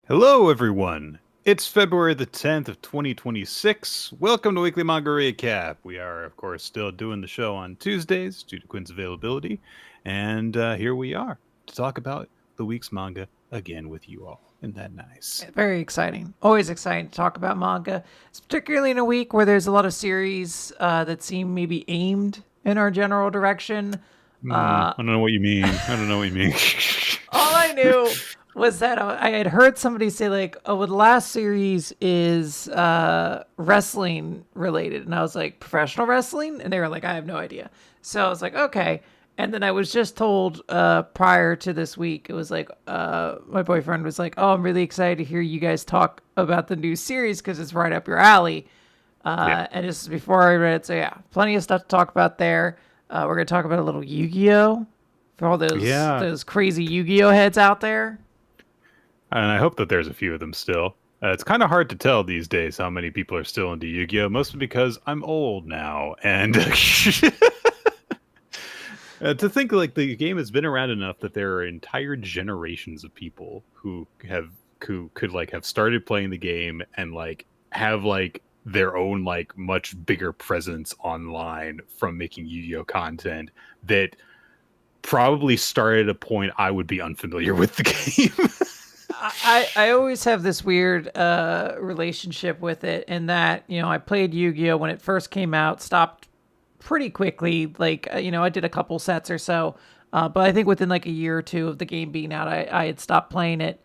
Hello, everyone. It's February the 10th of 2026. Welcome to Weekly Manga Recap. We are, of course, still doing the show on Tuesdays due to Quinn's availability. And here we are to talk about the week's manga again with you all. Isn't that nice? Very exciting. Always exciting to talk about manga. It's particularly in a week where there's a lot of series that seem maybe aimed in our general direction. I don't know what you mean. All I knew was that I had heard somebody say like, oh, well, the last series is wrestling related. And I was like, professional wrestling? And they were like, I have no idea. So I was like, okay. And then I was just told prior to this week, it was like, my boyfriend was like, oh, I'm really excited to hear you guys talk about the new series because it's right up your alley. And this is before I read it. So yeah, plenty of stuff to talk about there. We're going to talk about a little Yu-Gi-Oh! For all those crazy Yu-Gi-Oh! Heads out there. And I hope that there's a few of them still. It's kind of hard to tell these days how many people are still into Yu-Gi-Oh! Mostly because I'm old now. And to think like the game has been around enough that there are entire generations of people who could like have started playing the game and like have like their own like much bigger presence online from making Yu-Gi-Oh! Content that probably started at a point I would be unfamiliar with the game. I always have this weird relationship with it in that, you know, I played Yu-Gi-Oh! When it first came out, stopped pretty quickly. Like, you know, I did a couple sets or so. But I think within like a year or two of the game being out, I had stopped playing it.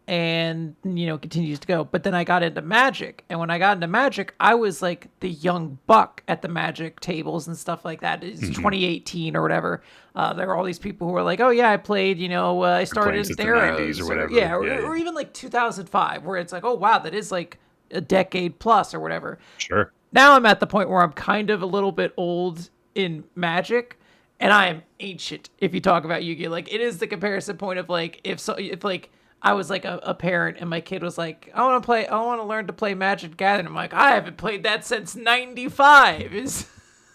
And, you know, continues to go. But then I got into Magic. And when I got into Magic, I was like the young buck at the Magic tables and stuff like that. It's 2018 or whatever. There were all these people who were like, oh, yeah, I played, you know, I started in Theros. Or whatever. Or even like 2005, where it's like, oh, wow, that is like a decade plus or whatever. Sure. Now I'm at the point where I'm kind of a little bit old in Magic. And I am ancient if you talk about Yu-Gi-Oh! Like, it is the comparison point of like, if like, I was like a parent and my kid was like, I want to learn to play Magic the Gathering. I'm like, I haven't played that since 95. Is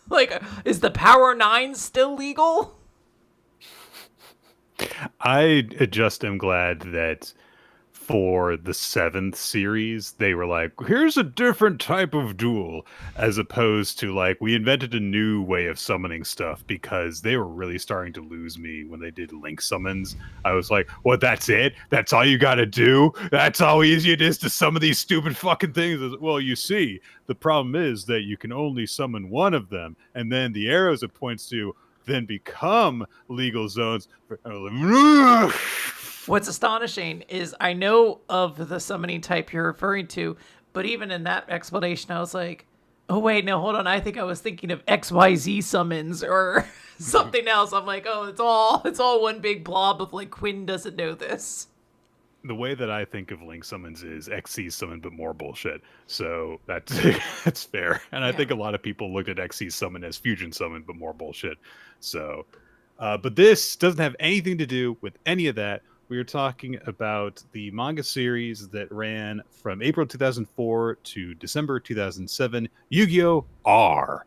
the Power 9 still legal? I just am glad that for the 7th series, they were like, here's a different type of duel, as opposed to like, we invented a new way of summoning stuff, because they were really starting to lose me when they did link summons. I was like, what, that's it? That's all you gotta do? That's how easy it is to summon these stupid fucking things? Well, you see, the problem is that you can only summon one of them, and then the arrows it points to then become legal zones. What's astonishing is I know of the summoning type you're referring to, but even in that explanation, I was like, oh, wait, no, hold on. I think I was thinking of XYZ summons or something else. I'm like, oh, it's all one big blob of like, Quinn doesn't know this. The way that I think of link summons is XC summon, but more bullshit. So that's fair. And I think a lot of people looked at XC summon as fusion summon, but more bullshit. So, but this doesn't have anything to do with any of that. We are talking about the manga series that ran from April 2004 to December 2007, Yu-Gi-Oh! R,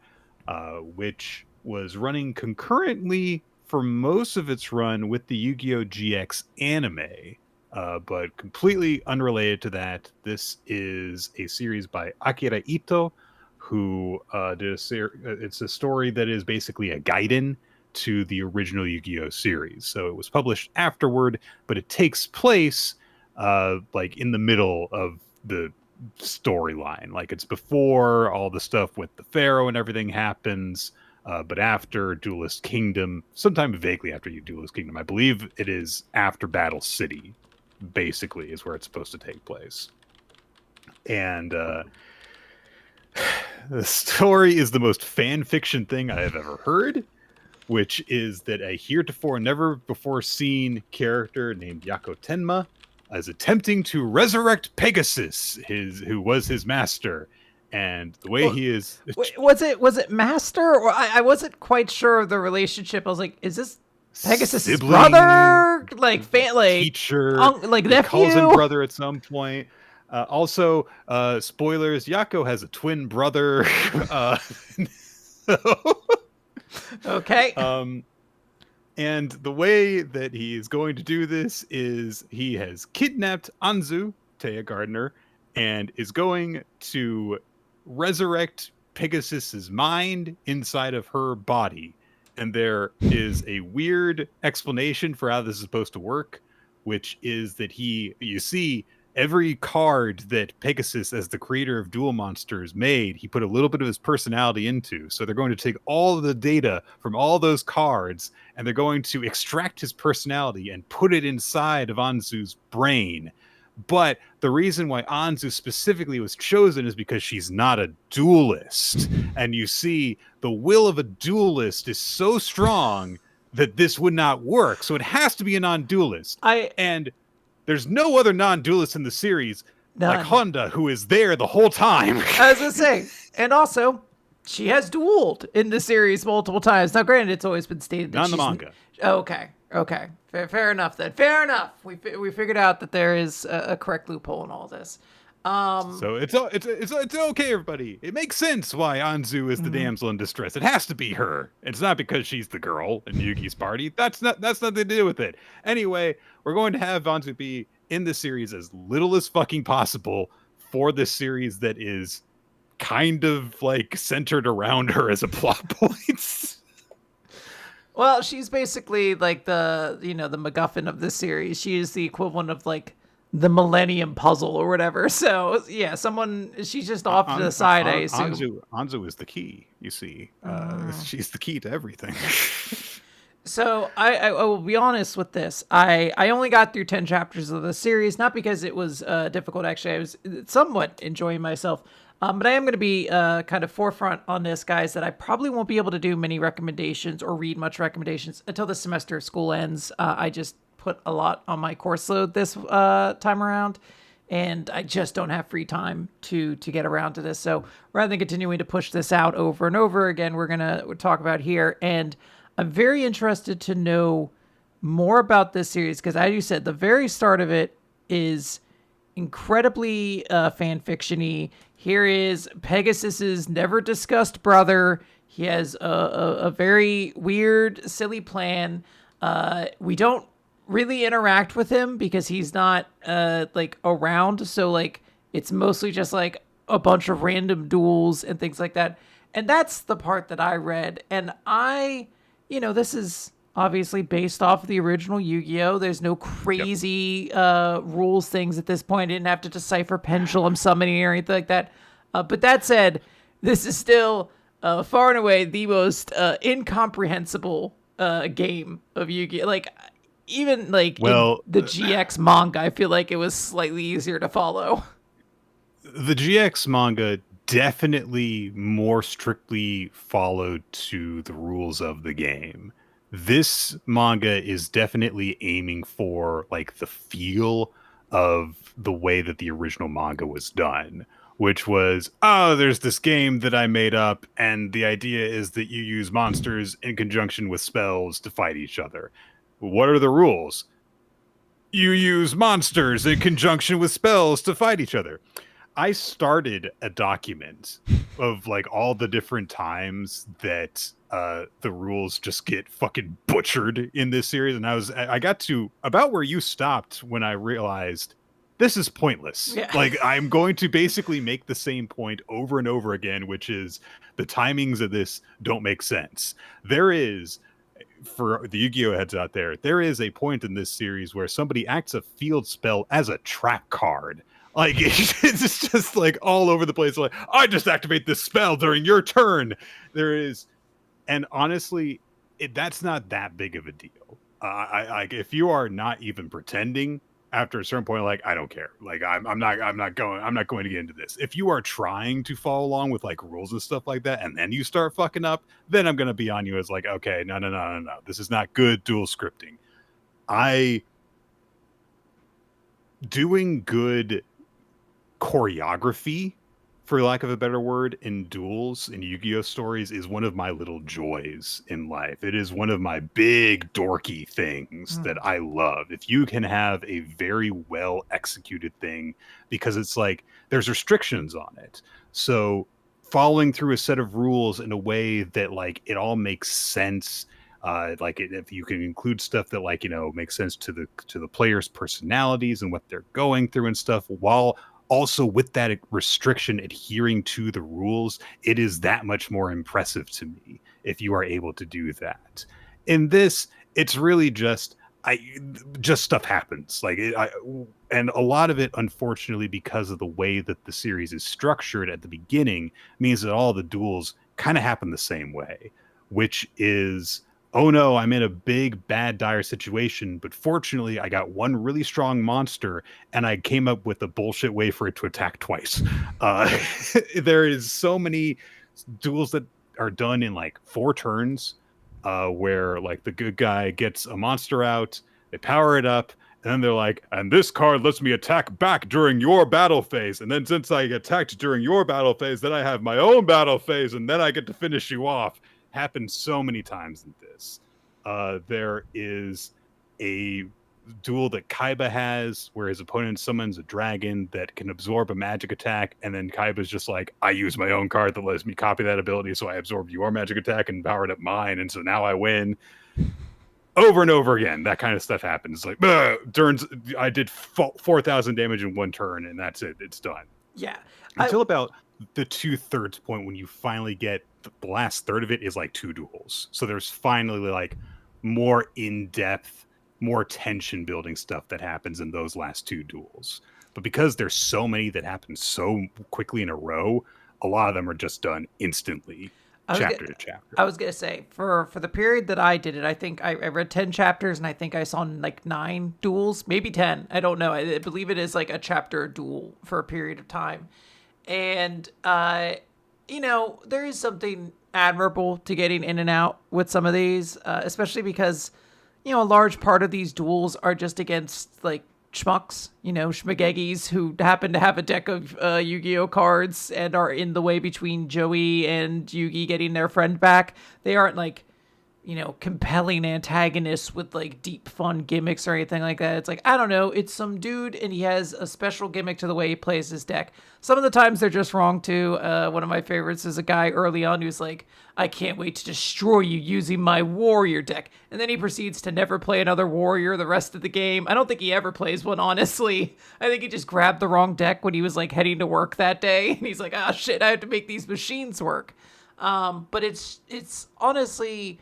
which was running concurrently for most of its run with the Yu-Gi-Oh! GX anime. But completely unrelated to that, this is a series by Akira Ito, who did it's a story that is basically a Gaiden to the original Yu-Gi-Oh! Series. So it was published afterward, but it takes place like in the middle of the storyline. Like it's before all the stuff with the Pharaoh and everything happens, but after Duelist Kingdom, sometime vaguely after Duelist Kingdom. I believe it is after Battle City, basically, is where it's supposed to take place. And the story is the most fan fiction thing I have ever heard, which is that a heretofore never before seen character named Yako Tenma is attempting to resurrect Pegasus, who was his master, And the way Well, he is, was it master, or I wasn't quite sure of the relationship. I was like, is this Pegasus's sibling, brother, like teacher, like he calls him nephew? brother at some point. Also, spoilers: Yako has a twin brother. So, Okay. um, and the way that he is going to do this is he has kidnapped Anzu, Taya Gardner, and is going to resurrect Pegasus's mind inside of her body. And there is a weird explanation for how this is supposed to work, which is that you see, every card that Pegasus, as the creator of Duel Monsters, made, he put a little bit of his personality into. So they're going to take all of the data from all those cards and they're going to extract his personality and put it inside of Anzu's brain. But the reason why Anzu specifically was chosen is because she's not a duelist. And you see, the will of a duelist is so strong that this would not work. So it has to be a non-duelist. And there's no other non-duelist in the series like Honda, who is there the whole time. I was gonna say, and also, she has dueled in the series multiple times. Now, granted, it's always been stated that Not in the manga. Okay. Fair enough then. Fair enough. We figured out that there is a correct loophole in all this. So it's okay, everybody. It makes sense why Anzu is the damsel in distress. It has to be her. It's not because she's the girl in Yugi's party. That's nothing to do with it. Anyway, we're going to have Anzu be in the series as little as fucking possible for this series that is kind of like centered around her as a plot point. Well, she's basically like the MacGuffin of this series. She is the equivalent of like the Millennium Puzzle or whatever. So yeah, she's just off to the side, I assume. Anzu is the key, you see. She's the key to everything. So I will be honest with this. I only got through 10 chapters of the series, not because it was difficult. Actually, I was somewhat enjoying myself. But I am going to be kind of forefront on this, guys, that I probably won't be able to do many recommendations or read much recommendations until the semester of school ends. I just put a lot on my course load this time around, and I just don't have free time to get around to this. So rather than continuing to push this out over and over again, we're going to talk about here. And I'm very interested to know more about this series because, as you said, the very start of it is incredibly fan fiction-y. Here is Pegasus's never discussed brother. He has a very weird, silly plan. We don't really interact with him because he's not like around. So like it's mostly just like a bunch of random duels and things like that. And that's the part that I read. And this is obviously based off of the original Yu-Gi-Oh! There's no crazy rules things at this point. I didn't have to decipher pendulum summoning or anything like that. But that said, this is still far and away the most incomprehensible game of Yu-Gi-Oh! Like, even like in the GX manga, I feel like it was slightly easier to follow. The GX manga definitely more strictly followed to the rules of the game. This manga is definitely aiming for like the feel of the way that the original manga was done, which was, there's this game that I made up, and the idea is that you use monsters in conjunction with spells to fight each other. What are the rules? You use monsters in conjunction with spells to fight each other. I started a document of like all the different times that the rules just get fucking butchered in this series, and I got to about where you stopped when I realized this is pointless. Yeah. Like, I'm going to basically make the same point over and over again, which is the timings of this don't make sense. There is, for the Yu-Gi-Oh! Heads out there, there is a point in this series where somebody acts a field spell as a trap card. Like, it's just like all over the place. Like, I just activate this spell during your turn. There is, and honestly, that's not that big of a deal. If you are not even pretending after a certain point, like, I don't care. Like, I'm not going to get into this. If you are trying to follow along with like rules and stuff like that, and then you start fucking up, then I'm going to be on you as like, okay, no. This is not good dual scripting. Doing good choreography for lack of a better word, in duels, in Yu-Gi-Oh stories, is one of my little joys in life. It is one of my big dorky things that I love. If you can have a very well executed thing, because it's like there's restrictions on it. So following through a set of rules in a way that like it all makes sense. If you can include stuff that like makes sense to the players' personalities and what they're going through and stuff, while also with that restriction adhering to the rules, it is that much more impressive to me if you are able to do that. In this, it's really just stuff happens and a lot of it, unfortunately, because of the way that the series is structured at the beginning, means that all the duels kind of happen the same way, which is, oh no, I'm in a big, bad, dire situation, but fortunately I got one really strong monster and I came up with a bullshit way for it to attack twice. There is so many duels that are done in like 4 turns, where like the good guy gets a monster out, they power it up, and then they're like, and this card lets me attack back during your battle phase. And then since I attacked during your battle phase, then I have my own battle phase, and then I get to finish you off. Happened so many times in this. There is a duel that Kaiba has where his opponent summons a dragon that can absorb a magic attack, and then Kaiba's just like, I use my own card that lets me copy that ability, so I absorb your magic attack and powered up mine, and so now I win. Over and over again, that kind of stuff happens. Like, turns, I did 4,000 damage in 1 turn, and that's it. It's done. Yeah. Until about the 2/3 point when you finally get the last third of it is like 2 duels. So there's finally like more in-depth, more tension building stuff that happens in those last 2 duels. But because there's so many that happen so quickly in a row, a lot of them are just done instantly, chapter to chapter. I was gonna say, for the period that I did it, I think I read 10 chapters, and I think I saw like 9 duels, maybe 10. I don't know. I believe it is like a chapter duel for a period of time. And there is something admirable to getting in and out with some of these, especially because, a large part of these duels are just against like schmucks, schmageggies who happen to have a deck of Yu-Gi-Oh cards and are in the way between Joey and Yugi getting their friend back. They aren't like, compelling antagonists with like deep fun gimmicks or anything like that. It's like, I don't know, it's some dude and he has a special gimmick to the way he plays his deck. Some of the times they're just wrong too. One of my favorites is a guy early on who's like, I can't wait to destroy you using my warrior deck. And then he proceeds to never play another warrior the rest of the game. I don't think he ever plays one, honestly. I think he just grabbed the wrong deck when he was like heading to work that day. And he's like, shit, I have to make these machines work. But it's honestly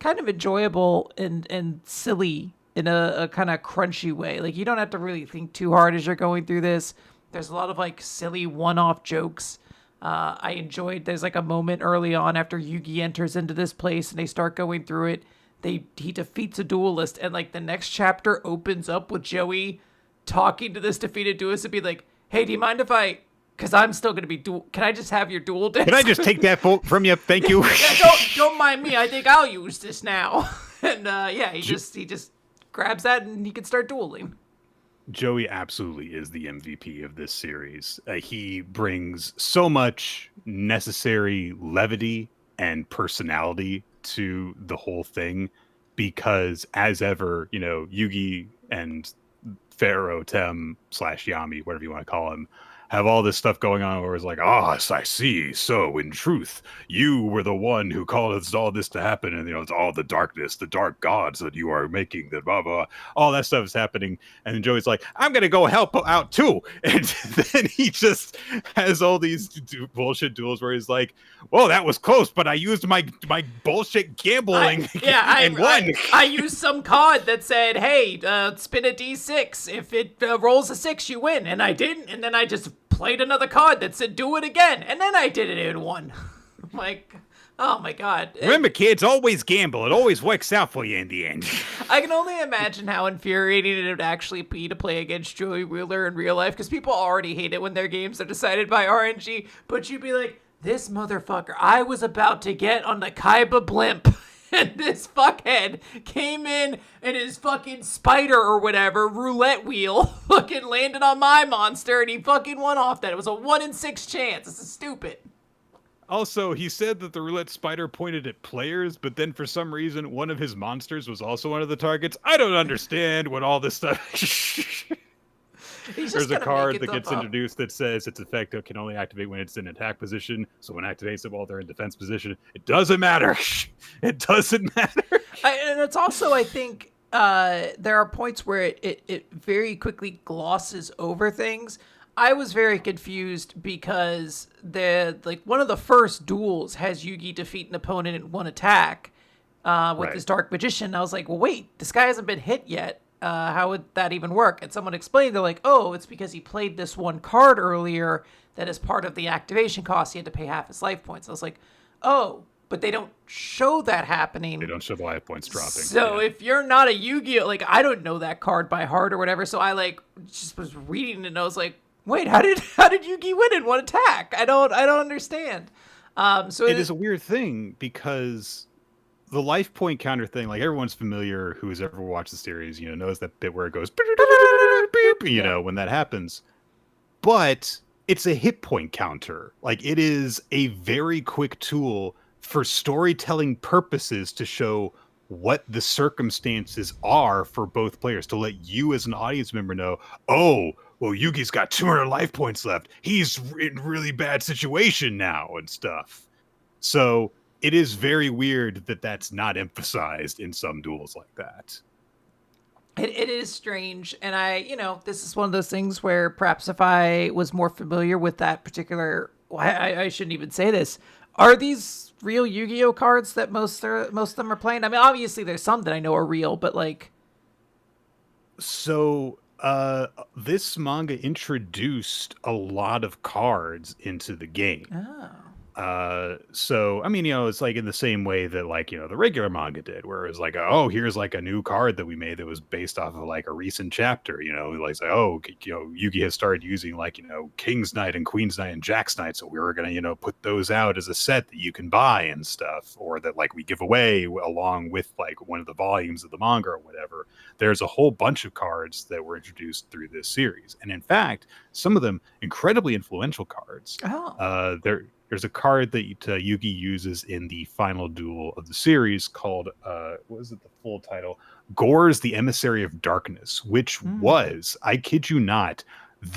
kind of enjoyable and silly in a kind of crunchy way. Like, you don't have to really think too hard as you're going through this. There's a lot of like silly one-off jokes. I enjoyed, there's like a moment early on after Yugi enters into this place and they start going through it. He defeats a duelist, and like the next chapter opens up with Joey talking to this defeated duelist and be like, hey, do you mind if because I'm still going to be can I just have your duel disc? Can I just take that from you? Thank you. Yeah, don't mind me. I think I'll use this now. And he just grabs that and he can start dueling. Joey absolutely is the MVP of this series. He brings so much necessary levity and personality to the whole thing, because as ever, Yugi and Pharaoh Tem / Yami, whatever you want to call him, have all this stuff going on where it's like, I see. So in truth, you were the one who caused all this to happen. And, it's all the darkness, the dark gods that you are making, the blah, blah, all that stuff is happening. And then Joey's like, I'm going to go help out too. And then he just has all these bullshit duels where he's like, whoa, that was close, but I used my bullshit gambling and won. I used some card that said, hey, spin a D6. If it rolls a 6, you win. And I didn't. And then I just played another card that said do it again, and then I did it and won. Like, oh my god. Remember, kids, always gamble. It always works out for you in the end. I can only imagine how infuriating it would actually be to play against Joey Wheeler in real life, because people already hate it when their games are decided by RNG, but you'd be like, this motherfucker, I was about to get on the Kaiba blimp, And this fuckhead came in and his fucking spider or whatever, roulette wheel, fucking landed on my monster and he fucking won off that. It was a 1 in 6 chance. This is stupid. Also, he said that the roulette spider pointed at players, but then for some reason, one of his monsters was also one of the targets. I don't understand what all this stuff. There's a card that gets introduced that says its effect can only activate when it's in attack position. So when it activates it while they're in defense position, it doesn't matter. It doesn't matter. And it's also, I think, there are points where it very quickly glosses over things. I was very confused because one of the first duels has Yugi defeat an opponent in one attack with his Dark Magician. I was like, well, wait, this guy hasn't been hit yet. How would that even work? And someone explained, they're like, oh, it's because he played this one card earlier that as part of the activation cost, he had to pay half his life points. I was like, oh, but they don't show that happening. They don't show the life points dropping. So if you're not a Yu-Gi-Oh, like, I don't know that card by heart or whatever. So I just was reading it and I was like, wait, how did Yugi win in one attack? I don't understand. So it is a weird thing because the life point counter thing, like everyone's familiar who has ever watched the series, knows that bit where it goes, when that happens. But it's a hit point counter. Like it is a very quick tool for storytelling purposes to show what the circumstances are for both players, to let you as an audience member know, oh, well, Yugi's got 200 life points left. He's in really bad situation now and stuff. So it is very weird that that's not emphasized in some duels like that. It is strange. And this is one of those things where perhaps if I was more familiar with that particular, I shouldn't even say this. Are these real Yu-Gi-Oh cards that most of them are playing? I mean, obviously there's some that I know are real, but like. So this manga introduced a lot of cards into the game. Oh. So I mean, it's like in the same way that the regular manga did, where it was like, oh, here's like a new card that we made that was based off of like a recent chapter, like say, oh, Yugi has started using King's Knight and Queen's Knight and Jack's Knight, so we were gonna put those out as a set that you can buy and stuff, or that like we give away along with like one of the volumes of the manga or whatever. There's a whole bunch of cards that were introduced through this series, and in fact, some of them incredibly influential cards. Oh. There's a card that Yugi uses in the final duel of the series called, what is it, the full title? Gore's the Emissary of Darkness, which was, I kid you not,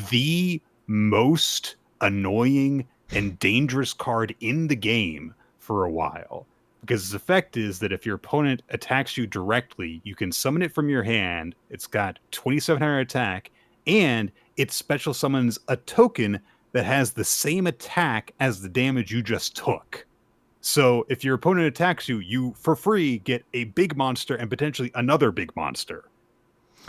the most annoying and dangerous card in the game for a while. Because its effect is that if your opponent attacks you directly, you can summon it from your hand. It's got 2700 attack, and it special summons a token that has the same attack as the damage you just took. So if your opponent attacks you, you for free get a big monster and potentially another big monster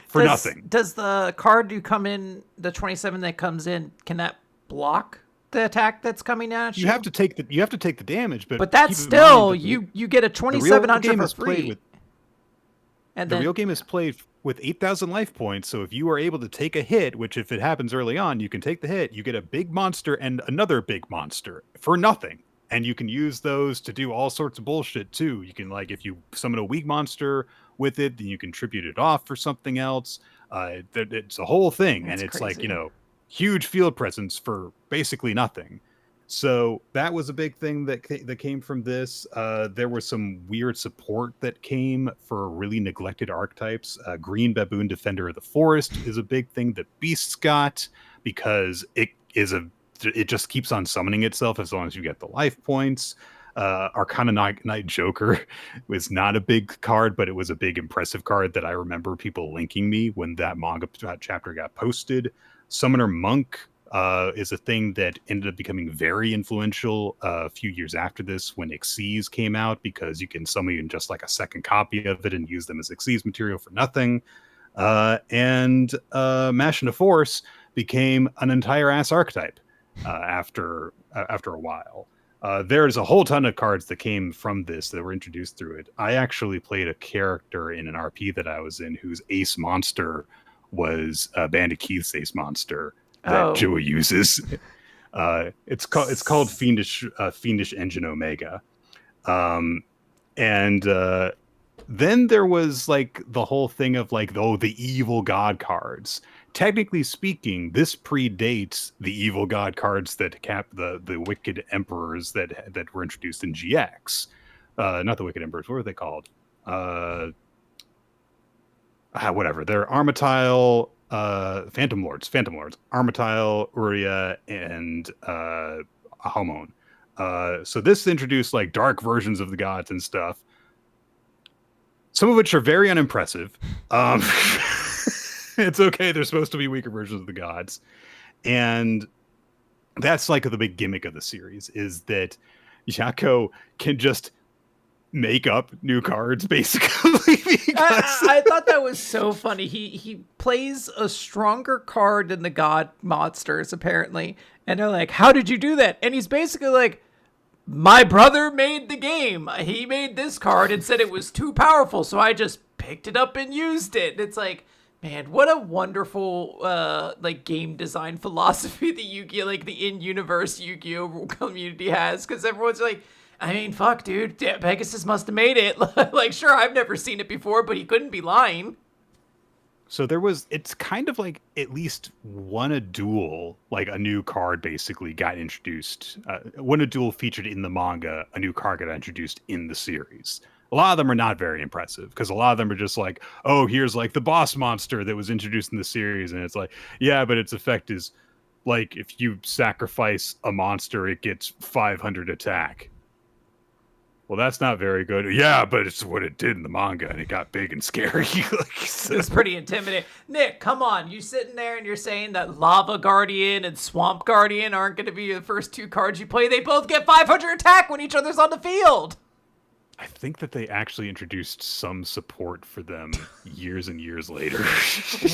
for nothing. Does the card you come in, the 27 that comes in, can that block the attack that's coming at you? You have to take the damage, but that's still you get a 2700 for free. And the real game is played with 8,000 life points, so if you are able to take a hit, which if it happens early on, you can take the hit, you get a big monster and another big monster for nothing. And you can use those to do all sorts of bullshit too. You can, if you summon a weak monster with it, then you can tribute it off for something else. It's a whole thing. That's and it's crazy. Huge field presence for basically nothing. So that was a big thing that came from this. There was some weird support that came for really neglected archetypes. Green Baboon Defender of the Forest is a big thing that Beasts got because it just keeps on summoning itself as long as you get the life points. Arcana Knight Joker was not a big card, but it was a big impressive card that I remember people linking me when that manga chapter got posted. Summoner Monk is a thing that ended up becoming very influential a few years after this when Xyz came out, because you can summon just like a second copy of it and use them as Xyz material for nothing. And Machina Force became an entire ass archetype after a while. There's a whole ton of cards that came from this that were introduced through it. I actually played a character in an RP that I was in whose ace monster was Bandit Keith's ace monster that Jua uses. It's called Fiendish Engine Omega. And then there was like the whole thing of like, oh, the evil god cards. Technically speaking, this predates the evil god cards that cap the wicked emperors that were introduced in GX. Not the wicked emperors. What were they called? Whatever. They're Armityle, Phantom Lords, Armityle, Uria, and Hamon. So this introduced like dark versions of the gods and stuff, some of which are very unimpressive. It's okay. They're supposed to be weaker versions of the gods. And that's like the big gimmick of the series, is that Yako can just make up new cards, basically. I thought that was so funny. He plays a stronger card than the god monsters, apparently. And they're like, how did you do that? And he's basically like, my brother made the game. He made this card and said it was too powerful, so I just picked it up and used it. And it's like, man, what a wonderful like game design philosophy the Yu-Gi-Oh, like the in-universe Yu-Gi-Oh community has, because everyone's like, I mean, fuck, dude, Pegasus must have made it. Like, sure, I've never seen it before, but he couldn't be lying. So it's kind of like at least when a duel, like a new card basically got introduced. When a duel featured in the manga, a new card got introduced in the series. A lot of them are not very impressive, because a lot of them are just like, oh, here's like the boss monster that was introduced in the series. And it's like, yeah, but its effect is like, if you sacrifice a monster, it gets 500 attack. Well, that's not very good. Yeah, but it's what it did in the manga, and it got big and scary. It was pretty intimidating. Nick, come on. You sitting there and you're saying that Lava Guardian and Swamp Guardian aren't going to be the first two cards you play? They both get 500 attack when each other's on the field. I think that they actually introduced some support for them years and years later.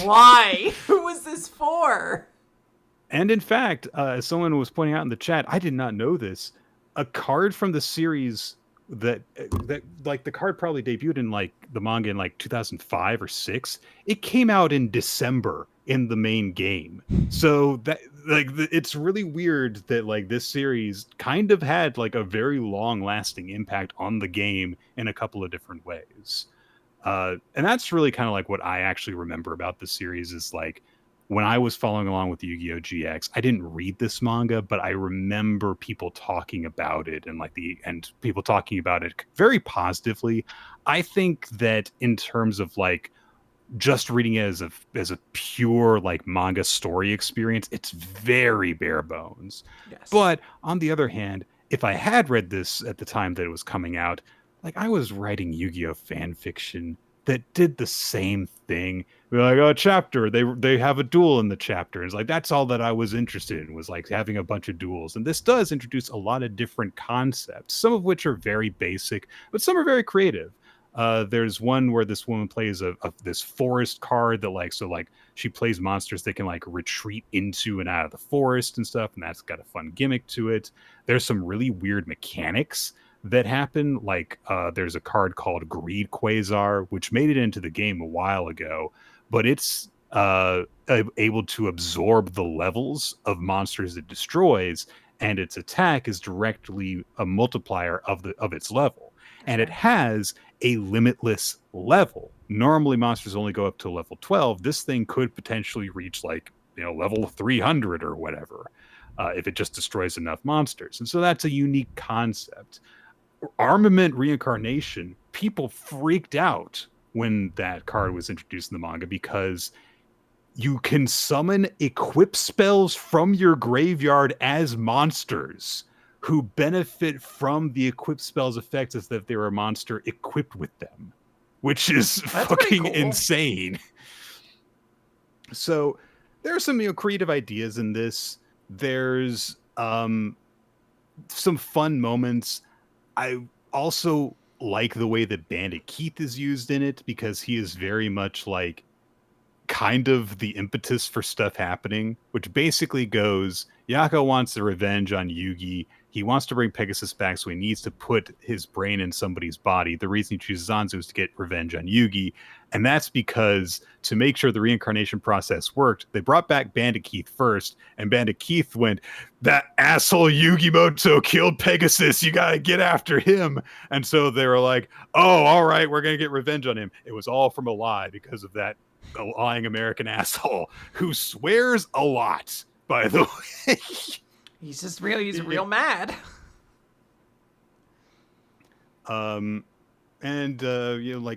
Why? Who was this for? And in fact, as someone was pointing out in the chat, I did not know this. A card from the series that like the card probably debuted in like the manga in like 2005 or 6. It came out in December in the main game. So that like it's really weird that like this series kind of had like a very long lasting impact on the game in a couple of different ways. And that's really kind of like what I actually remember about the series, is like, when I was following along with Yu-Gi-Oh! GX, I didn't read this manga, but I remember people talking about it, and people talking about it very positively. I think that in terms of like just reading it as a pure like manga story experience, it's very bare bones. Yes. But on the other hand, if I had read this at the time that it was coming out, like I was writing Yu-Gi-Oh! Fan fiction that did the same thing. We're like, oh, chapter, they have a duel in the chapter. And it's like, that's all that I was interested in, was like having a bunch of duels. And this does introduce a lot of different concepts, some of which are very basic, but some are very creative. There's one where this woman plays this forest card that like, so like she plays monsters that can like retreat into and out of the forest and stuff. And that's got a fun gimmick to it. There's some really weird mechanics that happen. Like there's a card called Greed Quasar, which made it into the game a while ago, but it's able to absorb the levels of monsters it destroys, and its attack is directly a multiplier of its level. And it has a limitless level. Normally monsters only go up to level 12. This thing could potentially reach like, level 300 or whatever, if it just destroys enough monsters. And so that's a unique concept. Armament Reincarnation, people freaked out when that card was introduced in the manga, because you can summon equip spells from your graveyard as monsters who benefit from the equip spells effects as if they were a monster equipped with them, which is fucking insane. So there are some creative ideas in this. There's some fun moments. I also like the way that Bandit Keith is used in it, because he is very much like kind of the impetus for stuff happening, which basically goes, Yako wants the revenge on Yugi. He wants to bring Pegasus back, so he needs to put his brain in somebody's body. The reason he chooses Zanzu is to get revenge on Yugi. And that's because to make sure the reincarnation process worked, they brought back Bandit Keith first. And Bandit Keith went, that asshole Yugimoto killed Pegasus. You got to get after him. And so they were like, oh, all right, we're going to get revenge on him. It was all from a lie because of that lying American asshole who swears a lot, by the way. He's real mad. Like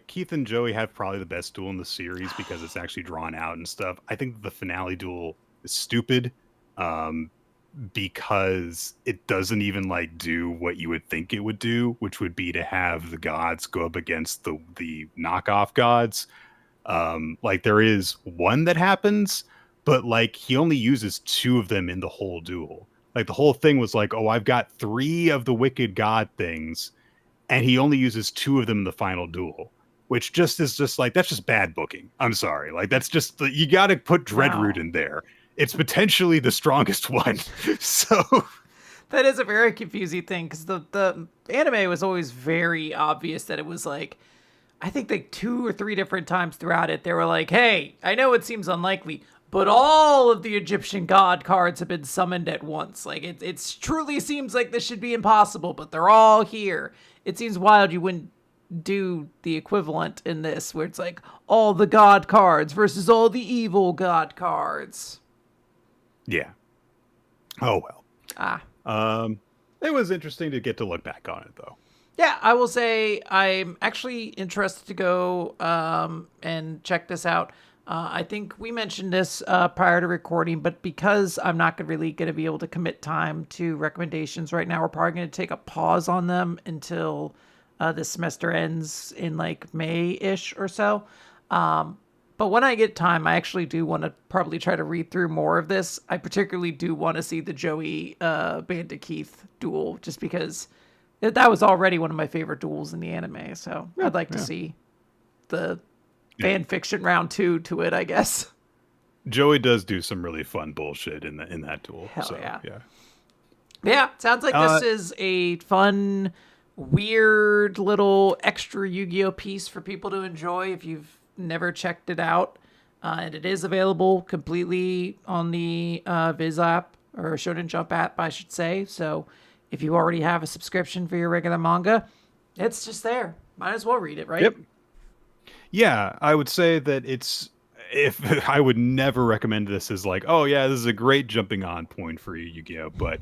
Keith and Joey have probably the best duel in the series because it's actually drawn out and stuff. I think the finale duel is stupid, because it doesn't even like do what you would think it would do, which would be to have the gods go up against the knockoff gods. Like there is one that happens, but like he only uses 2 of them in the whole duel. Like the whole thing was like, oh, I've got 3 of the wicked god things, and he only uses 2 of them in the final duel, which just is just like, that's just bad booking. I'm sorry. Like that's just, you got to put Dreadroot in there. It's potentially the strongest one. So that is a very confusing thing because the anime was always very obvious that it was like, I think like 2 or 3 different times throughout it, they were like, hey, I know it seems unlikely, but all of the Egyptian god cards have been summoned at once. Like, it truly seems like this should be impossible, but they're all here. It seems wild you wouldn't do the equivalent in this, where it's like all the god cards versus all the evil god cards. Yeah. Oh, well. It was interesting to get to look back on it, though. Yeah, I will say I'm actually interested to go and check this out. I think we mentioned this prior to recording, but because I'm not really going to be able to commit time to recommendations right now, we're probably going to take a pause on them until this semester ends in like May-ish or so. But when I get time, I actually do want to probably try to read through more of this. I particularly do want to see the Joey Bandit Keith duel, just because that was already one of my favorite duels in the anime. So I'd like to see the fan fiction round 2 to it, I guess. Joey does do some really fun bullshit in that duel. Hell so, yeah. Yeah, sounds like this is a fun, weird little extra Yu-Gi-Oh piece for people to enjoy if you've never checked it out. And it is available completely on the Viz app, or Shonen Jump app, I should say. So if you already have a subscription for your regular manga, it's just there. Might as well read it, right? Yep. Yeah, I would say that if I would never recommend this as like, oh yeah, this is a great jumping on point for you, Yu-Gi-Oh, but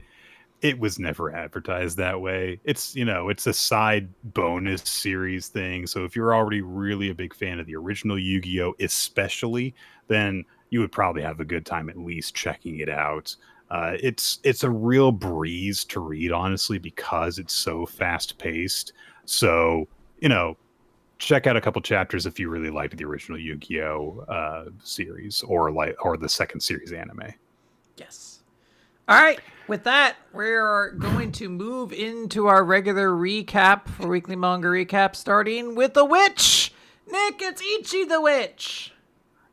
it was never advertised that way. It's, it's a side bonus series thing. So if you're already really a big fan of the original Yu-Gi-Oh, especially, then you would probably have a good time at least checking it out. It's a real breeze to read, honestly, because it's so fast paced. So, check out a couple chapters if you really liked the original Yu-Gi-Oh series or the second series anime. Yes. All right. With that, we're going to move into our regular recap for Weekly Manga Recap, starting with The Witch. Nick, it's Ichi the Witch.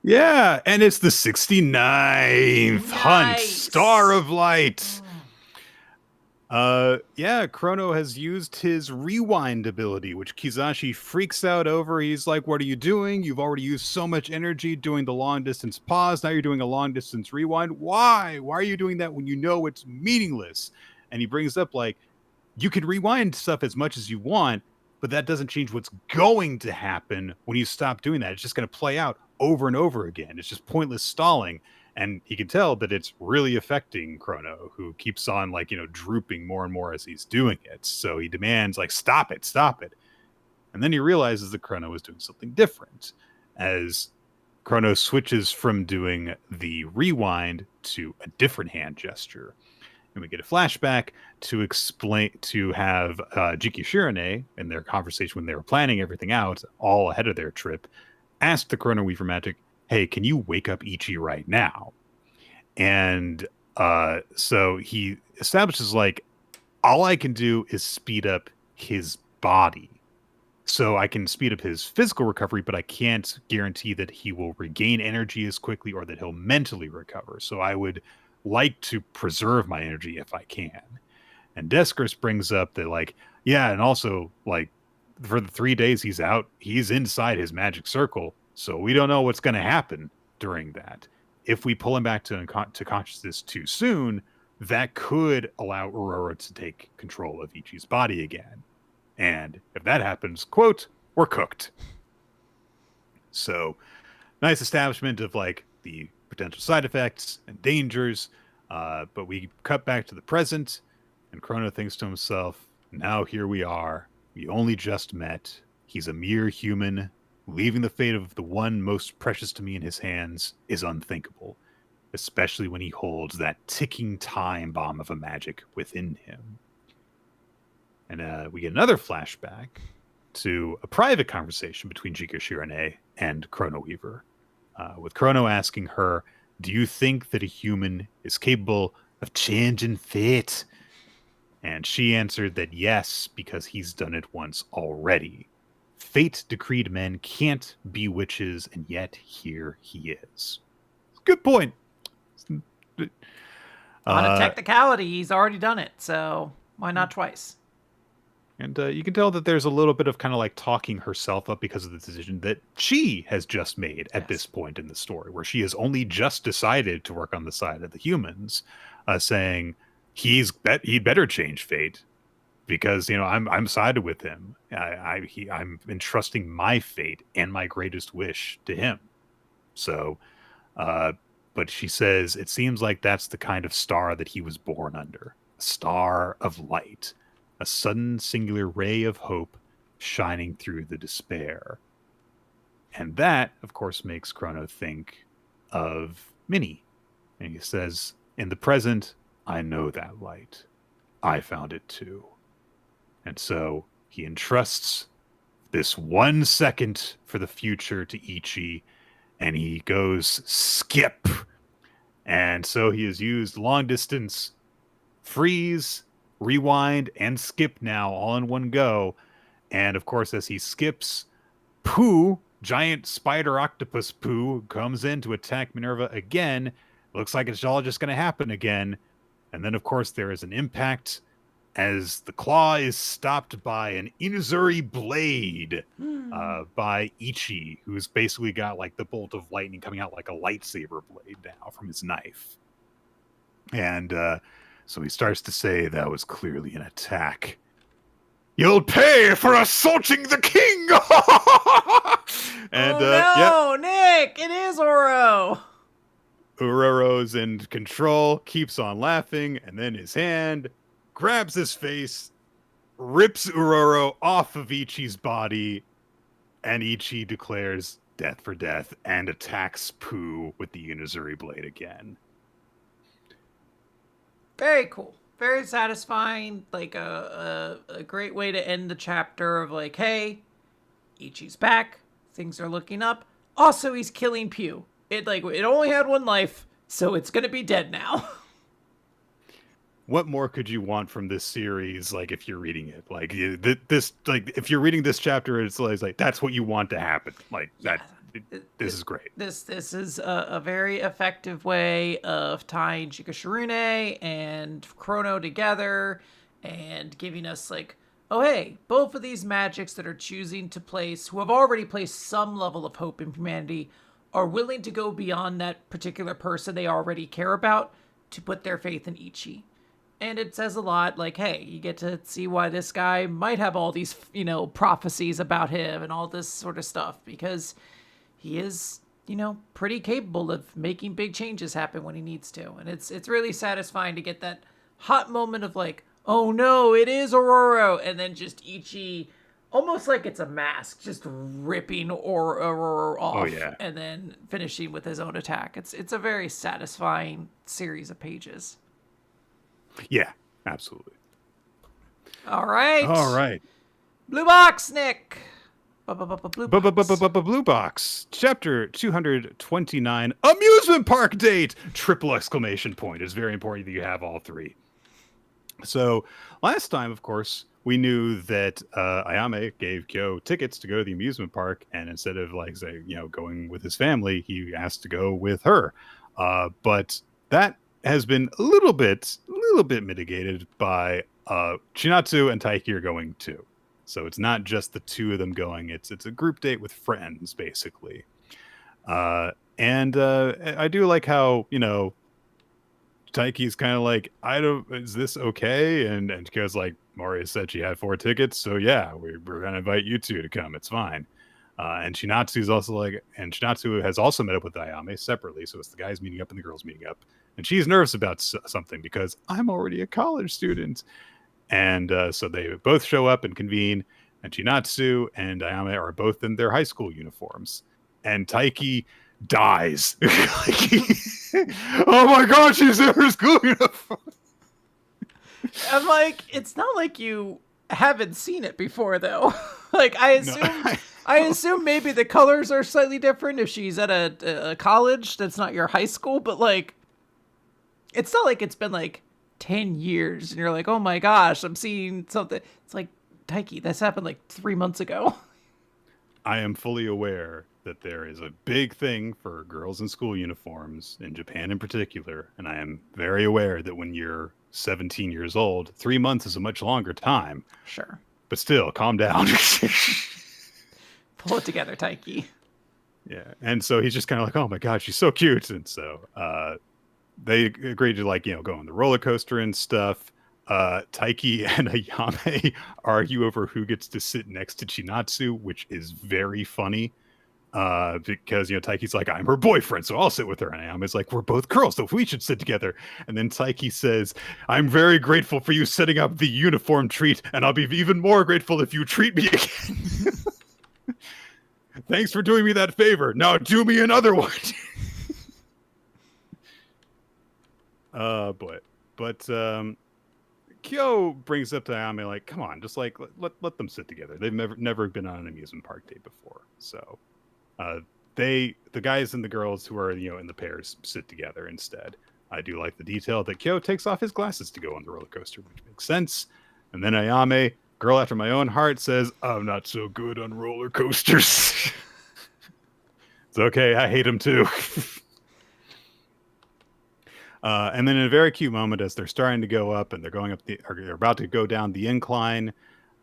Yeah, and it's the 69th hunt, Star of Light. Chrono has used his rewind ability, which Kizashi freaks out over. He's like, what are you doing? You've already used so much energy doing the long distance pause. Now you're doing a long distance rewind. Why? Why are you doing that when you know it's meaningless? And he brings up like, you can rewind stuff as much as you want, but that doesn't change what's going to happen when you stop doing that. It's just going to play out over and over again. It's just pointless stalling. And he can tell that it's really affecting Chrono, who keeps on drooping more and more as he's doing it. So he demands stop it. And then he realizes that Chrono is doing something different as Chrono switches from doing the rewind to a different hand gesture. And we get a flashback to have Jiki Shirane, in their conversation when they were planning everything out, all ahead of their trip, asked the Chrono Weaver Magic, hey, can you wake up Ichi right now? And so he establishes all I can do is speed up his body. So I can speed up his physical recovery, but I can't guarantee that he will regain energy as quickly or that he'll mentally recover. So I would like to preserve my energy if I can. And Deskris brings up that, like, yeah, and also, like, for the 3 days he's out, he's inside his magic circle, so we don't know what's going to happen during that. If we pull him back to consciousness too soon, that could allow Aurora to take control of Ichi's body again. And if that happens, quote, we're cooked. So, nice establishment of, like, the potential side effects and dangers, but we cut back to the present, and Chrono thinks to himself, now here we are. We only just met. He's a mere human. Leaving the fate of the one most precious to me in his hands is unthinkable, especially when he holds that ticking time bomb of a magic within him. And we get another flashback to a private conversation between Jiko Shirane and Chrono Weaver, with Chrono asking her, do you think that a human is capable of changing fate? And she answered that yes, because he's done it once already. Fate decreed men can't be witches, and yet here he is. Good point. On a technicality, he's already done it, so why not twice? And you can tell that there's a little bit of kind of like talking herself up because of the decision that she has just made at this point in the story, where she has only just decided to work on the side of the humans, saying he'd better change fate because, you know, I'm sided with him. I'm entrusting my fate and my greatest wish to him. So, but she says it seems like that's the kind of star that he was born under, a star of light. A sudden singular ray of hope shining through the despair. And that, of course, makes Chrono think of Minnie. And he says, in the present, I know that light. I found it too. And so he entrusts this 1 second for the future to Ichi, and he goes skip. And so he has used long distance, freeze, rewind, and skip now all in one go. And of course, as he skips, Pooh, giant spider octopus Pooh, comes in to attack Minerva again. Looks like it's all just going to happen again. And then, of course, there is an impact as the claw is stopped by an Inuzuri blade by Ichi, who's basically got like the bolt of lightning coming out like a lightsaber blade now from his knife. And so he starts to say that was clearly an attack. You'll pay for assaulting the king! And, no, Nick! It is Oro! Uroro's in control, keeps on laughing, and then his hand grabs his face, rips Uroro off of Ichi's body, and Ichi declares death for death and attacks Pooh with the Inuzuri blade again. Very cool. Very satisfying. Like a great way to end the chapter of like, hey, Ichi's back. Things are looking up. Also, he's killing Pooh. It only had one life, so it's gonna be dead now. What more could you want from this series? Like, if you're reading it, like this, like if you're reading this chapter, it's like that's what you want to happen. Like that. This is great. This is a very effective way of tying Jiko Shirune and Chrono together and giving us like, oh hey, both of these magics that are choosing to place, who have already placed some level of hope in humanity, are willing to go beyond that particular person they already care about to put their faith in Ichi. And it says a lot, like, hey, you get to see why this guy might have all these, you know, prophecies about him and all this sort of stuff, because he is, you know, pretty capable of making big changes happen when he needs to. And it's really satisfying to get that hot moment of like, oh no, it is Aurora. And then just Ichi, almost like it's a mask, just ripping Aurora off. Oh, yeah. And then finishing with his own attack. It's a very satisfying series of pages. Yeah, absolutely. All right. All right. Blue Box, Nick. Blue Box, chapter 229, amusement park date! Triple exclamation point. It's very important that you have all three. So last time, of course, we knew that Ayame gave Kyo tickets to go to the amusement park, and instead of like say, you know, going with his family, he asked to go with her. But that has been a little bit mitigated by Chinatsu and Taiki are going too. So it's not just the two of them going. It's a group date with friends, basically. And I do like how, Taiki's kind of like, is this okay? And because like Moria said she had 4 tickets, so yeah, we're gonna invite you two to come. It's fine. And Shinatsu's also like, and Shinatsu has also met up with Ayame separately, so it's the guys meeting up and the girls meeting up, and she's nervous about something because I'm already a college student, and so they both show up and convene, and Shinatsu and Ayame are both in their high school uniforms, and Taiki dies. Oh my god, she's in her school uniform. I'm like, it's not like you haven't seen it before, though. Like, I assume maybe the colors are slightly different if she's at a college that's not your high school, but like, it's not like it's been like 10 years and you're like, oh my gosh, I'm seeing something. It's like, Taiki, this happened like 3 months ago. I am fully aware that there is a big thing for girls in school uniforms, in Japan in particular, and I am very aware that when you're 17 years old, 3 months is a much longer time. Sure. But still, calm down. Pull it together, Taiki. Yeah. And so he's just kind of like, oh my God, she's so cute. And so they agreed to like, go on the roller coaster and stuff. Taiki and Ayame argue over who gets to sit next to Chinatsu, which is very funny. Because Taiki's like, I'm her boyfriend, so I'll sit with her. And Ayame's like, we're both girls, so we should sit together. And then Taiki says, I'm very grateful for you setting up the uniform treat, and I'll be even more grateful if you treat me again. Thanks for doing me that favor. Now do me another one. But Kyo brings up to Ayame like, come on, just like let them sit together. They've never been on an amusement park date before, so the guys and the girls who are in the pairs sit together instead. I do like the detail that Kyo takes off his glasses to go on the roller coaster, which makes sense. And then Ayame, girl after my own heart, says, I'm not so good on roller coasters. It's okay, I hate them too. And then in a very cute moment, as they're starting to go up and they're about to go down the incline,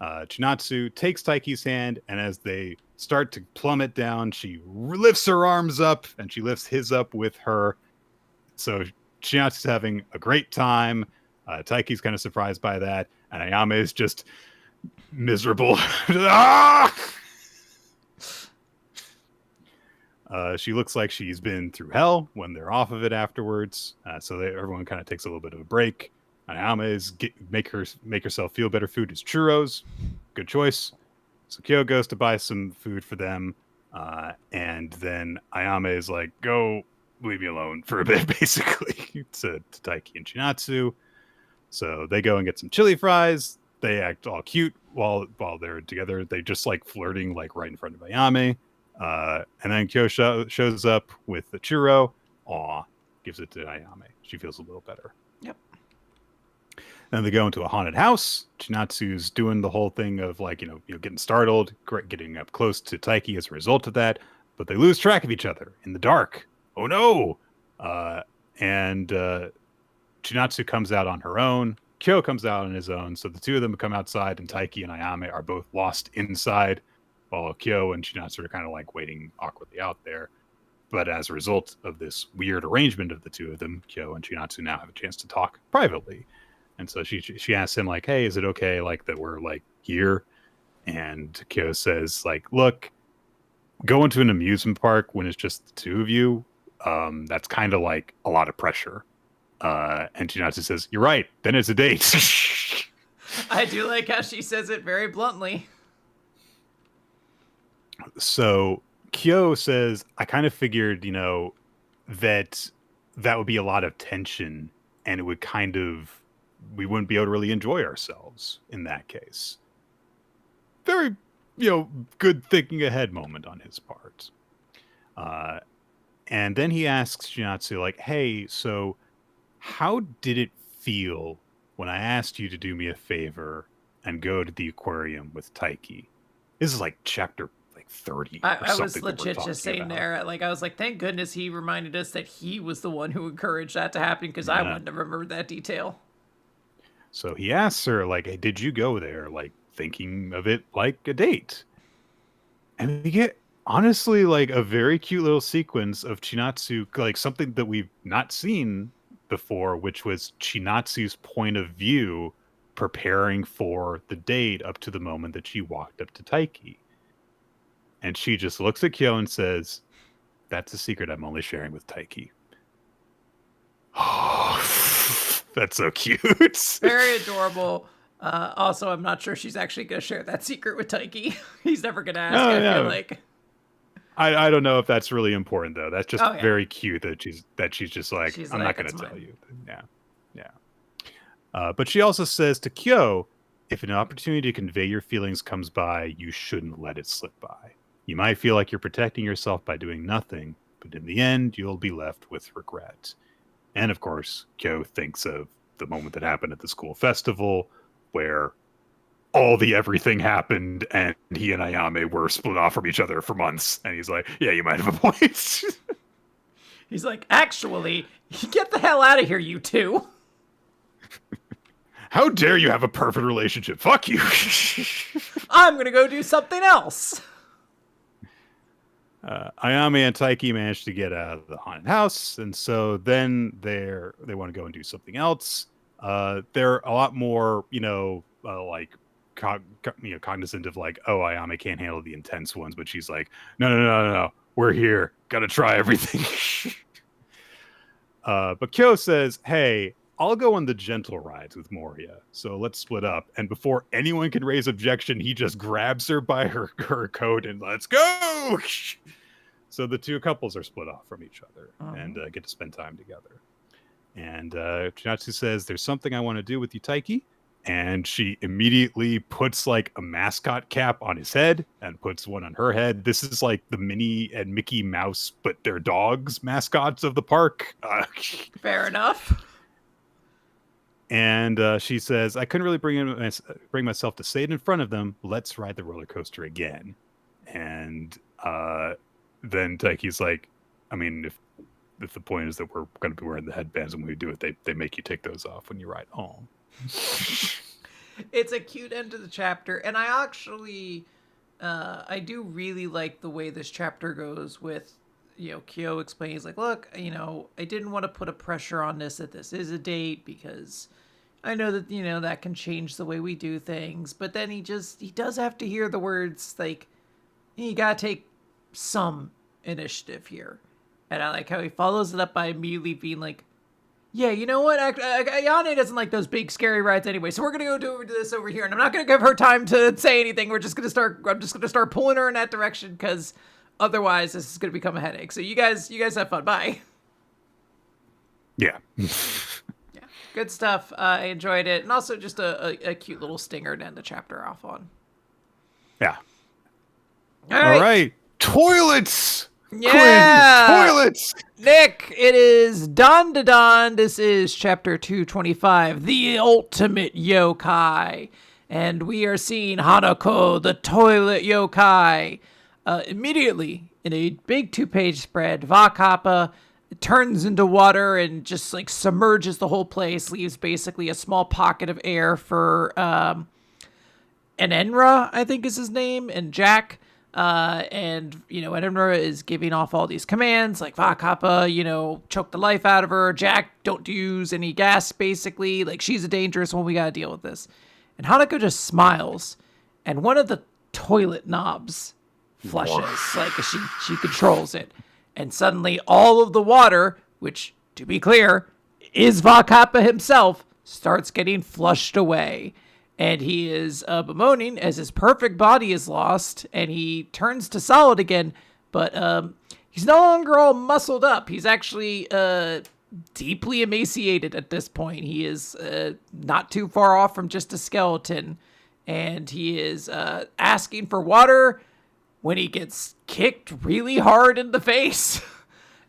Chinatsu takes Taiki's hand, and as they start to plummet down, she lifts her arms up and she lifts his up with her. So Chinatsu's having a great time. Taiki's kind of surprised by that, and Ayame is just miserable. Ah! She looks like she's been through hell when they're off of it afterwards. So everyone kind of takes a little bit of a break. Ayame is make herself feel better. Food is churros, good choice. So Kyo goes to buy some food for them, and then Ayame is like, "Go, leave me alone for a bit," basically to Taiki and Chinatsu. So they go and get some chili fries. They act all cute while they're together. They just like flirting like right in front of Ayame. And then Kyo shows up with the churro. Aw, gives it to Ayame. She feels a little better. Yep. Then they go into a haunted house. Chinatsu's doing the whole thing of like, getting startled, getting up close to Taiki as a result of that. But they lose track of each other in the dark. Oh no! And Chinatsu comes out on her own. Kyo comes out on his own. So the two of them come outside, and Taiki and Ayame are both lost inside, while Kyo and Chinatsu are kind of like waiting awkwardly out there. But as a result of this weird arrangement of the two of them, Kyo and Chinatsu now have a chance to talk privately. And so she asks him like, hey, is it okay like that we're like here? And Kyo says like, look, going to an amusement park when it's just the two of you, that's kind of like a lot of pressure. And Chinatsu says, you're right, then it's a date. I do like how she says it very bluntly. So Kyo says, I kind of figured, that would be a lot of tension, and it would we wouldn't be able to really enjoy ourselves in that case. Very, good thinking ahead moment on his part. And then he asks Shinatsu, like, hey, so how did it feel when I asked you to do me a favor and go to the aquarium with Taiki? This is like chapter 30. I was legit just saying there, like, I was like, thank goodness he reminded us that he was the one who encouraged that to happen, because I wouldn't have remembered that detail. So he asks her, like, hey, did you go there, like, thinking of it like a date? And we get, honestly, like, a very cute little sequence of Chinatsu, like, something that we've not seen before, which was Chinatsu's point of view preparing for the date up to the moment that she walked up to Taiki. And she just looks at Kyo and says, that's a secret I'm only sharing with Taiki. Oh, that's so cute. Very adorable. Also, I'm not sure she's actually going to share that secret with Taiki. He's never going to ask, I feel like. I don't know if that's really important, though. That's just very cute that she's just like, I'm not going to tell you. Yeah. But she also says to Kyo, if an opportunity to convey your feelings comes by, you shouldn't let it slip by. You might feel like you're protecting yourself by doing nothing, but in the end, you'll be left with regret. And of course, Kyo thinks of the moment that happened at the school festival where all the everything happened and he and Ayame were split off from each other for months. And he's like, yeah, you might have a point. He's like, actually, get the hell out of here, you two. How dare you have a perfect relationship? Fuck you. I'm going to go do something else. Ayame and Taiki managed to get out of the haunted house, and so then they want to go and do something else. They're a lot more, like cognizant of like, oh, Ayame can't handle the intense ones, but she's like, no, we're here, gotta try everything. But Kyo says, hey, I'll go on the gentle rides with Moria, so let's split up. And before anyone can raise objection, he just grabs her by her coat and let's go. So the two couples are split off from each other and get to spend time together. And Chinatsu says, there's something I want to do with you, Taiki. And she immediately puts like a mascot cap on his head and puts one on her head. This is like the Minnie and Mickey Mouse, but they're dogs mascots of the park. Fair enough. And she says, I couldn't really bring myself to say it in front of them. Let's ride the roller coaster again. And then Taiki's like, I mean, if the point is that we're going to be wearing the headbands and when we do it, they make you take those off when you ride home. It's a cute end to the chapter. And I actually, I do really like the way this chapter goes with, Kyo explains like, look, I didn't want to put a pressure on this, that this is a date because I know that, that can change the way we do things. But then he does have to hear the words like, you got to take some initiative here. And I like how he follows it up by immediately being like, yeah, you know what? Ayane doesn't like those big scary rides anyway, so we're gonna go do this over here, and I'm not gonna give her time to say anything. I'm just gonna start pulling her in that direction because otherwise this is gonna become a headache. So you guys have fun. Bye. Yeah. Yeah. Good stuff. I enjoyed it, and also just a cute little stinger to end the chapter off on. Yeah. All right. Toilets. Yeah, Quinn, toilets. Nick, it is Dandadan. This is chapter 225, the ultimate yokai, and we are seeing Hanako, the toilet yokai. Immediately, in a big 2-page spread, Vakappa turns into water and just like submerges the whole place, leaves basically a small pocket of air for Enenra, I think is his name, and Jack. And Enenra is giving off all these commands like Vakappa, choke the life out of her. Jack, don't use any gas, basically. Like, she's a dangerous one. We got to deal with this. And Hanako just smiles, and one of the toilet knobs flushes. Like, she controls it. And suddenly all of the water, which, to be clear, is Vakappa himself, starts getting flushed away. And he is bemoaning as his perfect body is lost, and he turns to solid again, but he's no longer all muscled up. He's actually deeply emaciated at this point. He is not too far off from just a skeleton, and he is asking for water when he gets kicked really hard in the face.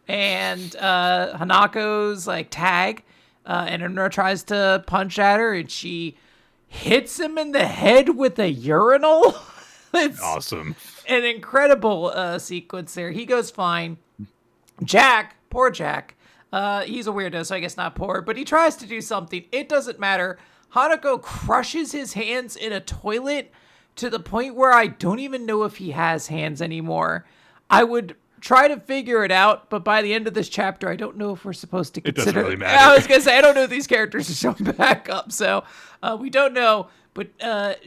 And Hanako's like, tag, and Enra tries to punch at her, and she hits him in the head with a urinal. It's awesome. An incredible sequence there. He goes fine. Jack, poor Jack. He's a weirdo, so I guess not poor, but he tries to do something. It doesn't matter. Hanako crushes his hands in a toilet to the point where I don't even know if he has hands anymore. I would try to figure it out, but by the end of this chapter, I don't know if we're supposed to consider. It doesn't really matter. I was gonna say I don't know if these characters are showing back up, so we don't know. But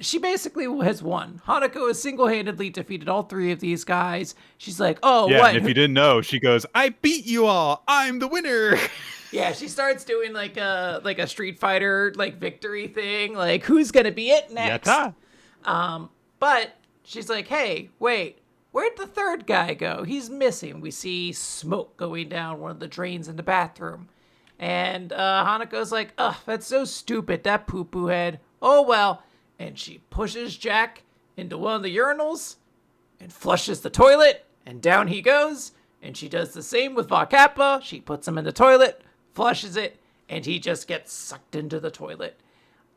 she basically has won. Hanako has single-handedly defeated all three of these guys. She's like, "Oh, yeah, what?" And if you didn't know, she goes, "I beat you all. I'm the winner." Yeah, she starts doing like a Street Fighter like victory thing, like who's gonna be it next? Yatta. But she's like, "Hey, wait, where'd the third guy go? He's missing." We see smoke going down one of the drains in the bathroom, and Hanako's like, "Ugh, that's so stupid. That poo-poo head. Oh well." And she pushes Jack into one of the urinals and flushes the toilet, and down he goes. And she does the same with Vakappa. She puts him in the toilet, flushes it, and he just gets sucked into the toilet.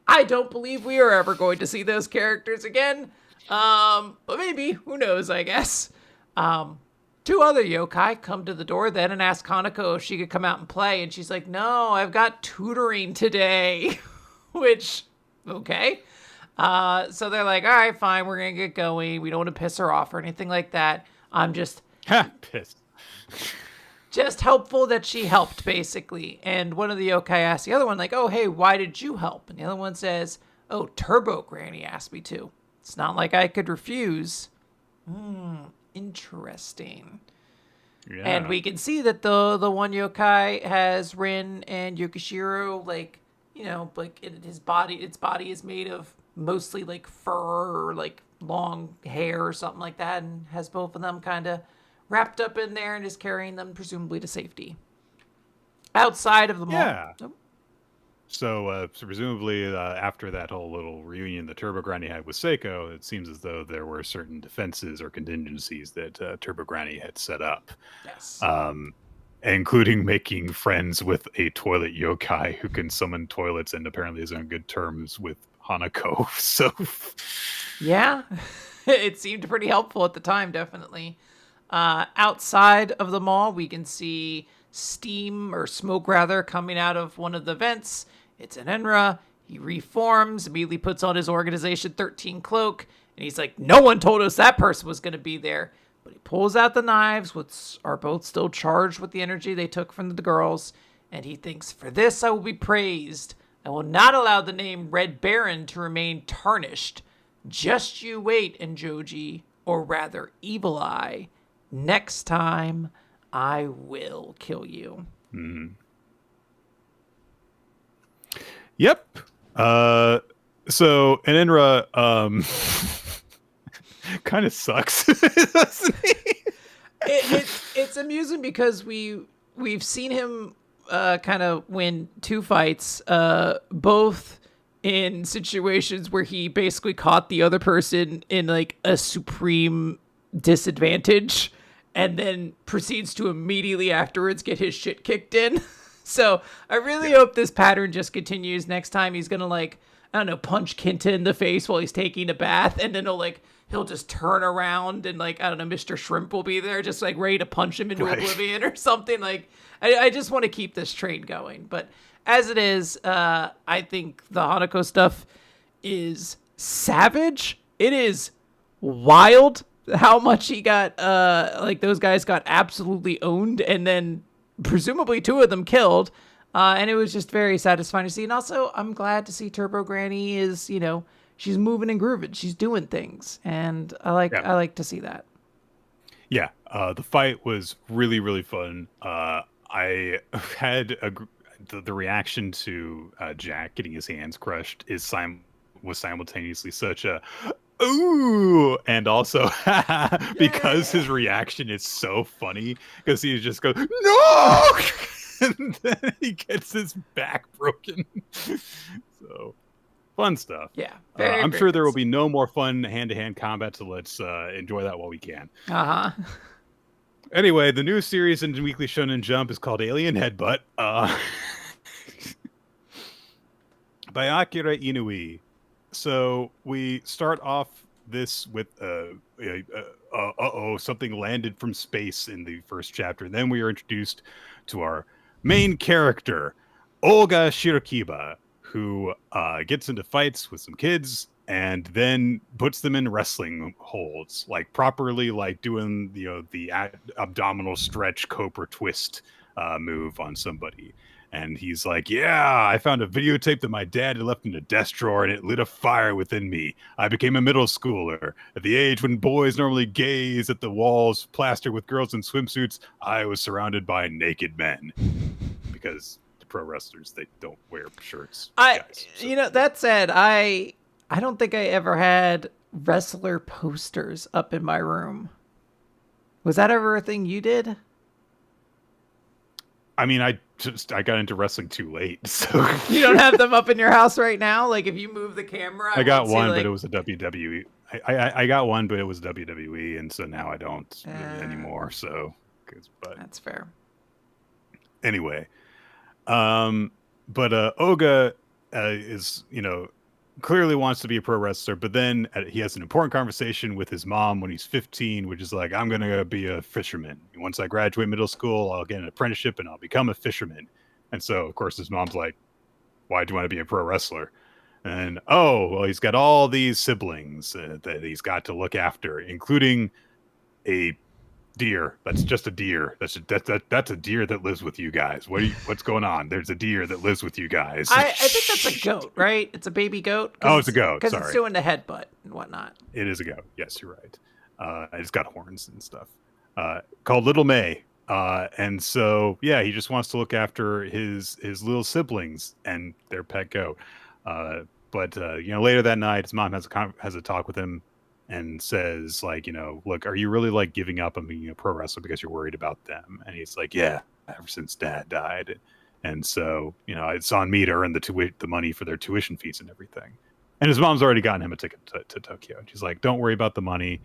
I don't believe we are ever going to see those characters again. But maybe, who knows, I guess. Two other yokai come to the door then and ask Hanako if she could come out and play. And she's like, "No, I've got tutoring today." Which, okay. So they're like, "All right, fine, we're going to get going. We don't want to piss her off or anything like that. I'm just Pissed. just helpful that she helped, basically." And one of the yokai asks the other one, like, "Oh, hey, why did you help?" And the other one says, "Oh, Turbo Granny asked me to. It's not like I could refuse." Interesting. Yeah. And we can see that the one yokai has Rin and Yukishiro, like, you know, like its body is made of mostly like fur or like long hair or something like that, and has both of them kind of wrapped up in there and is carrying them presumably to safety. Outside of the mall. Yeah. Oh. So presumably after that whole little reunion that Turbo Granny had with Seiko, it seems as though there were certain defenses or contingencies that Turbo Granny had set up. Yes. Including making friends with a toilet yokai who can summon toilets and apparently is on good terms with Hanako. So yeah, it seemed pretty helpful at the time, definitely. Outside of the mall, we can see steam or smoke rather coming out of one of the vents. It's an Enra. He reforms, immediately puts on his Organization 13 cloak, and he's like, "No one told us that person was going to be there." But he pulls out the knives, which are both still charged with the energy they took from the girls, and he thinks, "For this I will be praised. I will not allow the name Red Baron to remain tarnished. Just you wait, Enjoji, or rather Evil Eye. Next time, I will kill you." Yep. So an Enra kind of sucks, doesn't he? It's amusing because we've seen him kind of win two fights, both in situations where he basically caught the other person in like a supreme disadvantage and then proceeds to immediately afterwards get his shit kicked in. So I really hope this pattern just continues. Next time he's gonna, like, I don't know, punch Kinta in the face while he's taking a bath, and then he'll just turn around and, like, I don't know, Mr. Shrimp will be there just like ready to punch him into oblivion or something. Like, I just want to keep this train going. But as it is, I think the Hanako stuff is savage. It is wild how much he got, like, those guys got absolutely owned, and then presumably two of them killed, and it was just very satisfying to see. And also, I'm glad to see Turbo Granny is, you know, she's moving and grooving, she's doing things, and I like to see that. Yeah, the fight was really, really fun. I had the reaction to Jack getting his hands crushed was simultaneously such a ooh, and also because his reaction is so funny because he just goes no, and then he gets his back broken. So fun stuff. Yeah, I'm sure there will be no more fun hand-to-hand combat, so let's enjoy that while we can. Anyway, the new series in Weekly Shonen Jump is called Alien Headbutt by Akira Inui. So we start off this with something landed from space in the first chapter. And then we are introduced to our main character, Olga Shirakiba, who gets into fights with some kids and then puts them in wrestling holds, like properly, like doing the abdominal stretch cobra twist move on somebody. And he's like, yeah, I found a videotape that my dad had left in a desk drawer, and it lit a fire within me. I became a middle schooler. At the age when boys normally gaze at the walls plastered with girls in swimsuits, I was surrounded by naked men. Because the pro wrestlers, they don't wear shirts. Guys, so. That said, I don't think I ever had wrestler posters up in my room. Was that ever a thing you did? I mean, I got into wrestling too late, so you don't have them up in your house right now. Like if you move the camera, I got one, but it was a WWE. I got one, but it was WWE, and so now I don't anymore. So, but that's fair. Anyway, but Oga is clearly wants to be a pro wrestler, but then he has an important conversation with his mom when he's 15, which is like, I'm going to be a fisherman. Once I graduate middle school, I'll get an apprenticeship and I'll become a fisherman. And so, of course, his mom's like, why do you want to be a pro wrestler? And, well, he's got all these siblings that he's got to look after, including a deer. That's just a deer. That's a deer that lives with you guys. What's going on? There's a deer that lives with you guys. I think that's a goat, right? It's a baby goat. Oh, it's a goat. Because it's doing the headbutt and whatnot. It is a goat. Yes, you're right. It's got horns and stuff. Called Little May. And so he just wants to look after his little siblings and their pet goat. But later that night, his mom has a talk with him and says, like, look, are you really like giving up on being a pro wrestler because you're worried about them? And he's like, yeah, ever since dad died. And so, it's on me to earn the money for their tuition fees and everything. And his mom's already gotten him a ticket to Tokyo. And she's like, don't worry about the money.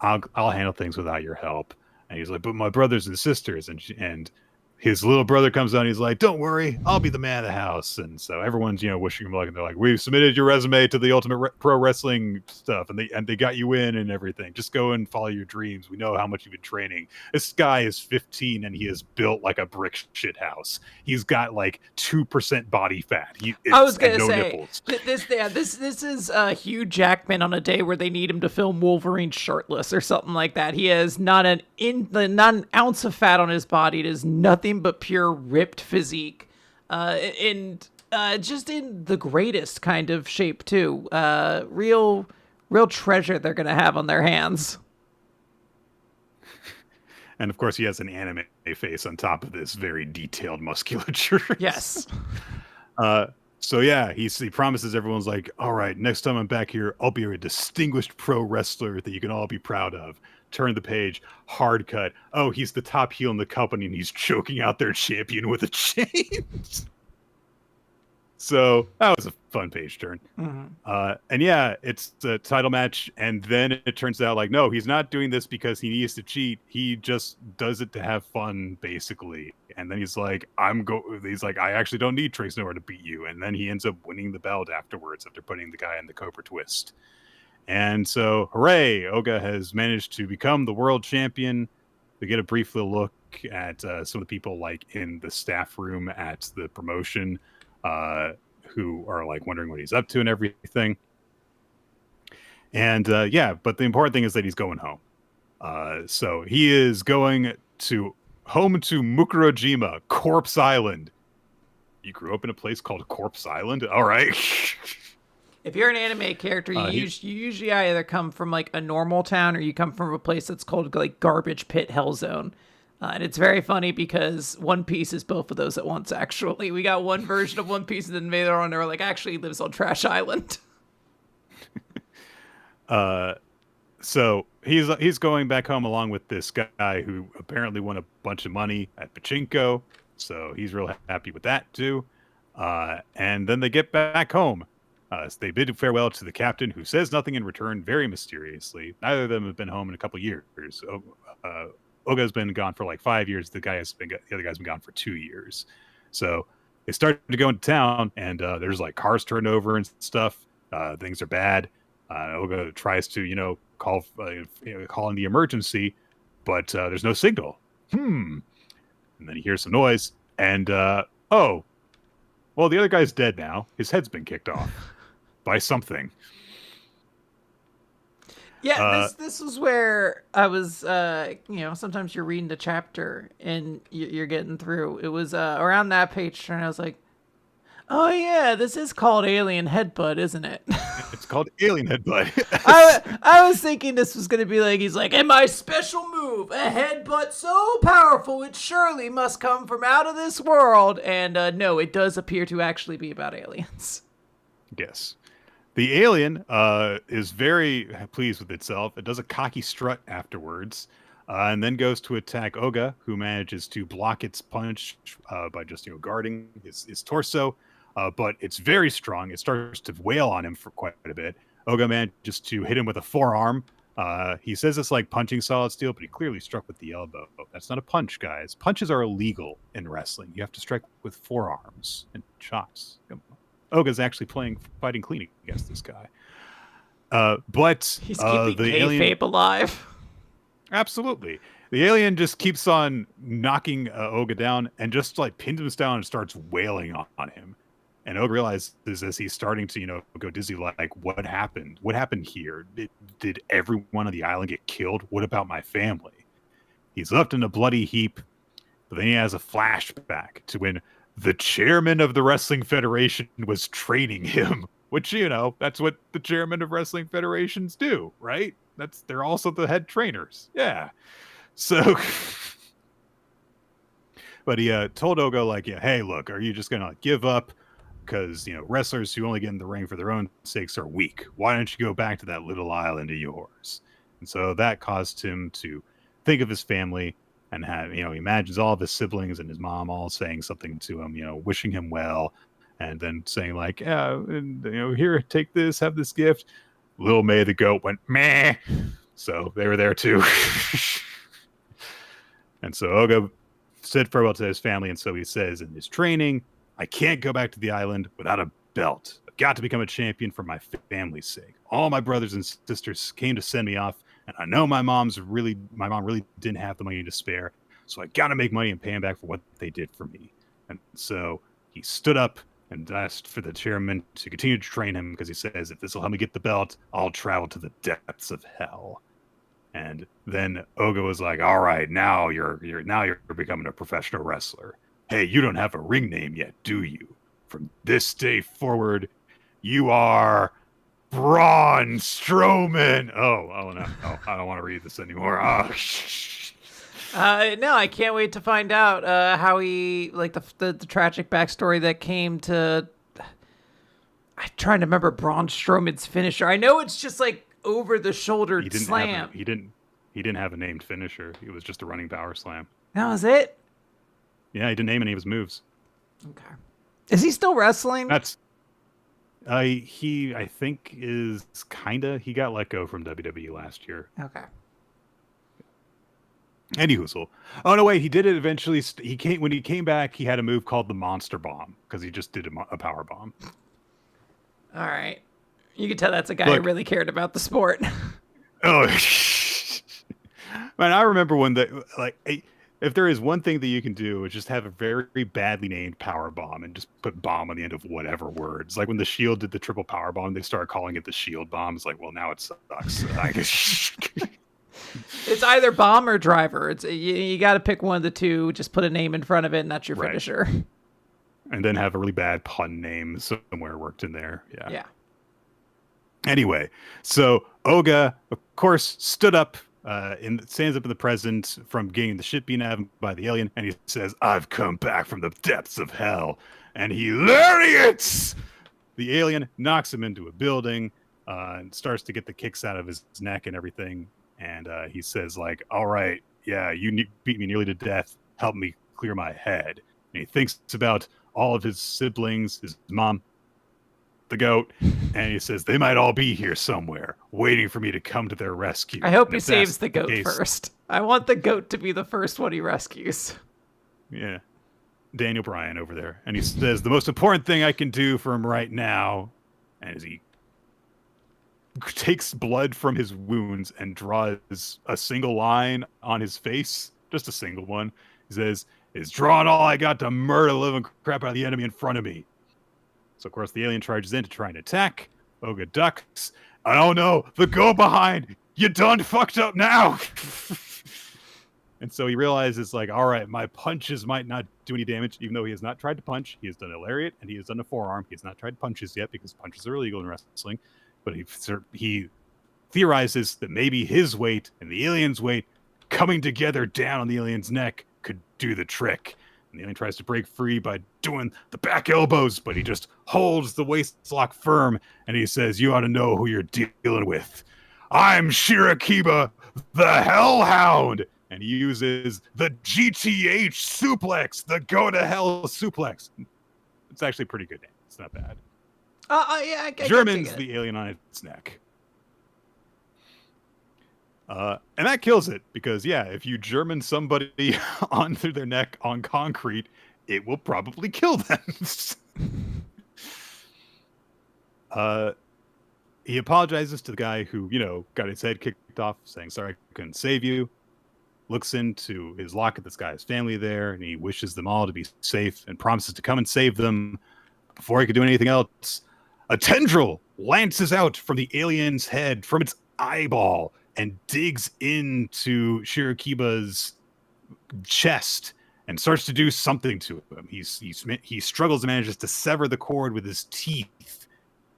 I'll handle things without your help. And he's like, but my brothers and sisters, and his little brother comes out and he's like, don't worry, I'll be the man of the house. And so everyone's, wishing him luck. And they're like, we've submitted your resume to the Ultimate Pro Wrestling stuff. And they got you in and everything. Just go and follow your dreams. We know how much you've been training. This guy is 15 and he is built like a brick shit house. He's got like 2% body fat. I was going to say, nipples. This is Hugh Jackman on a day where they need him to film Wolverine shirtless or something like that. He has not an ounce of fat on his body. It is nothing but pure ripped physique, and just in the greatest kind of shape too. Real treasure they're gonna have on their hands. And of course, he has an anime face on top of this very detailed musculature. Yes. So he promises everyone's like, all right, next time I'm back here, I'll be a distinguished pro wrestler that you can all be proud of. Turn the page, hard cut. Oh, he's the top heel in the company and he's choking out their champion with a chain. So that was a fun page turn. Mm-hmm. And it's the title match. And then it turns out like, no, he's not doing this because he needs to cheat. He just does it to have fun, basically. And then he's like, I actually don't need Trace Nowhere to beat you. And then he ends up winning the belt afterwards after putting the guy in the Cobra Twist. And so, hooray, Oga has managed to become the world champion. We get a brief little look at some of the people like in the staff room at the promotion who are like wondering what he's up to and everything. And but the important thing is that he's going home. So he is going home to Mukurojima, Corpse Island. You grew up in a place called Corpse Island? All right. If you're an anime character, you usually either come from like a normal town or you come from a place that's called like Garbage Pit Hell Zone. And it's very funny because One Piece is both of those at once, actually. We got one version of One Piece and then later on they were like, actually he lives on Trash Island. So he's going back home along with this guy who apparently won a bunch of money at Pachinko. So he's real happy with that too. And then they get back home. So they bid farewell to the captain, who says nothing in return very mysteriously. Neither of them have been home in a couple years. Oga's been gone for like 5 years. The other guy's been gone for 2 years. So they start to go into town, and there's like cars turned over and stuff. Things are bad. Oga tries to, call in the emergency, but there's no signal. And then he hears some noise, and Well, the other guy's dead now. His head's been kicked off by something. Yeah, this was where I was. Sometimes you're reading the chapter and you're getting through. It was around that page turn. I was like, oh yeah, this is called Alien Headbutt, isn't it? It's called Alien Headbutt. I was thinking this was gonna be like, he's like, and my special move, a headbutt so powerful it surely must come from out of this world. And no, it does appear to actually be about aliens. Yes. The alien is very pleased with itself. It does a cocky strut afterwards, and then goes to attack Oga, who manages to block its punch by just guarding his torso. But it's very strong. It starts to wail on him for quite a bit. Oga manages to hit him with a forearm. He says it's like punching solid steel, but he clearly struck with the elbow. That's not a punch, guys. Punches are illegal in wrestling. You have to strike with forearms and shots. Oga's actually fighting clean against this guy. But he's keeping the alien alive. Absolutely. The alien just keeps on knocking Oga down and just like pins him down and starts wailing on him. And Oga realizes as he's starting to, go dizzy, like, what happened? What happened here? Did everyone on the island get killed? What about my family? He's left in a bloody heap, but then he has a flashback to when the chairman of the Wrestling Federation was training him, which, that's what the chairman of wrestling federations do, right? They're also the head trainers. Yeah. So, but he told Oga, like, yeah, hey, look, are you just going to give up? Because, wrestlers who only get in the ring for their own sakes are weak. Why don't you go back to that little island of yours? And so that caused him to think of his family and have, he imagines all of his siblings and his mom all saying something to him, wishing him well, and then saying like, yeah, here, take this, have this gift. Little May the goat went, meh. So they were there too. And so Oga said farewell to his family, and so he says in his training, I can't go back to the island without a belt. I've got to become a champion for my family's sake. All my brothers and sisters came to send me off, and I know my mom really didn't have the money to spare, so I got to make money and pay them back for what they did for me. And so he stood up and asked for the chairman to continue to train him because he says, if this will help me get the belt, I'll travel to the depths of hell. And then Oga was like, all right, now you're becoming a professional wrestler. Hey, you don't have a ring name yet, do you? From this day forward, you are Braun Strowman. Oh no, I don't want to read this anymore. No, I can't wait to find out how he, like, the tragic backstory that came to. I'm trying to remember Braun Strowman's finisher. I know it's just like over the shoulder slam. He didn't have a named finisher. It was just a running power slam. That was it. Yeah, he didn't name any of his moves. Okay. Is he still wrestling? That's he I think is he got let go from WWE last year. Okay. Anywho, oh no, wait, he did it eventually. When he came back, he had a move called the Monster Bomb because he just did a power bomb. All right, you can tell that's a guy who really cared about the sport. Oh, man, I remember when if there is one thing that you can do, is just have a very badly named power bomb and just put bomb on the end of whatever words. Like when the Shield did the triple power bomb, they started calling it the Shield bomb. It's like, well, now it sucks. It's either bomb or driver. It's you got to pick one of the two. Just put a name in front of it, and that's your finisher. And then have a really bad pun name somewhere worked in there. Yeah. Yeah. Anyway, so Oga, of course, stood up. Stands up in the present from getting the shit beaten out of him by the alien, and he says, I've come back from the depths of hell, and he lariats! The alien knocks him into a building and starts to get the kicks out of his neck and everything, and he says, like, all right, yeah, you beat me nearly to death, help me clear my head. And he thinks about all of his siblings, his mom, the goat, and he says they might all be here somewhere waiting for me to come to their rescue. I hope he saves the goat first. I want the goat to be the first one he rescues. Yeah. Daniel Bryan over there. And he says the most important thing I can do for him right now, and as he takes blood from his wounds and draws a single line on his face, just a single one, he says, is drawing all I got to murder the living crap out of the enemy in front of me. So, of course, the alien charges in to try and attack. Oga ducks. Oh no, the go behind! You done fucked up now! And so he realizes, like, all right, my punches might not do any damage, even though he has not tried to punch. He has done a lariat and he has done a forearm. He has not tried punches yet because punches are illegal in wrestling. But he theorizes that maybe his weight and the alien's weight coming together down on the alien's neck could do the trick. And the alien tries to break free by doing the back elbows, but he just holds the waist lock firm and he says, you ought to know who you're dealing with. I'm Shirakiba, the Hellhound. And he uses the GTH suplex, the go to hell suplex. It's actually a pretty good name. It's not bad. I German's the alien on its neck. And that kills it because, yeah, if you German somebody onto their neck on concrete, it will probably kill them. He apologizes to the guy who, got his head kicked off, saying, sorry, I couldn't save you. Looks into his locket that's got his family there, and he wishes them all to be safe and promises to come and save them. Before he could do anything else, a tendril lances out from the alien's head, from its eyeball, and digs into Shirakiba's chest and starts to do something to him. He struggles and manages to sever the cord with his teeth.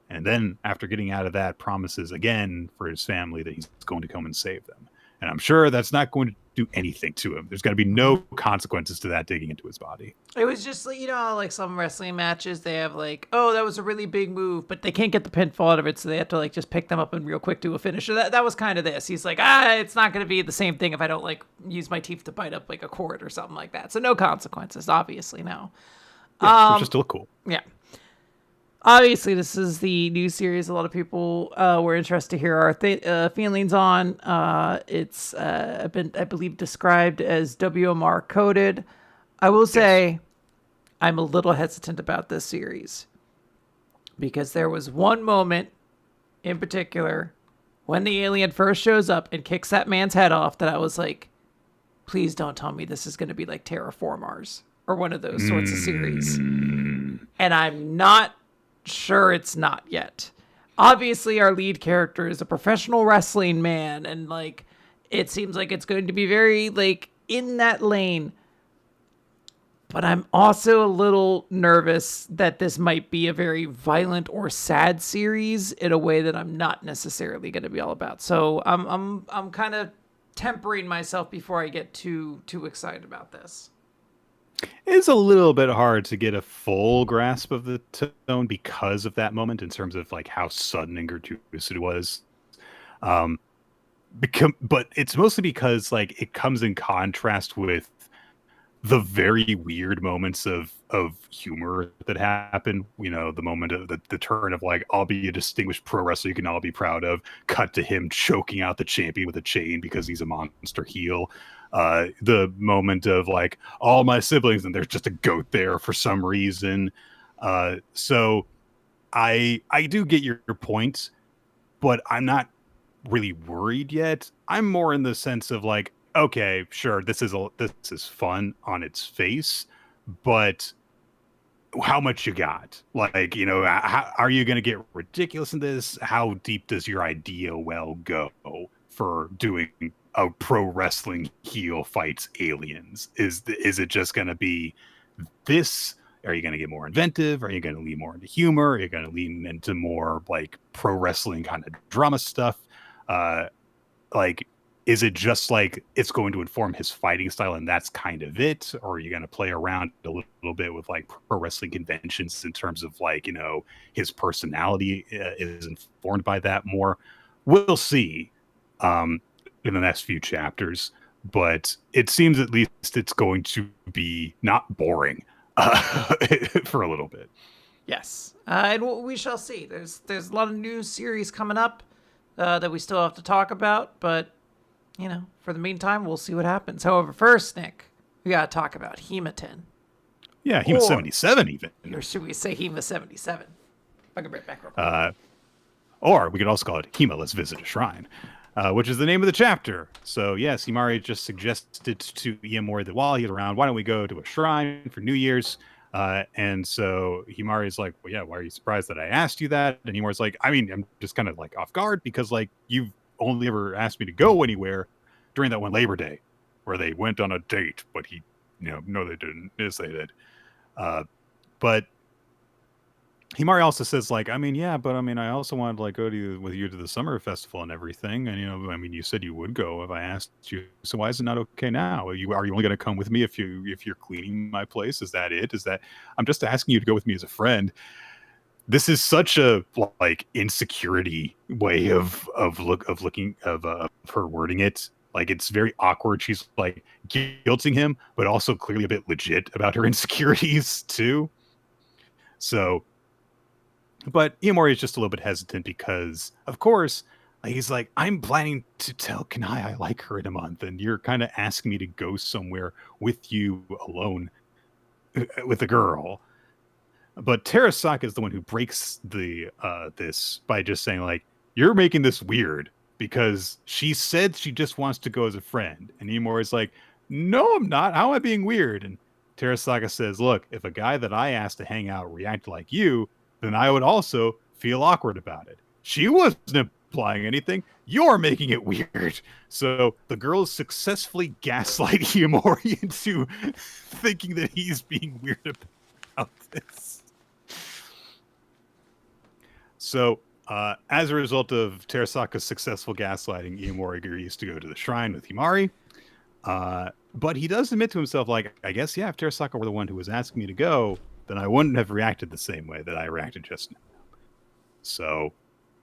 And then, after getting out of that, promises again for his family that he's going to come and save them. And I'm sure that's not going to do anything to him. There's going to be no consequences to that digging into his body. It was just, like some wrestling matches, they have like, oh, that was a really big move, but they can't get the pinfall out of it, so they have to like just pick them up and real quick do a finisher. That was kind of this. He's like, it's not going to be the same thing if I don't like use my teeth to bite up like a cord or something like that. So no consequences, obviously, no. Yeah, just to look cool. Yeah. Obviously, this is the new series a lot of people were interested to hear our feelings on. It's been, I believe, described as WMR coded. I will say I'm a little hesitant about this series because there was one moment in particular when the alien first shows up and kicks that man's head off that I was like, please don't tell me this is going to be like Terraformars or one of those sorts of series. And I'm not sure it's not yet. Obviously, our lead character is a professional wrestling man, and like it seems like it's going to be very like in that lane. But I'm also a little nervous that this might be a very violent or sad series in a way that I'm not necessarily going to be all about. So I'm kind of tempering myself before I get too excited about this. It's a little bit hard to get a full grasp of the tone because of that moment in terms of like how sudden and gratuitous it was. But it's mostly because like it comes in contrast with the very weird moments of humor that happen. The moment of the turn of like, I'll be a distinguished pro wrestler you can all be proud of, cut to him choking out the champion with a chain because he's a monster heel. The moment of like all my siblings and there's just a goat there for some reason. So I do get your point, but I'm not really worried yet. I'm more in the sense of like, okay, sure, this is fun on its face, but how much you got? Like, how, are you going to get ridiculous in this? How deep does your idea well go for doing a pro wrestling heel fights aliens? Is it just going to be this? Are you going to get more inventive? Are you going to lean more into humor? Are you going to lean into more like pro wrestling kind of drama stuff? Is it just like it's going to inform his fighting style and that's kind of it? Or are you going to play around a little bit with like pro wrestling conventions in terms of like, his personality is informed by that more? We'll see in the next few chapters, but it seems at least it's going to be not boring for a little bit. Yes. And we shall see. There's a lot of new series coming up that we still have to talk about, but for the meantime, we'll see what happens. However, first, Nick, we got to talk about Hima-Ten. Yeah, Hima 77 even. Or should we say Hima 77? I can bring it back real quick. Or we could also call it Hima, Let's Visit a Shrine, which is the name of the chapter. So, yes, Himari just suggested to Iamori that while he's around, why don't we go to a shrine for New Year's? And so Himari's like, well, yeah, why are you surprised that I asked you that? And Himari's like, I mean, I'm just kind of like off guard because like you've only ever asked me to go anywhere during that one Labor Day where they went on a date, but he, no, they didn't. Yes, they did. But Himari also says like, I mean, yeah, but I mean, I also wanted to like go with you to the summer festival and everything. And, I mean, you said you would go if I asked you. So why is it not okay now? Are you only going to come with me if you're cleaning my place? Is that it? I'm just asking you to go with me as a friend. This is such a like insecurity way of her wording it. Like it's very awkward. She's like guilting him, but also clearly a bit legit about her insecurities too. So, but Iomori is just a little bit hesitant because, of course, he's like, I'm planning to tell Kanai I like her in a month, and you're kind of asking me to go somewhere with you alone with a girl. But Terasaka is the one who breaks this by just saying like, you're making this weird because she said she just wants to go as a friend, and Iomori is like, no, I'm not. How am I being weird? And Terasaka says, look, if a guy that I asked to hang out reacted like you, then I would also feel awkward about it. She wasn't implying anything. You're making it weird. So the girl successfully gaslight Hiyamori into thinking that he's being weird about this. So as a result of Terasaka's successful gaslighting, Hiyamori agrees to go to the shrine with Himari. But he does admit to himself, like, I guess, yeah, if Terasaka were the one who was asking me to go, then I wouldn't have reacted the same way that I reacted just now. So,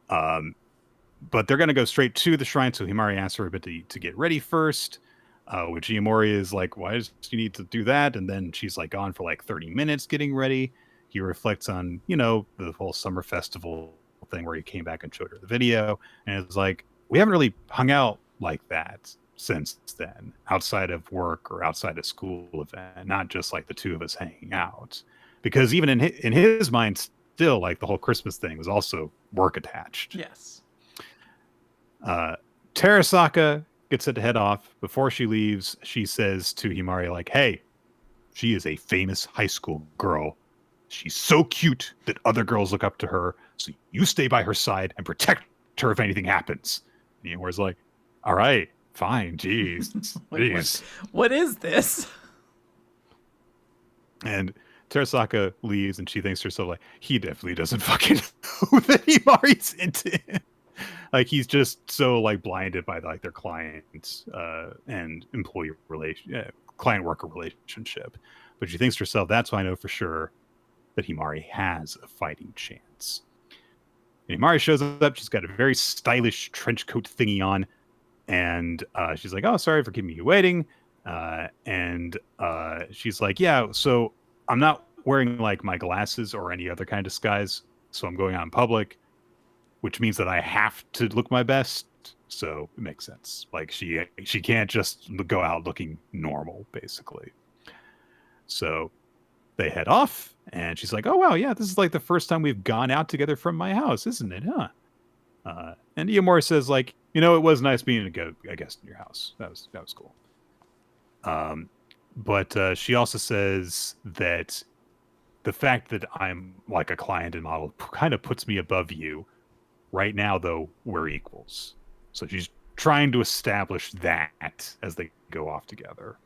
but they're going to go straight to the shrine. So Himari asks her a bit to get ready first, which Iomori is like, why does she need to do that? And then she's like gone for like 30 minutes getting ready. He reflects on, the whole summer festival thing where he came back and showed her the video. And it's like, we haven't really hung out like that since then, outside of work or outside of school event, not just like the two of us hanging out. Because even in his mind, still, like the whole Christmas thing was also work attached. Yes. Terasaka gets set to head off. Before she leaves, she says to Himari, like, hey, she is a famous high school girl. She's so cute that other girls look up to her. So you stay by her side and protect her if anything happens. And Himari's like, all right, fine, jeez. Jeez. What is this? And Terasaka leaves, and she thinks to herself, like, he definitely doesn't fucking know that Himari's into him. Like, he's just so, like, blinded by, like, their client and employee client-worker relationship. But she thinks to herself, that's why I know for sure that Himari has a fighting chance. And Himari shows up. She's got a very stylish trench coat thingy on. And she's like, oh, sorry for keeping you waiting. And she's like, yeah, so I'm not wearing like my glasses or any other kind of disguise. So I'm going out in public, which means that I have to look my best. So it makes sense. Like she can't just go out looking normal, basically. So they head off and she's like, oh, wow, yeah, this is like the first time we've gone out together from my house, isn't it? Huh? And Iomori says like, it was nice being a guest in your house. That was cool. But she also says that the fact that I'm like a client and model kind of puts me above you. Right now, though, we're equals. So she's trying to establish that as they go off together.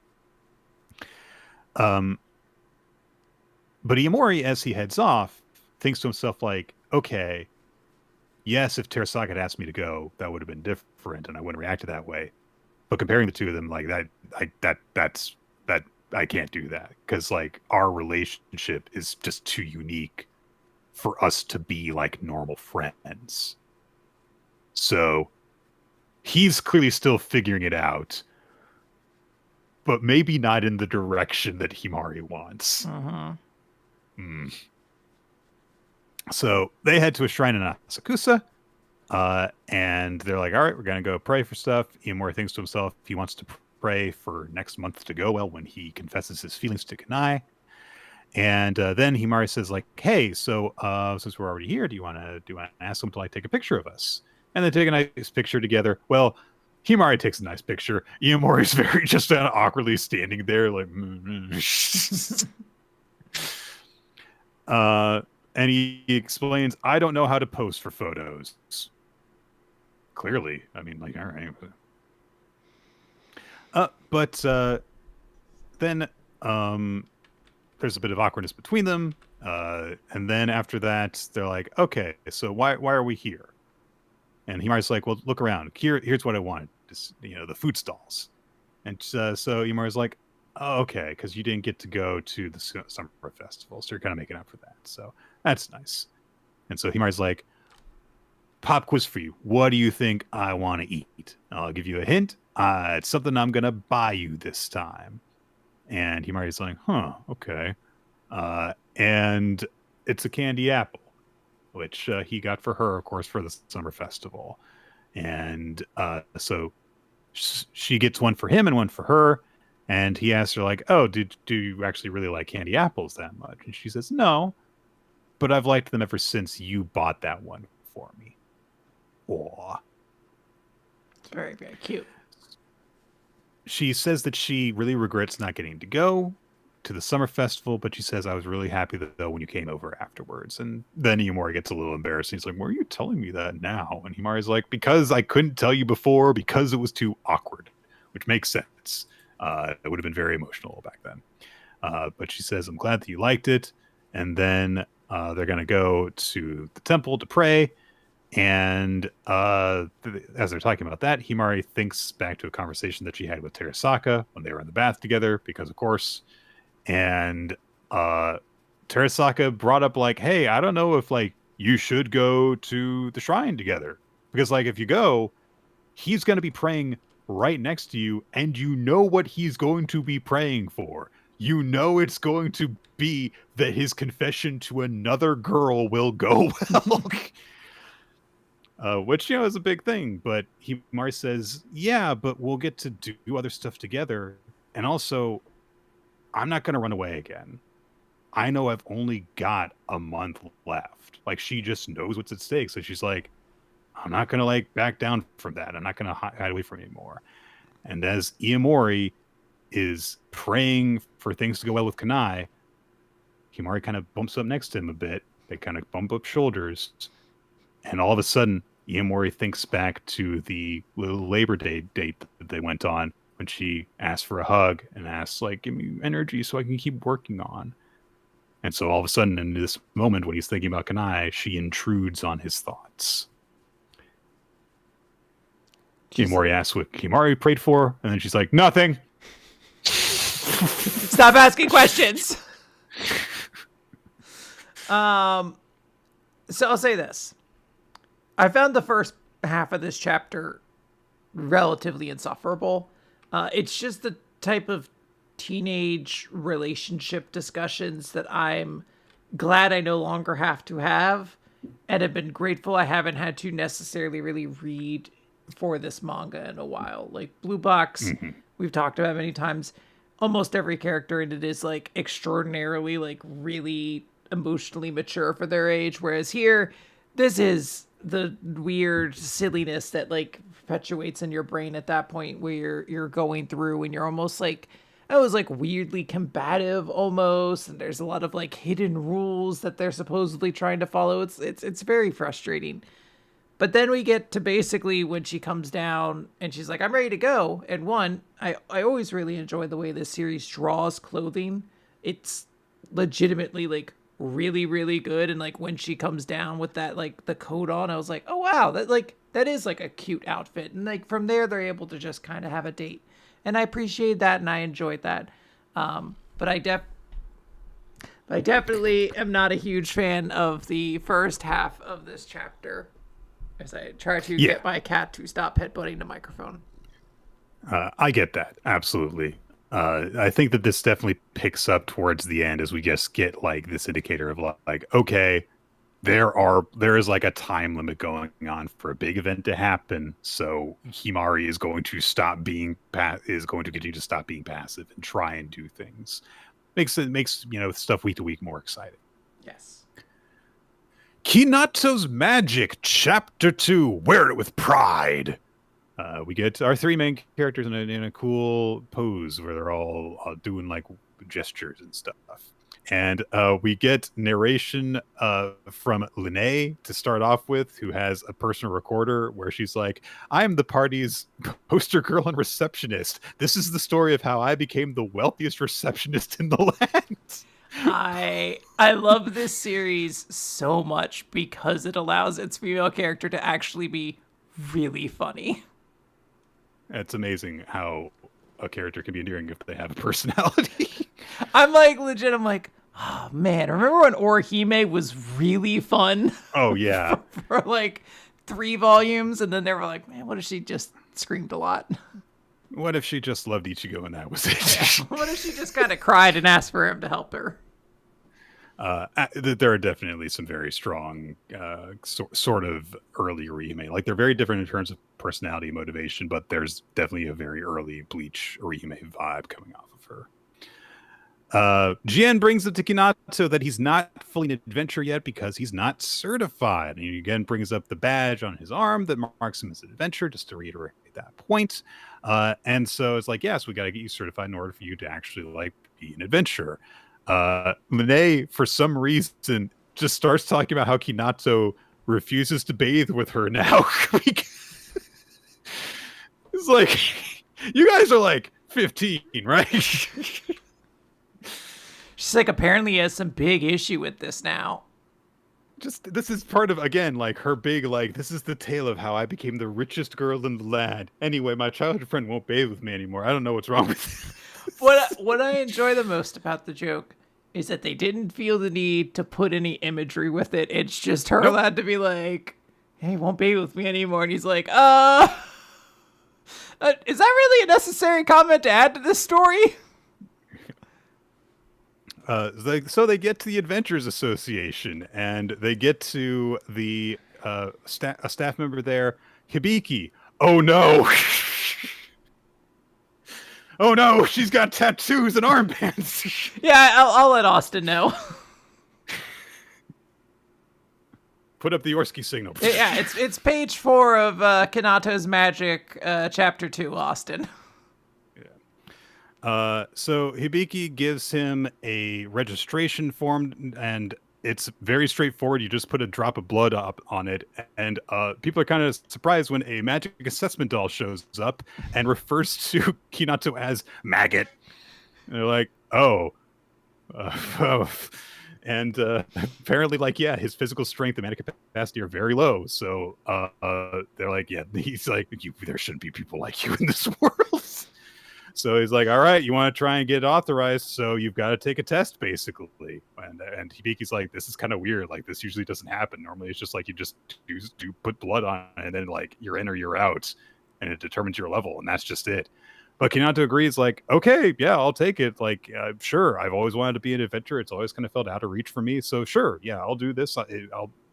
But Iomori, as he heads off, thinks to himself like, okay, yes, if Terasaka had asked me to go, that would have been different and I wouldn't react to that way. But comparing the two of them, like that's I can't do that because like our relationship is just too unique for us to be like normal friends. So he's clearly still figuring it out, but maybe not in the direction that Himari wants. Uh-huh. So they head to a shrine in Asakusa. And they're like, all right, we're going to go pray for stuff. Iomori thinks to himself he wants to pray for next month to go well when he confesses his feelings to Kanai. And then Himari says like, hey, so since we're already here, do you want to ask him to like take a picture of us? And they take a nice picture together. Well, Himari takes a nice picture. Iomori's very just awkwardly standing there like, And he explains, I don't know how to pose for photos. Clearly. I mean, like, all right. But then there's a bit of awkwardness between them. And then after that, they're like, okay, so why are we here? And Himari's like, well, look around. Here's what I wanted. Just, the food stalls. And so Himari's like, oh, okay, because you didn't get to go to the summer festival, so you're kind of making up for that. So that's nice. And so Himari's like, pop quiz for you. What do you think I want to eat? I'll give you a hint. It's something I'm going to buy you this time. And Himari's like, huh, okay. And it's a candy apple, which he got for her, of course, for the summer festival. And so she gets one for him and one for her. And he asks her, like, oh, do you actually really like candy apples that much? And she says, no, but I've liked them ever since you bought that one for me. Aw. It's very, very cute. She says that she really regrets not getting to go to the summer festival, but she says, I was really happy though when you came over afterwards. And then Himari gets a little embarrassed. He's like, why are you telling me that now? And Himari's like, because I couldn't tell you before because it was too awkward, which makes sense. It would have been very emotional back then. But she says, I'm glad that you liked it. And then they're going to go to the temple to pray. And as they're talking about that, Himari thinks back to a conversation that she had with Terasaka when they were in the bath together, because of course. And Terasaka brought up, like, hey, I don't know if, like, you should go to the shrine together. Because, like, if you go, he's going to be praying right next to you, and you know what he's going to be praying for. You know it's going to be that his confession to another girl will go well. Which, is a big thing. But Himari says, yeah, but we'll get to do other stuff together. And also, I'm not going to run away again. I know I've only got a month left. Like, she just knows what's at stake. So she's like, I'm not going to, like, back down from that. I'm not going to hide away from it anymore. And as Iamori is praying for things to go well with Kanai, Himari kind of bumps up next to him a bit. They kind of bump up shoulders. And all of a sudden, Iamori thinks back to the little Labor Day date that they went on, when she asked for a hug and asked, like, give me energy so I can keep working on. And so all of a sudden, in this moment when he's thinking about Kanai, she intrudes on his thoughts. Himori asks what Himari prayed for, and then she's like, nothing. Stop asking questions. So I'll say this. I found the first half of this chapter relatively insufferable. It's just the type of teenage relationship discussions that I'm glad I no longer have to have, and have been grateful I haven't had to necessarily really read for this manga in a while. Like Blue Box, we've talked about many times. Almost every character in it is, like, extraordinarily, like, really emotionally mature for their age, whereas here, this is the weird silliness that, like, perpetuates in your brain at that point where you're going through and you're almost like, I was like weirdly combative almost, and there's a lot of, like, hidden rules that they're supposedly trying to follow. It's very frustrating. But then we get to basically when she comes down and she's like, I'm ready to go. And one, I always really enjoy the way this series draws clothing. It's legitimately, like, really, really good. And, like, when she comes down with that, like, the coat on, I was like, oh wow, that is like a cute outfit. And, like, from there they're able to just kind of have a date. And I appreciate that and I enjoyed that. But I definitely am not a huge fan of the first half of this chapter, as I try to get my cat to stop headbutting the microphone. I get that. Absolutely. I think that this definitely picks up towards the end as we just get, like, this indicator of, like, okay, there is, like, a time limit going on for a big event to happen. So Himari is going to continue to stop being passive and try and do things. Makes stuff week to week more exciting. Yes. Kinato's Magic, Chapter 2, Wear It With Pride. We get our three main characters in a cool pose where they're all doing, like, gestures and stuff. And we get narration from Lene to start off with, who has a personal recorder where she's like, I'm the party's poster girl and receptionist. This is the story of how I became the wealthiest receptionist in the land. I love this series so much because it allows its female character to actually be really funny. It's amazing how a character can be endearing if they have a personality. I'm like, legit, I'm like, oh man, remember when Orihime was really fun? Oh, yeah. for like 3 volumes, and then they were like, man, what if she just screamed a lot? What if she just loved Ichigo and that was it? Yeah. What if she just kind of cried and asked for him to help her? There are definitely some very strong sort of early Orihime. Like, they're very different in terms of personality and motivation, but there's definitely a very early Bleach Orihime vibe coming off of her. Jien brings it to Kinato that he's not fully an adventurer yet because he's not certified. And he again brings up the badge on his arm that marks him as an adventurer, just to reiterate that point. And so it's like, yes, we got to get you certified in order for you to actually like be an adventurer. Lene, for some reason, just starts talking about how Kinato refuses to bathe with her now. It's like, you guys are like 15, right? She's like, apparently he has some big issue with this now. Just, this is part of, again, like her big, like, this is the tale of how I became the richest girl in the land. Anyway, my childhood friend won't bathe with me anymore. I don't know what's wrong with it. What I enjoy the most about the joke is that they didn't feel the need to put any imagery with it. It's just her allowed to be like, hey, won't bathe with me anymore. And he's like, is that really a necessary comment to add to this story? So they get to the Adventures Association, and they get to the a staff member there, Hibiki. Oh no! Oh no! She's got tattoos and armbands. Yeah, I'll let Austin know. Put up the Orsky signal. Yeah, it's page 4 of Kinato's Magic, chapter 2, Austin. So Hibiki gives him a registration form, and it's very straightforward. You just put a drop of blood up on it, and people are kind of surprised when a magic assessment doll shows up and refers to Kinato as maggot. And they're like, oh. And apparently, like, yeah, his physical strength and manic capacity are very low. So they're like, yeah, he's like, there shouldn't be people like you in this world. So he's like, all right, you want to try and get authorized, so you've got to take a test, basically. And Hibiki's like, this is kind of weird. Like, this usually doesn't happen. Normally, it's just like you just do put blood on it, and then, like, you're in or you're out, and it determines your level, and that's just it. But Kinato agrees, like, okay, yeah, I'll take it. Like, sure, I've always wanted to be an adventurer. It's always kind of felt out of reach for me. So, sure, yeah, I'll do this.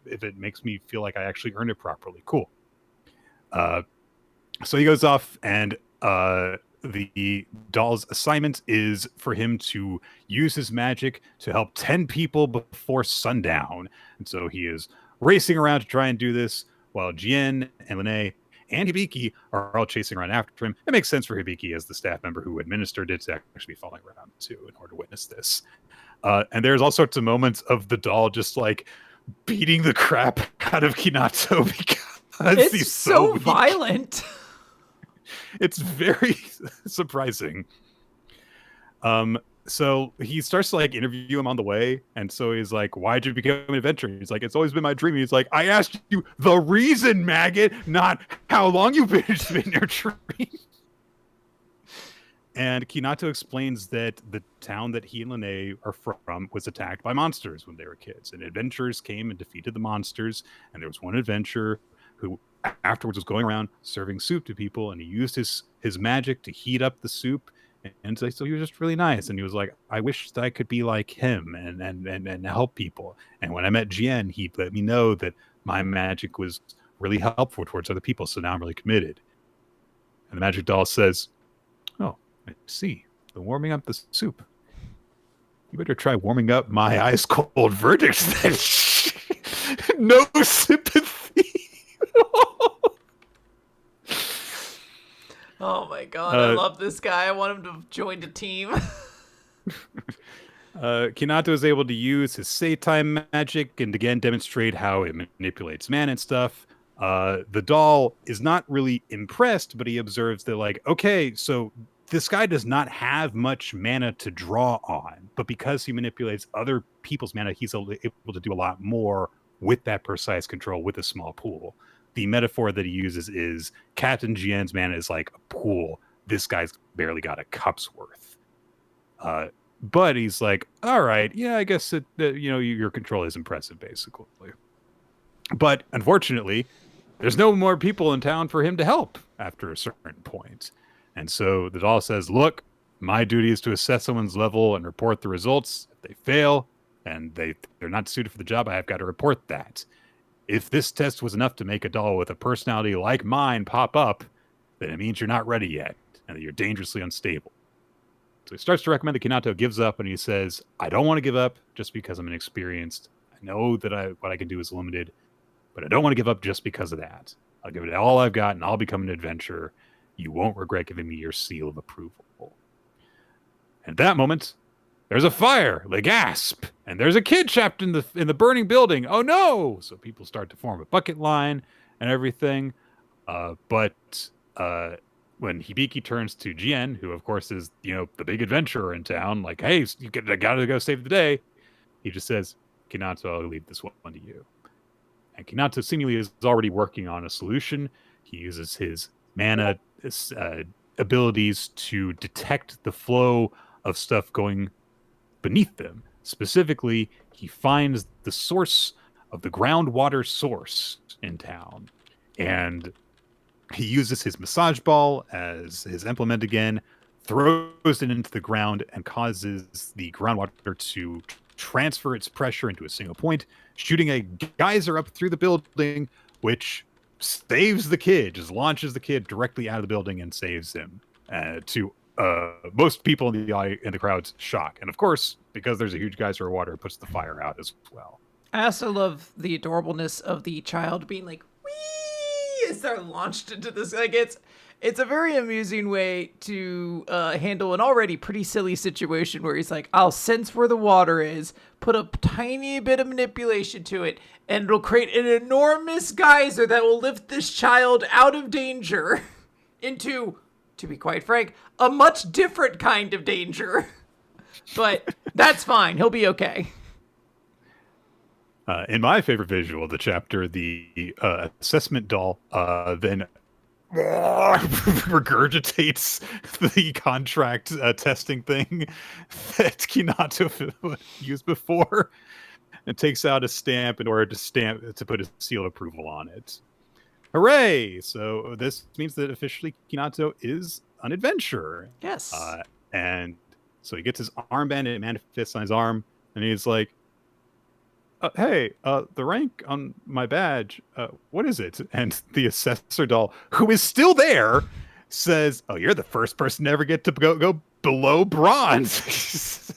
If it makes me feel like I actually earned it properly. Cool. So he goes off, and the doll's assignment is for him to use his magic to help 10 people before sundown. And so he is racing around to try and do this while Jien and Lene and Hibiki are all chasing around after him. It makes sense for Hibiki as the staff member who administered it to actually be following around too in order to witness this. And there's all sorts of moments of the doll just like beating the crap out of Kinato because it's so violent. It's very surprising. So he starts to like interview him on the way, and so he's like, "Why'd you become an adventurer?" He's like, "It's always been my dream." He's like, "I asked you the reason, maggot, not how long you've been your dream." And Kinato explains that the town that he and Lene are from was attacked by monsters when they were kids, and adventurers came and defeated the monsters. And there was one adventurer who afterwards was going around serving soup to people, and he used his magic to heat up the soup, and so he was just really nice. And he was like, I wish that I could be like him and help people. And when I met Jien, he let me know that my magic was really helpful towards other people, so now I'm really committed. And the magic doll says, oh, I see, the warming up the soup. You better try warming up my ice cold verdict then. No sympathy. Oh my god, I love this guy. I want him to join the team. Kinato is able to use his Seitai magic and again demonstrate how it manipulates mana and stuff. The doll is not really impressed, but he observes that, like, okay, so this guy does not have much mana to draw on, but because he manipulates other people's mana, he's able to do a lot more with that precise control with a small pool. The metaphor that he uses is Captain Jian's mana is like a pool. This guy's barely got a cup's worth. But he's like, all right, yeah, I guess your control is impressive, basically. But unfortunately, there's no more people in town for him to help after a certain point. And so the doll says, look, my duty is to assess someone's level and report the results. If they fail and they're not suited for the job, I have got to report that. If this test was enough to make a doll with a personality like mine pop up, then it means you're not ready yet and that you're dangerously unstable. So he starts to recommend that Kinato gives up, and he says, I don't want to give up just because I'm inexperienced. I know that what I can do is limited, but I don't want to give up just because of that. I'll give it all I've got, and I'll become an adventurer. You won't regret giving me your seal of approval. At that moment, there's a fire. They gasp, and there's a kid trapped in the burning building. Oh no! So people start to form a bucket line and everything. But when Hibiki turns to Jien, who of course is, the big adventurer in town, like, hey, I gotta go save the day. He just says, Kinato, I'll leave this one to you. And Kinato seemingly is already working on a solution. He uses his mana abilities to detect the flow of stuff going beneath them. Specifically, he finds the source of the groundwater source in town. And he uses his massage ball as his implement again, throws it into the ground, and causes the groundwater to transfer its pressure into a single point, shooting a geyser up through the building, which saves the kid, just launches the kid directly out of the building and saves him. To most people in the crowd's shock. And of course, because there's a huge geyser of water, it puts the fire out as well. I also love the adorableness of the child being like, wee, as they're launched into this. Like, it's a very amusing way to handle an already pretty silly situation where he's like, I'll sense where the water is, put a tiny bit of manipulation to it, and it'll create an enormous geyser that will lift this child out of danger into, to be quite frank, a much different kind of danger. But that's fine. He'll be okay. In my favorite visual of the chapter, the assessment doll then regurgitates the contract testing thing that Kinato used before and takes out a stamp in order to put a seal of approval on it. Hooray! So this means that officially Kinato is an adventurer. Yes. And so he gets his armband and it manifests on his arm, and he's like, hey, the rank on my badge, what is it? And the assessor doll, who is still there, says, oh, you're the first person to ever get to go below bronze.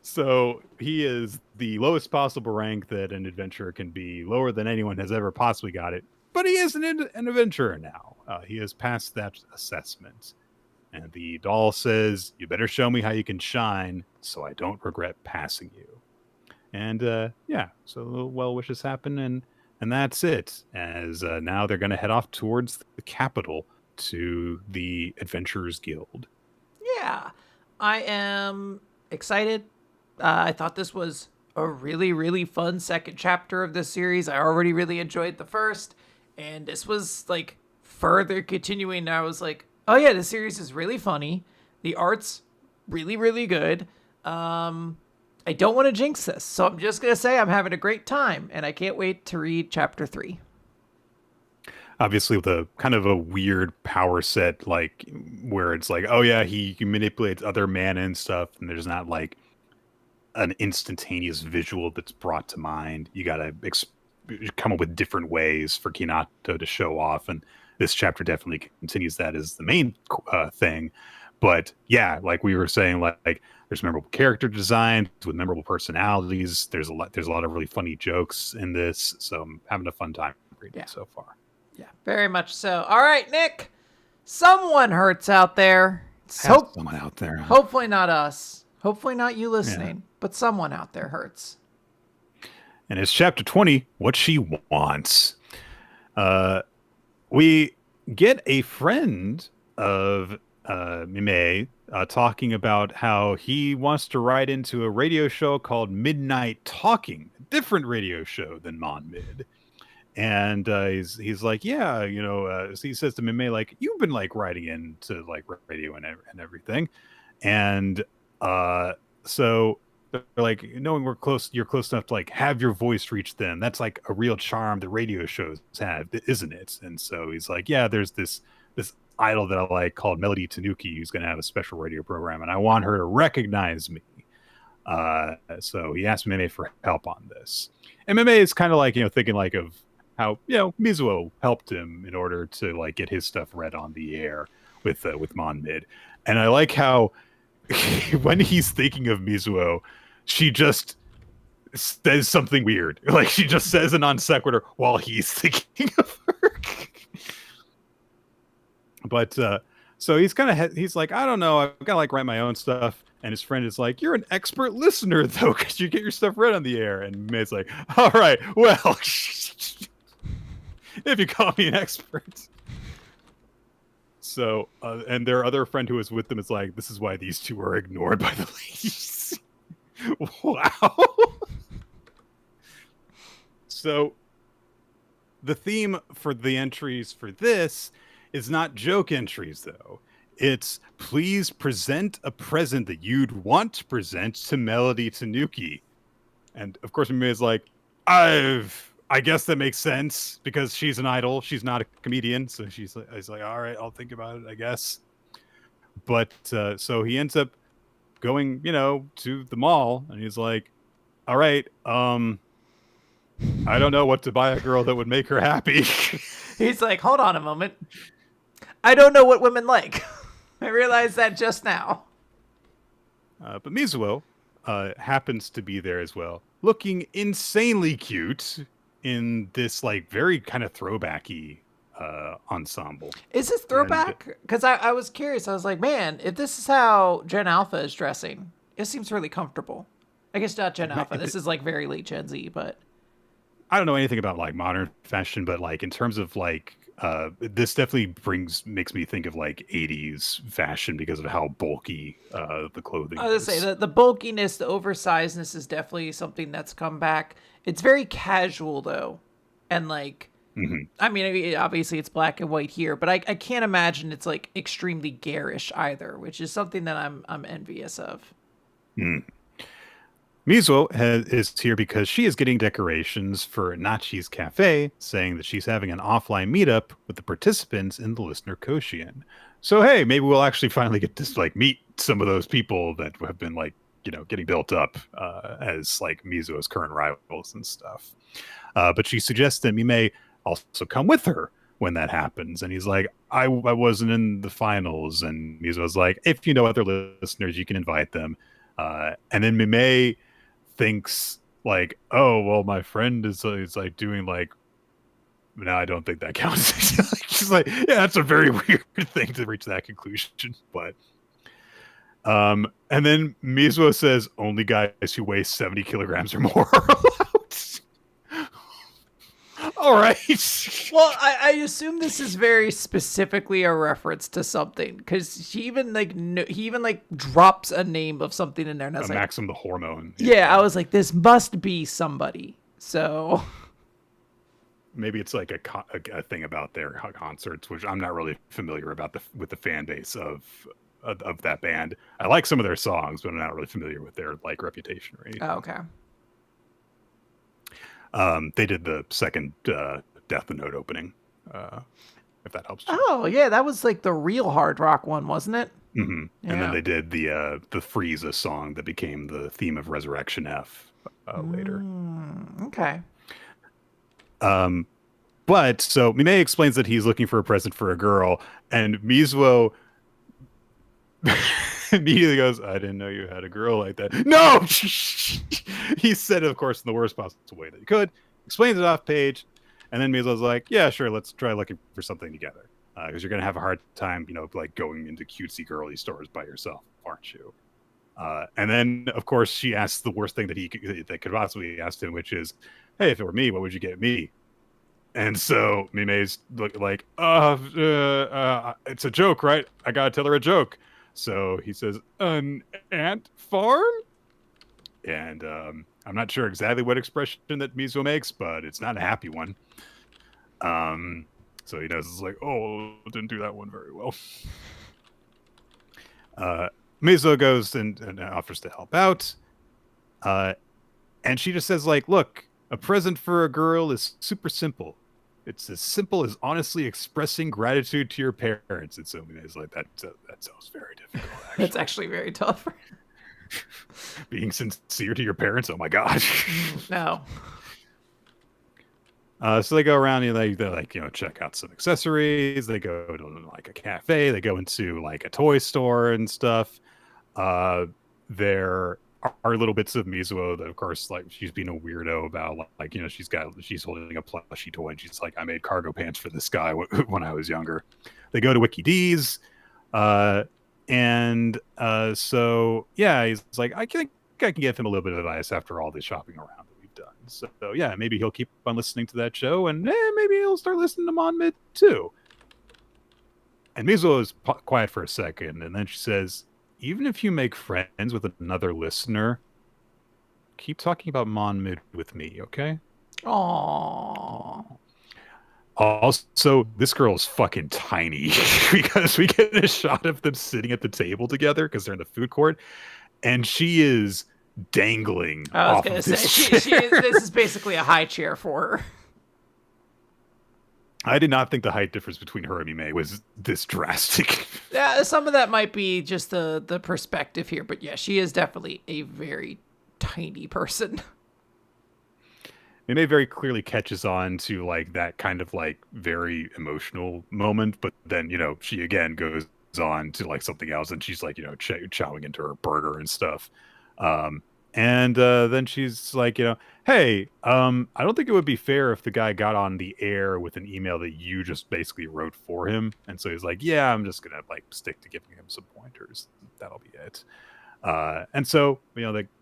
So he is the lowest possible rank that an adventurer can be, lower than anyone has ever possibly got it. But he is an adventurer now. He has passed that assessment. And the doll says, you better show me how you can shine so I don't regret passing you. And so little well wishes happen, and that's it. As now they're going to head off towards the capital to the Adventurers Guild. Yeah, I am excited. I thought this was a really, really fun second chapter of this series. I already really enjoyed the first, and this was like further continuing. I was like, oh yeah, this series is really funny. The art's really, really good. I don't want to jinx this, so I'm just going to say I'm having a great time, and I can't wait to read chapter 3. Obviously, with a kind of a weird power set, like, where it's like, oh yeah, he manipulates other mana and stuff, and there's not, like, an instantaneous visual that's brought to mind. You got to come up with different ways for Kinato to show off, and this chapter definitely continues that as the main thing. But yeah, like we were saying, like there's memorable character designs with memorable personalities. There's a lot of really funny jokes in this, so I'm having a fun time reading it so far. Yeah, very much so. All right, Nick, someone hurts out there. Someone out there. Hopefully not us. Hopefully not you Yeah. listening, but someone out there hurts. And it's chapter 20, What She Wants. Uh, we get a friend of Mime talking about how he wants to write into a radio show called Midnight Talking, a different radio show than Mon Mid. And he's like, yeah, so he says to Mime, like, you've been like writing into like radio and everything. And uh, so they're like, knowing you're close enough to like have your voice reach them. That's like a real charm that radio shows have, isn't it? And so he's like, yeah, there's this idol that I like called Melody Tanuki who's going to have a special radio program, and I want her to recognize me. So he asked Meme for help on this, and Meme is kind of like thinking like of how Mizuo helped him in order to like get his stuff read on the air with Mon Mid, and I like how when he's thinking of Mizuo, she just says something weird. Like she just says a non sequitur while he's thinking of her. But so he's kind of he's like, I don't know, I've got to like write my own stuff. And his friend is like, you're an expert listener though, because you get your stuff read on the air. And May's like, all right, well, if you call me an expert. So, and their other friend who was with them is like, this is why these two are ignored by the ladies. Wow. So, the theme for the entries for this is not joke entries, though. It's please present a present that you'd want to present to Melody Tanuki. And of course, Mimi is like, I guess that makes sense because she's an idol. She's not a comedian. So he's like, all right, I'll think about it, I guess. But so he ends up going, to the mall and he's like, all right, I don't know what to buy a girl that would make her happy. He's like, hold on a moment. I don't know what women like. I realized that just now. But Mizuo happens to be there as well, looking insanely cute in this like very kind of throwbacky ensemble. Is this throwback? Because I was curious. I was like, man, if this is how Gen Alpha is dressing, it seems really comfortable. I guess not Gen Alpha. This is like very late Gen Z, but I don't know anything about like modern fashion, but like in terms of like this definitely makes me think of like 80s fashion because of how bulky the clothing I was is. gonna say the bulkiness, the oversizedness is definitely something that's come back. It's very casual though, and like I mean, obviously it's black and white here, but I can't imagine it's like extremely garish either, which is something that I'm envious of. Mizuo is here because she is getting decorations for Nachi's Cafe, saying that she's having an offline meetup with the participants in the listener quotient. So hey, maybe we'll actually finally get to like meet some of those people that have been like getting built up as like Mizuo's current rivals and stuff. But she suggests that Mime also come with her when that happens, and he's like, I wasn't in the finals, and Mizuo's like, if you know other listeners, you can invite them. And then Mime thinks like, oh well, my friend is like doing like, no, I don't think that counts. She's like, yeah, that's a very weird thing to reach that conclusion. But and then Mizuo says only guys who weigh 70 kilograms or more are allowed. All right. Well, I assume this is very specifically a reference to something because he even like drops a name of something in there, and I was like, Maxim the hormone. Yeah, I was like, this must be somebody. So maybe it's like a thing about their concerts, which I'm not really familiar with the fan base of that band. I like some of their songs, but I'm not really familiar with their like reputation or anything. Oh, okay. They did the second Death Note opening, if that helps. Oh, yeah, that was like the real hard rock one, wasn't it? Mm-hmm. Yeah. And then they did the Frieza song that became the theme of Resurrection F later. Okay. But so Mime explains that he's looking for a present for a girl, and Mizuo immediately goes, I didn't know you had a girl like that. No! He said it, of course, in the worst possible way that he could. Explains it off page. And then Mizuo's like, yeah, sure, let's try looking for something together. Because you're going to have a hard time, like going into cutesy girly stores by yourself, aren't you? And then, of course, she asks the worst thing that could possibly ask him, which is, "Hey, if it were me, what would you get me?" And so Mime's like, it's a joke, right? I gotta tell her a joke. So he says, "An ant farm?" And I'm not sure exactly what expression that Mizuo makes, but it's not a happy one. So he knows it's like, oh, didn't do that one very well. Mizuo goes and offers to help out. And she just says, like, look, a present for a girl is super simple. It's as simple as honestly expressing gratitude to your parents. And so Mime's like, that sounds very difficult, actually. That's actually very tough. Being sincere to your parents? Oh my god. No. So they go around and they like, check out some accessories. They go to like a cafe. They go into like a toy store and stuff. There are little bits of Mizuo that, of course, like she's being a weirdo about, like, she's holding a plushie toy and she's like, I made cargo pants for this guy when I was younger. They go to Wiki D's. So yeah, he's like, I think I can give him a little bit of advice after all this shopping around that we've done. So yeah, maybe he'll keep on listening to that show, and maybe he'll start listening to Monmid too. And Mizuo is quiet for a second, and then she says, even if you make friends with another listener, keep talking about Monmid with me, okay? Aww. Also, this girl is fucking tiny because we get a shot of them sitting at the table together because they're in the food court, and she is dangling. I was going to say, this is basically a high chair for her. I did not think the height difference between her and Mime was this drastic. Yeah, some of that might be just the perspective here, but yeah, she is definitely a very tiny person. Mime very clearly catches on to like that kind of like very emotional moment, but then she again goes on to like something else, and she's like chowing into her burger and stuff. And then she's like, hey, I don't think it would be fair if the guy got on the air with an email that you just basically wrote for him. And so he's like, yeah, I'm just gonna like stick to giving him some pointers. That'll be it. And so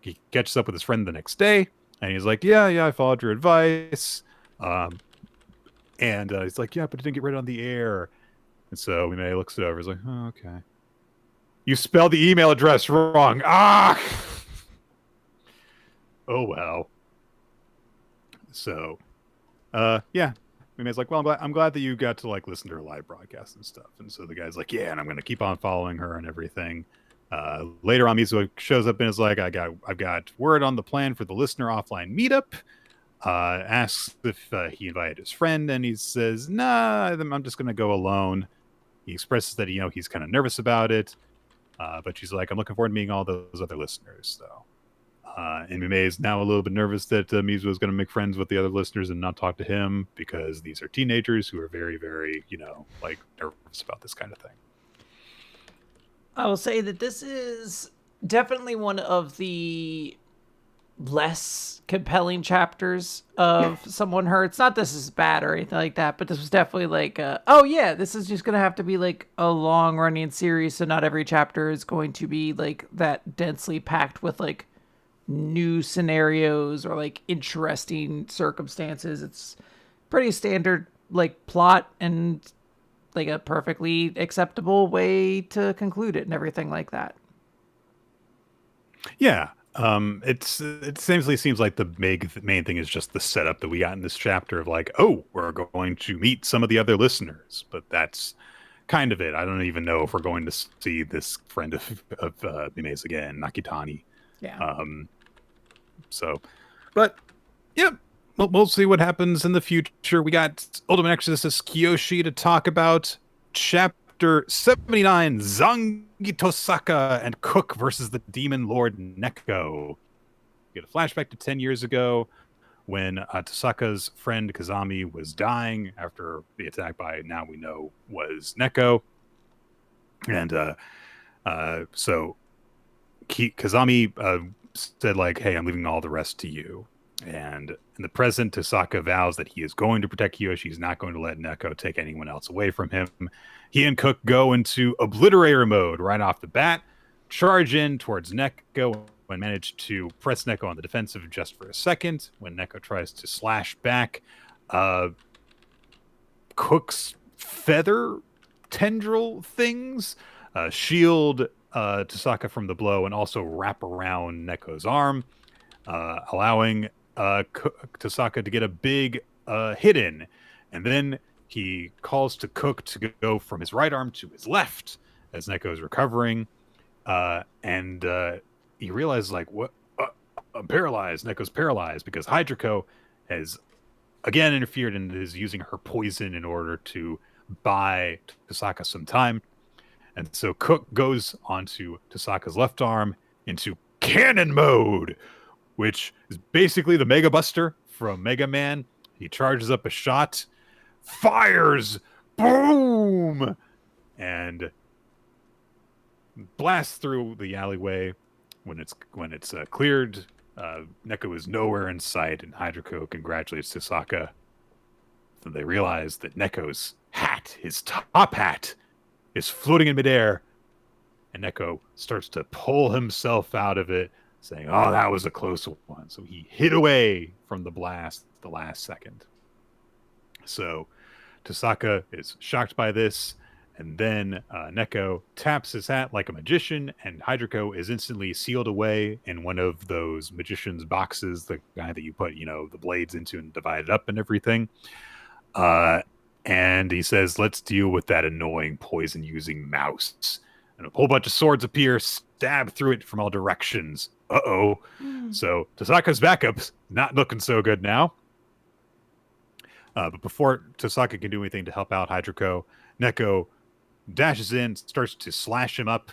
he catches up with his friend the next day. And he's like, yeah, I followed your advice. And he's like, yeah, but it didn't get right on the air. And so Mime looks it over. He's like, oh, okay. You spelled the email address wrong. Ah! Oh, well. So, yeah. Mime's like, well, I'm glad that you got to like listen to her live broadcast and stuff. And so the guy's like, yeah, and I'm going to keep on following her and everything. Later on, Mizuo shows up and is like, I've got word on the plan for the listener offline meetup. Asks if he invited his friend, and he says, nah, I'm just going to go alone. He expresses that, he's kind of nervous about it. But she's like, I'm looking forward to meeting all those other listeners, though. And Mime is now a little bit nervous that Mizuo is going to make friends with the other listeners and not talk to him, because these are teenagers who are very, very, like nervous about this kind of thing. I will say that this is definitely one of the less compelling chapters of Someone Hurts. Not this is bad or anything like that, but this was definitely like, oh yeah, this is just going to have to be like a long running series. So not every chapter is going to be like that densely packed with like new scenarios or like interesting circumstances. It's pretty standard like plot and like a perfectly acceptable way to conclude it and everything like that. Yeah. It essentially seems like the main thing is just the setup that we got in this chapter of like, oh, we're going to meet some of the other listeners, but that's kind of it. I don't even know if we're going to see this friend of Mime's again, Nakitani. Yeah. But yeah, we'll see what happens in the future. We got Ultimate Exorcist Kiyoshi to talk about Chapter 79, Zangi Tosaka and Cook versus the Demon Lord Neko. We get a flashback to 10 years ago when Tosaka's friend Kazami was dying after the attack by, now we know, was Neko. And so Kazami said like, hey, I'm leaving all the rest to you. And in the present, Tosaka vows that he is going to protect Kiyoshi. He's not going to let Neko take anyone else away from him. He and Cook go into obliterator mode right off the bat. charge in towards Neko and manage to press Neko on the defensive just for a second. When Neko tries to slash back, Cook's feather tendril things shield Tasaka from the blow and also wrap around Neko's arm, allowing Tasaka to get a big hit in. And then he calls to Cook to go from his right arm to his left as Neko is recovering. And he realizes, like, what? I'm paralyzed. Neko's paralyzed because Hydroco has again interfered and is using her poison in order to buy Tasaka some time. And so Cook goes onto Tasaka's left arm into cannon mode, which is basically the Mega Buster from Mega Man. He charges up a shot, fires, boom, and blasts through the alleyway. When it's cleared, Neko is nowhere in sight, and Hydroco congratulates Tasaka. Then they realize that Neko's hat, his top hat, is floating in midair, and Neko starts to pull himself out of it, saying, "Oh, that was a close one." So he hid away from the blast at the last second. So Tasaka is shocked by this, and then Neko taps his hat like a magician, and Hydroco is instantly sealed away in one of those magician's boxes, the guy that you put, the blades into and divide it up and everything. And he says, "Let's deal with that annoying poison-using mouse." And a whole bunch of swords appear, stab through it from all directions. Uh-oh. So Tasaka's backup's not looking so good now. But before Tasaka can do anything to help out Hydroco, Neko dashes in, starts to slash him up.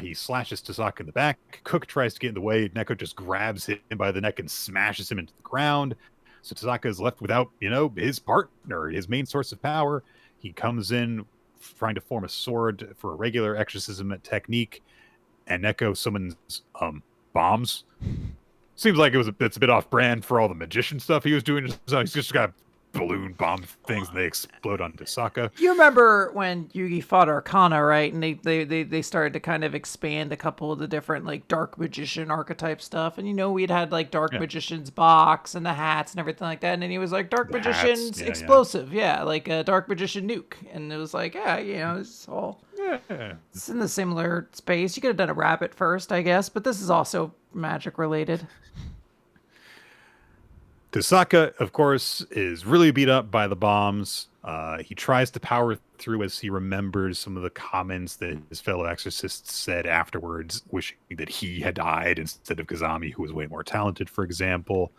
He slashes Tasaka in the back. Cook tries to get in the way. Neko just grabs him by the neck and smashes him into the ground. So Tasaka is left without, his partner, his main source of power. He comes in trying to form a sword for a regular exorcism technique, and Neko summons bombs. Seems like it's a bit off-brand for all the magician stuff he was doing. So he's just got balloon bomb things, and they explode on Tasaka. You remember when Yugi fought Arcana, right? And they started to kind of expand a couple of the different like dark magician archetype stuff. And we'd had like dark magician's box and the hats and everything like that. And then he was like dark magician's explosive, like a dark magician nuke. And it was like, it's all it's in the similar space. You could have done a rabbit first, I guess, but this is also magic related. Tasaka, of course, is really beat up by the bombs. He tries to power through as he remembers some of the comments that his fellow exorcists said afterwards, wishing that he had died instead of Kazami, who was way more talented, for example.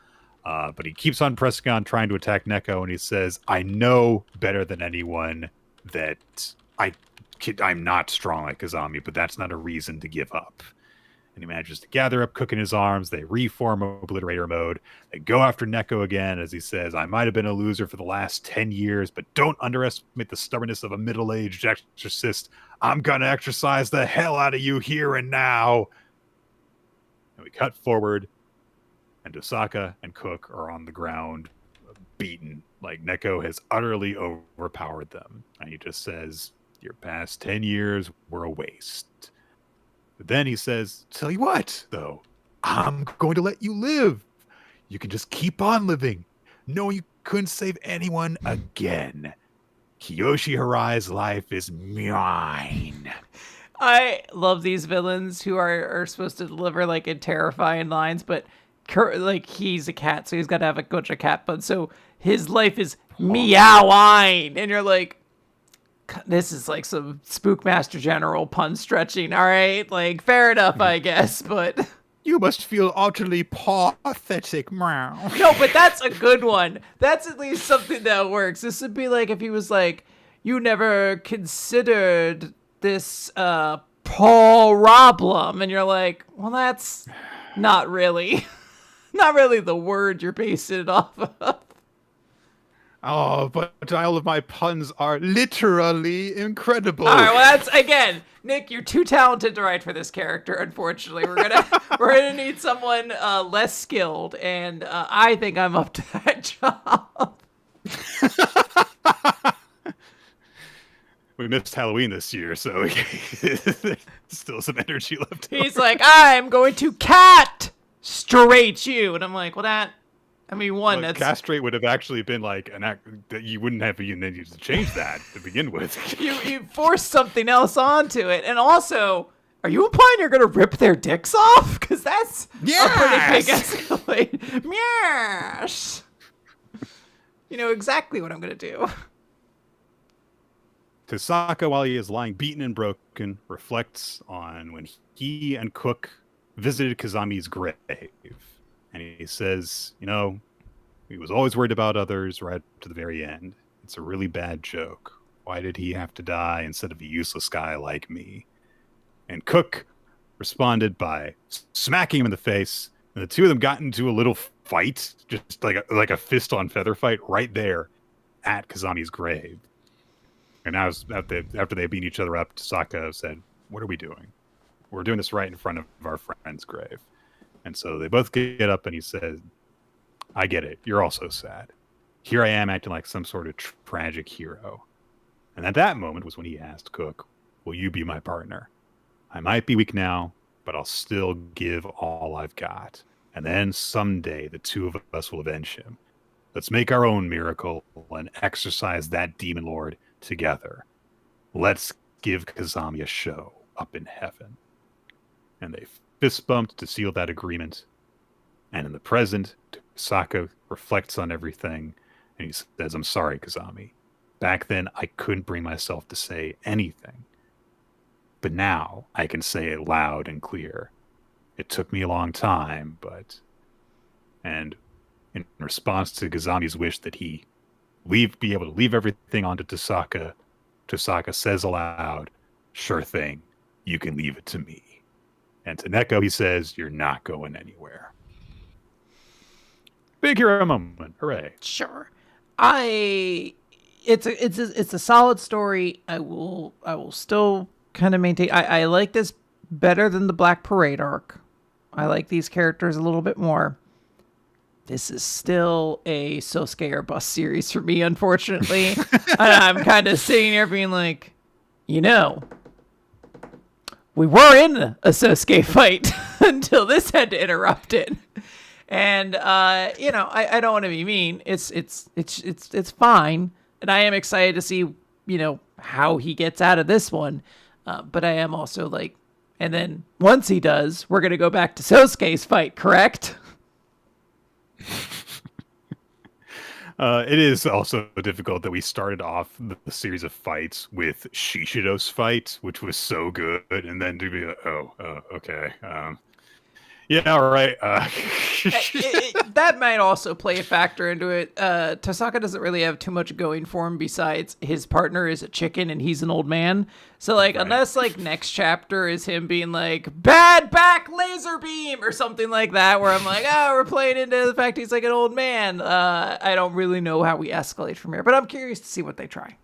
But he keeps on pressing on, trying to attack Neko, and he says, "I know better than anyone that I'm not strong like Kazami, but that's not a reason to give up." And he manages to gather up Cook in his arms. They reform Obliterator mode. They go after Neko again, as he says, "I might have been a loser for the last 10 years, but don't underestimate the stubbornness of a middle-aged exorcist. I'm going to exorcise the hell out of you here and now." And we cut forward, and Tasaka and Cook are on the ground, beaten. Like Neko has utterly overpowered them. And he just says, "Your past 10 years were a waste." But then he says, "Tell you what, though, I'm going to let you live. You can just keep on living. No, you couldn't save anyone again. Kiyoshi Harai's life is mine." I love these villains who are supposed to deliver like in terrifying lines, but like he's a cat, so he's got to have a bunch of cat puns. So his life is meowine, and you're like, this is like some Spookmaster General pun stretching. All right, like fair enough, I guess, but "You must feel utterly pathetic, meow." No, but that's a good one. That's at least something that works. This would be like if he was like, "You never considered this problem," and you're like, well, that's not really the word you're basing it off of. Oh, but all of my puns are literally incredible. All right, well, that's, again, Nick, you're too talented to write for this character, unfortunately. We're gonna need someone less skilled, and I think I'm up to that job. we missed Halloween this year, so still some energy left He's over. like, I'm going to castrate you. And I'm like, well, that, I mean, one, Well, that's... castrate would have actually been like an act that you wouldn't have even needed to change that to begin with. You force something else onto it. And also, are you implying you're going to rip their dicks off? Because that's a pretty big escalate. Yes! You know exactly what I'm going to do. Tasaka, while he is lying beaten and broken, reflects on when he and Cook visited Kazami's grave. And he says, you know, he was always worried about others right to the very end. It's a really bad joke. Why did he have to die instead of a useless guy like me? And Cook responded by smacking him in the face. And the two of them got into a little fight, just like a fist on feather fight right there at Kazami's grave. And now, after they beat each other up, Tasaka said, what are we doing? We're doing this right in front of our friend's grave. And so they both get up and he says, I get it. You're also sad. Here I am acting like some sort of tragic hero. And at that moment was when he asked Cook, will you be my partner? I might be weak now, but I'll still give all I've got. And then someday the two of us will avenge him. Let's make our own miracle and exorcise that demon lord together. Let's give Kazami a show up in heaven. And they fist bumped to seal that agreement. And in the present, Tasaka reflects on everything and he says, I'm sorry, Kazami. Back then, I couldn't bring myself to say anything. But now I can say it loud and clear. It took me a long time, but... And in response to Kazami's wish that he be able to leave everything onto Tasaka, Tasaka says aloud, sure thing, you can leave it to me. And to Neko, he says, you're not going anywhere. Big hero moment. Hooray. Sure. It's a solid story. I will still kind of maintain. I like this better than the Black Parade arc. I like these characters a little bit more. This is still a Sosuke or Bust series for me, unfortunately. And I'm kind of sitting here being like, you know, we were in a Sosuke fight until this had to interrupt it. And you know, I don't want to be mean. It's fine, and I am excited to see, you know, how he gets out of this one. But I am also like, and then once he does, we're gonna go back to Sosuke's fight, correct? It is also difficult that we started off the series of fights with Shishido's fight, which was so good, and then to be like, okay. Yeah, all right. That might also play a factor into it. Tasaka doesn't really have too much going for him besides his partner is a chicken and he's an old man. So, like, unless, like, next chapter is him being like, bad back laser beam or something like that, where I'm like, oh, we're playing into the fact he's like an old man. I don't really know how we escalate from here, but I'm curious to see what they try.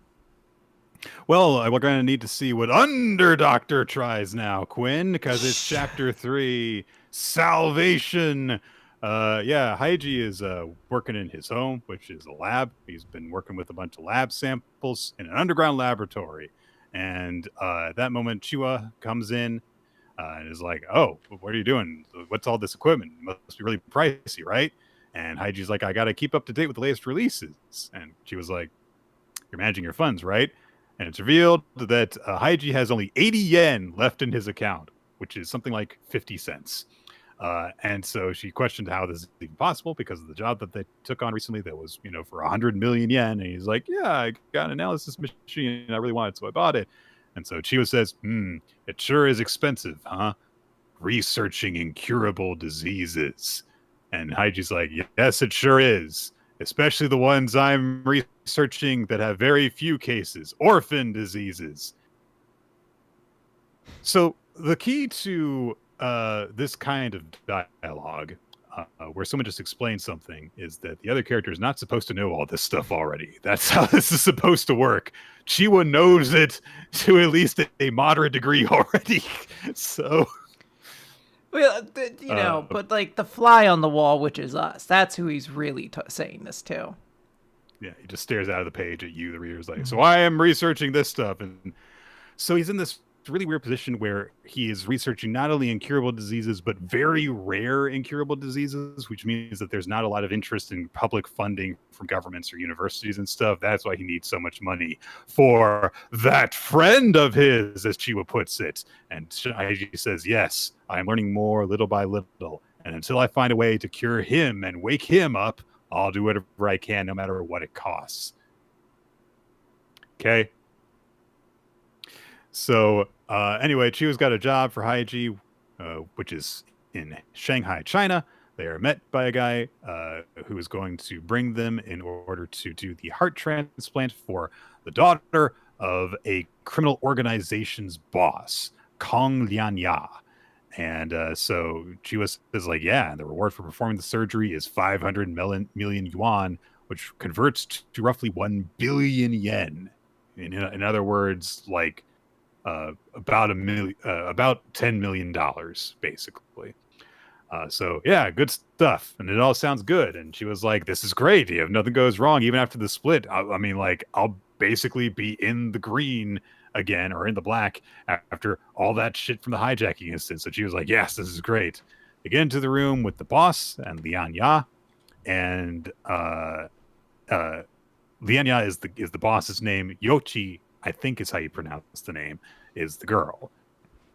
Well, we're going to need to see what Underdoctor tries now, Quinn, because it's chapter 3, Salvation. Haiji is working in his home, which is a lab. He's been working with a bunch of lab samples in an underground laboratory. And at that moment, Chiwa comes in and is like, oh, what are you doing? What's all this equipment? It must be really pricey, right? And Haiji's like, I got to keep up to date with the latest releases. And Chiwa's like, you're managing your funds, right? And it's revealed that Haiji has only 80 yen left in his account, which is something like 50 cents. And so she questioned how this is even possible because of the job that they took on recently that was, you know, for 100 million yen. And he's like, yeah, I got an analysis machine and I really wanted it, so I bought it. And so Chiwa says, it sure is expensive, huh? Researching incurable diseases. And Haiji's like, yes, it sure is. Especially the ones I'm researching that have very few cases, orphan diseases. So the key to this kind of dialogue, where someone just explains something, is that the other character is not supposed to know all this stuff already. That's how this is supposed to work. Chiwa knows it to at least a moderate degree already. So... Well, you know, but like the fly on the wall, which is us, that's who he's really saying this to. he just stares out of the page at you, the reader's like, so Mhm. I am researching this stuff. And so he's in this really weird position where he is researching not only incurable diseases, but very rare incurable diseases, which means that there's not a lot of interest in public funding from governments or universities and stuff. That's why he needs so much money for that friend of his, as Chiwa puts it. And Shaiji says, yes, I'm learning more little by little. And until I find a way to cure him and wake him up, I'll do whatever I can, no matter what it costs. Okay. So anyway, Chiyo's got a job for Haiji, which is in Shanghai, China. They are met by a guy who is going to bring them in order to do the heart transplant for the daughter of a criminal organization's boss, Kong Lianya. And so Chiwa says, like, yeah, the reward for performing the surgery is 500 million yuan, which converts to roughly 1 billion yen. In other words, like about $10 million, basically. So yeah, good stuff, and it all sounds good. And she was like, "This is great. If nothing goes wrong, even after the split, I mean, like, I'll basically be in the green again or in the black after all that shit from the hijacking instance." So she was like, "Yes, this is great." They get into the room with the boss and Lian Ya, and Lian Ya is the boss's name. Yochi, I think, is how you pronounce the name, is the girl.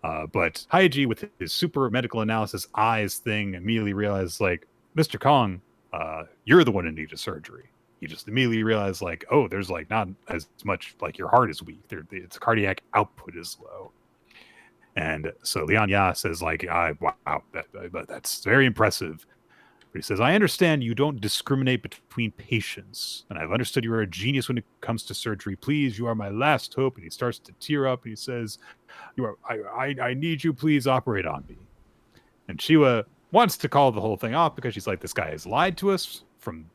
But Haiji, with his super medical analysis eyes thing, immediately realized, like, Mr. Kong, you're the one who needs a surgery. You just immediately realize, like, oh, there's like not as much, like, your heart is weak. Its cardiac output is low. And so Lian Ya says, like, wow, that's very impressive. But he says, I understand you don't discriminate between patients, and I've understood you are a genius when it comes to surgery. Please, you are my last hope. And he starts to tear up. And he says, I need you, please operate on me. And Chiwa wants to call the whole thing off because she's like, this guy has lied to us from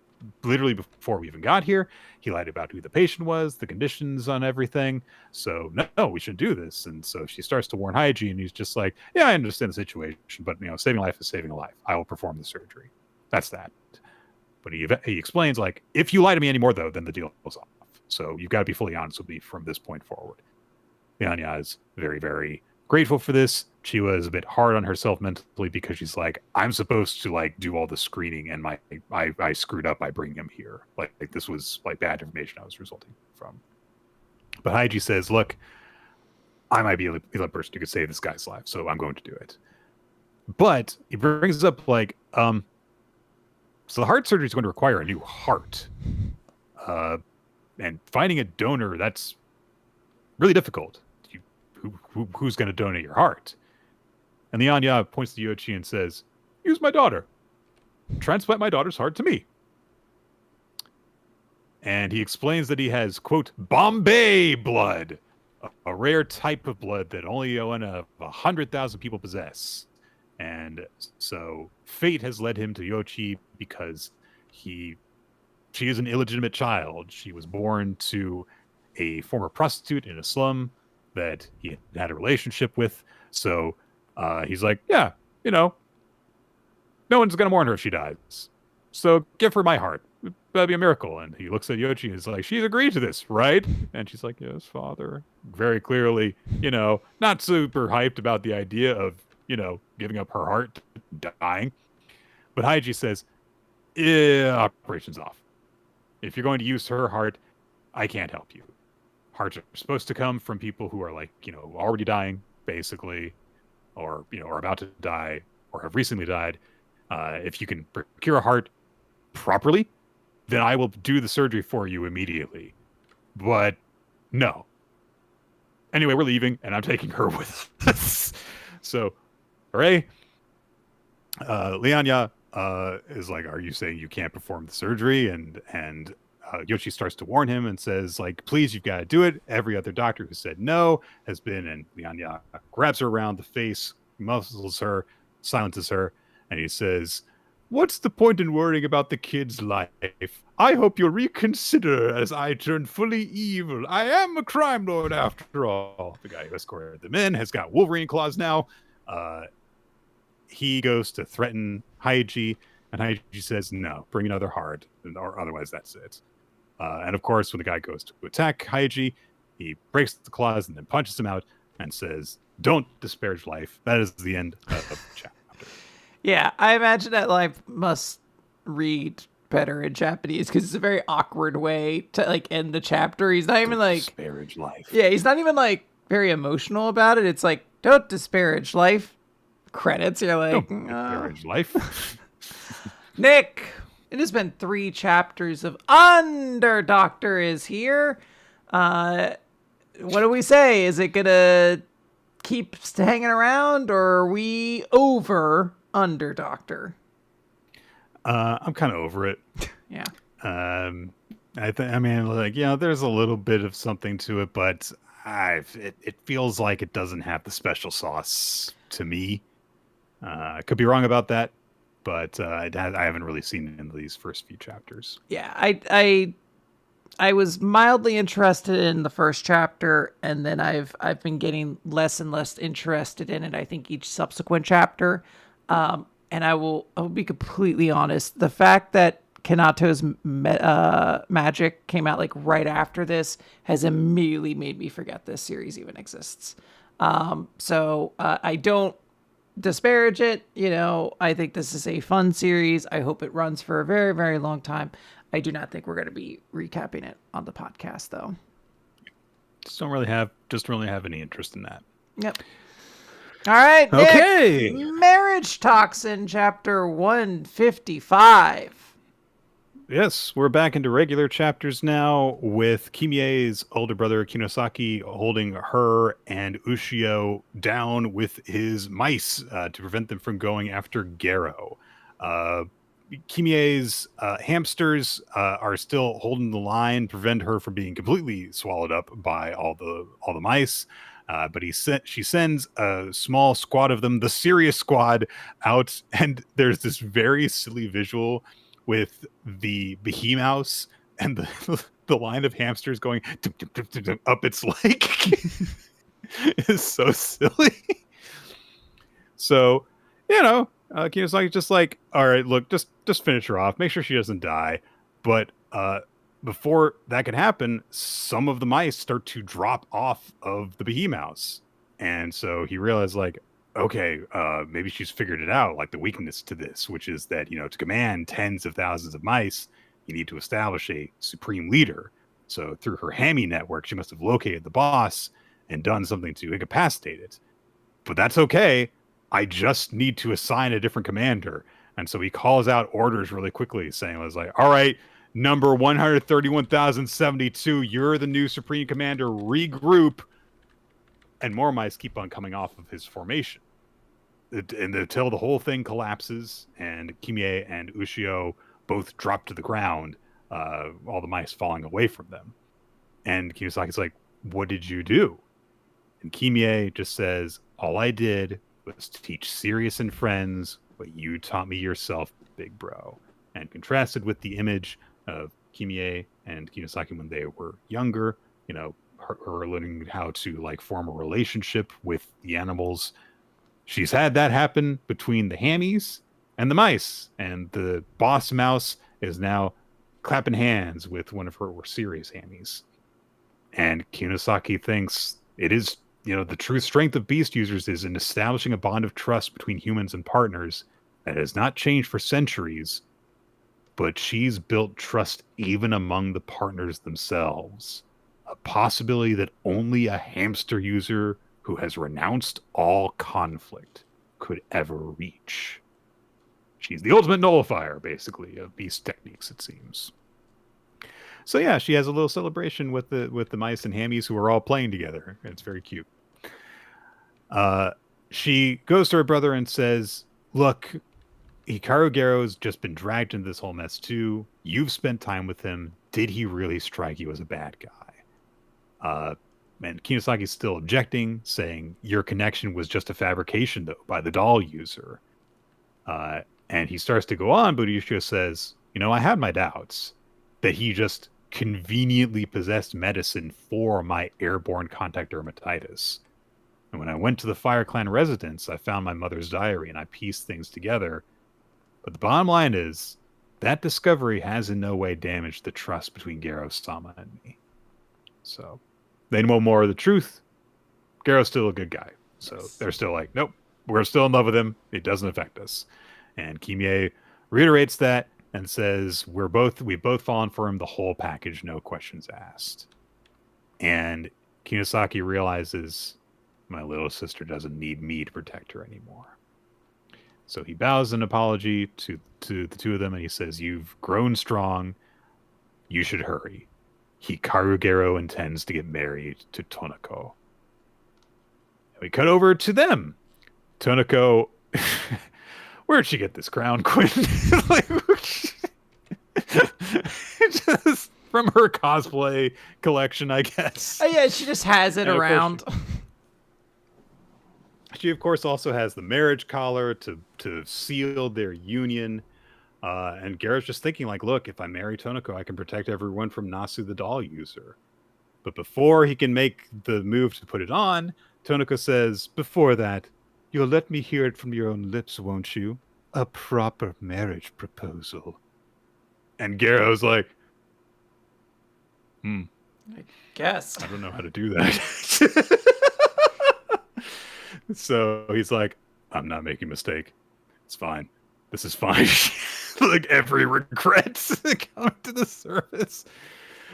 literally before we even got here. He lied about who the patient was, the conditions on everything. So no, we shouldn't do this. And so she starts to warn Haiji, and he's just like, yeah, I understand the situation, but saving a life is saving a life. I will perform the surgery. That's that. But he explains, like, if you lie to me anymore, though, then the deal goes off. So you've got to be fully honest with me from this point forward. Lianya is very, very grateful for this. Chiwa is a bit hard on herself mentally because she's like, I'm supposed to, like, do all the screening, and I screwed up by bringing him here. Like this was, like, bad information I was resulting from. But Haiji says, look, I might be the person who could save this guy's life, so I'm going to do it. But he brings up, like, so the heart surgery is going to require a new heart. And finding a donor, that's really difficult. Who's going to donate your heart? And the Anya points to Yoichi and says, use my daughter. Transplant my daughter's heart to me. And he explains that he has, quote, Bombay blood, a rare type of blood that only 100,000 people possess. And so fate has led him to Yoichi because she is an illegitimate child. She was born to a former prostitute in a slum that he had a relationship with. So he's like, yeah, no one's going to mourn her if she dies. So give her my heart. That'd be a miracle. And he looks at Yoichi and is like, she's agreed to this, right? And she's like, yes, father. Very clearly, not super hyped about the idea of, giving up her heart, dying. But Haiji says, operation's off. If you're going to use her heart, I can't help you. Hearts are supposed to come from people who are, like, already dying, basically, or, are about to die, or have recently died. If you can procure a heart properly, then I will do the surgery for you immediately. But no. Anyway, we're leaving, and I'm taking her with us. So, hooray. Lianya is like, are you saying you can't perform the surgery? And Yoshi starts to warn him and says, like, please, you've got to do it. Every other doctor who said no has been, and Lianya grabs her around the face, muzzles her, silences her, and he says, what's the point in worrying about the kid's life? I hope you'll reconsider as I turn fully evil. I am a crime lord after all. The guy who escorted them in has got Wolverine claws now. He goes to threaten Haiji, and Haiji says, no, bring another heart, or otherwise that's it. And of course, when the guy goes to attack Haiji, he breaks the claws and then punches him out and says, "Don't disparage life." That is the end of the chapter. Yeah, I imagine that life must read better in Japanese because it's a very awkward way to like end the chapter. He's not even like disparage life. Yeah, he's not even like very emotional about it. It's like, don't disparage life. Credits. You're like, don't disparage life. Nick, it has been 3 chapters of Under Doctor is here. What do we say? Is it gonna keep hanging around, or are we over Under Doctor? I'm kind of over it. Yeah. I mean, like, there's a little bit of something to it, but it feels like it doesn't have the special sauce to me. I could be wrong about that, but I haven't really seen it in these first few chapters. Yeah, I was mildly interested in the first chapter, and then I've been getting less and less interested in it. I think each subsequent chapter, and I will be completely honest. The fact that Kinato's magic came out like right after this has immediately made me forget this series even exists. So I don't disparage it. I think this is a fun series. I hope it runs for a very, very long time. I do not think we're going to be recapping it on the podcast, though. Just don't really have any interest in that. Yep. All right. Okay. Nick, Marriagetoxin, chapter 155. Yes, we're back into regular chapters now with Kimie's older brother Kinosaki holding her and Ushio down with his mice to prevent them from going after Gero. Kimie's hamsters are still holding the line, prevent her from being completely swallowed up by all the mice. But she sends a small squad of them, the serious squad, out, and there's this very silly visual with the behemouse and the line of hamsters going up its leg. Is so silly. So, Kinosaki's just like, all right, look, just finish her off. Make sure she doesn't die. But before that can happen, some of the mice start to drop off of the behemouse. And so he realized, like, okay, maybe she's figured it out, like the weakness to this, which is that, to command tens of thousands of mice, you need to establish a supreme leader. So through her hammy network, she must have located the boss and done something to incapacitate it. But that's okay. I just need to assign a different commander. And so he calls out orders really quickly, saying, all right, number 131,072, you're the new supreme commander, regroup. And more mice keep on coming off of his formation. And until the whole thing collapses and Kimie and Ushio both drop to the ground, all the mice falling away from them. And Kinosaki's like, what did you do? And Kimie just says, all I did was to teach Sirius and friends what you taught me yourself, big bro. And contrasted with the image of Kimie and Kinosaki when they were younger, her learning how to like form a relationship with the animals. She's had that happen between the hammies and the mice, and the boss mouse is now clapping hands with one of her more serious hammies. And Kinosaki thinks it is, the true strength of beast users is in establishing a bond of trust between humans and partners that has not changed for centuries, but she's built trust even among the partners themselves. A possibility that only a hamster user who has renounced all conflict could ever reach. She's the ultimate nullifier, basically, of beast techniques, it seems. So yeah, she has a little celebration with the mice and hammies who are all playing together. It's very cute. She goes to her brother and says, look, Hikaru Gero's just been dragged into this whole mess too. You've spent time with him. Did he really strike you as a bad guy? And Kinosaki's still objecting, saying your connection was just a fabrication, though, by the doll user. And he starts to go on, but Ushio says, I had my doubts that he just conveniently possessed medicine for my airborne contact dermatitis. And when I went to the Fire Clan residence, I found my mother's diary and I pieced things together. But the bottom line is that discovery has in no way damaged the trust between Garo-sama and me. So they know more of the truth. Garo's still a good guy. So Yes. they're still like, nope, we're still in love with him. It doesn't affect us. And Kimie reiterates that and says, we've both fallen for him, the whole package, no questions asked. And Kinosaki realizes my little sister doesn't need me to protect her anymore. So he bows an apology to the two of them, and he says, you've grown strong. You should hurry. Hikaru Garo intends to get married to Tonako. We cut over to them. Tonako, where'd she get this crown, Quinn? Like, just from her cosplay collection, I guess. Oh yeah, she just has it around. She, of course, also has the marriage collar to seal their union. And Garo's just thinking, like, look, if I marry Tonako, I can protect everyone from Nasu the doll user. But before he can make the move to put it on, Tonako says, before that, you'll let me hear it from your own lips, won't you? A proper marriage proposal. And Garo's like, I guess. I don't know how to do that. So he's like, I'm not making a mistake. It's fine. This is fine. Like every regret coming to the surface.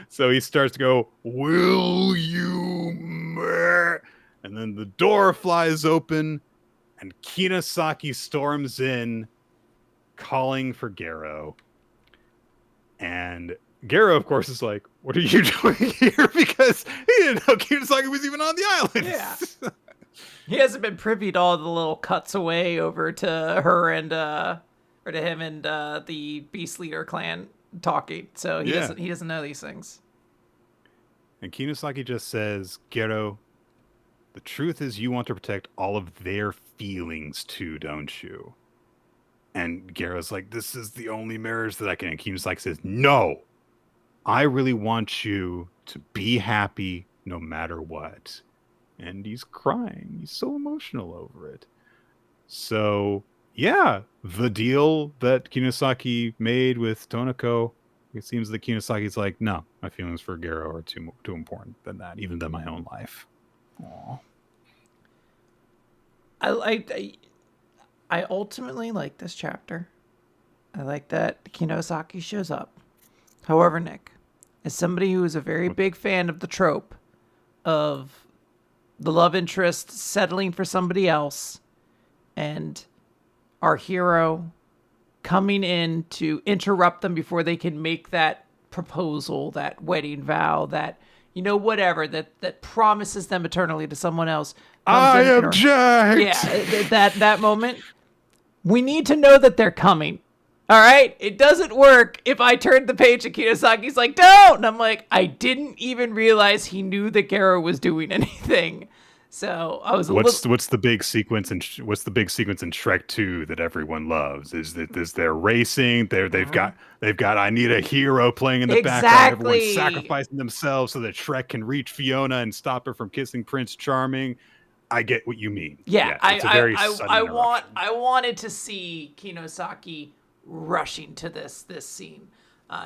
So he starts to go, will you marry? And then the door flies open and Kinosaki storms in calling for Garo. And Garo, of course, is like, what are you doing here? Because he didn't know Kinosaki was even on the island. Yeah. He hasn't been privy to all the little cuts away over to her and or to him and the Beast Leader clan talking. So he doesn't know these things. And Kinosaki just says, Garo, the truth is you want to protect all of their feelings too, don't you? And Garo's like, this is the only marriage that I can. And Kinosaki says, no, I really want you to be happy no matter what. And he's crying. He's so emotional over it. So, yeah, the deal that Kinosaki made with Tonako, it seems that Kinosaki's like, no, my feelings for Garo are too important than that, even than my own life. Aww. I ultimately like this chapter. I like that Kinosaki shows up. However, Nick, as somebody who is a very big fan of the trope of the love interest settling for somebody else and our hero coming in to interrupt them before they can make that proposal, that wedding vow, that, you know, whatever, that promises them eternally to someone else. I object! Yeah, that moment. We need to know that they're coming. All right? It doesn't work if I turn the page and Kinosaki's like, don't! And I'm like, I didn't even realize he knew that Garo was doing anything. So I was what's the big sequence in Shrek 2 that everyone loves? Is they're racing, they've got I need a hero playing in the background, everyone's sacrificing themselves so that Shrek can reach Fiona and stop her from kissing Prince Charming. I get what you mean. Yeah, it's a very sudden interruption. I wanted to see Kinosaki rushing to this scene.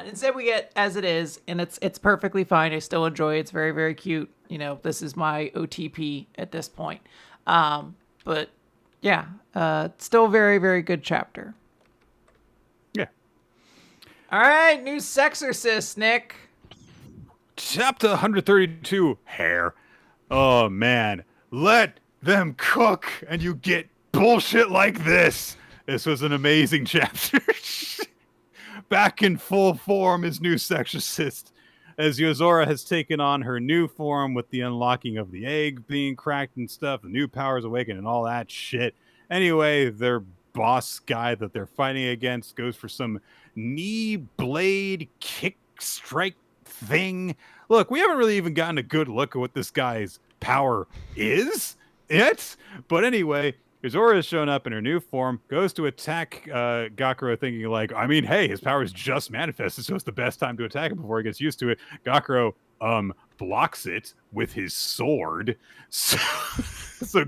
Instead, we get As It Is, and it's perfectly fine. I still enjoy it. It's very, very cute. You know, this is my OTP at this point. But yeah, still very, very good chapter. Yeah. All right, new Exorcist, Nick. Chapter 132, Hair. Oh, man. Let them cook, and you get bullshit like this. This was an amazing chapter. Back in full form is new Exorcist, as Yozora has taken on her new form with the unlocking of the egg being cracked and stuff, the new powers awakened and all that shit. Anyway, their boss guy that they're fighting against goes for some knee blade kick strike thing. Look, we haven't really even gotten a good look at what this guy's power is yet, but anyway, Yozora has shown up in her new form, goes to attack Gakuro, thinking like, I mean, hey, his powers just manifested, so it's the best time to attack him before he gets used to it. Gakuro blocks it with his sword. So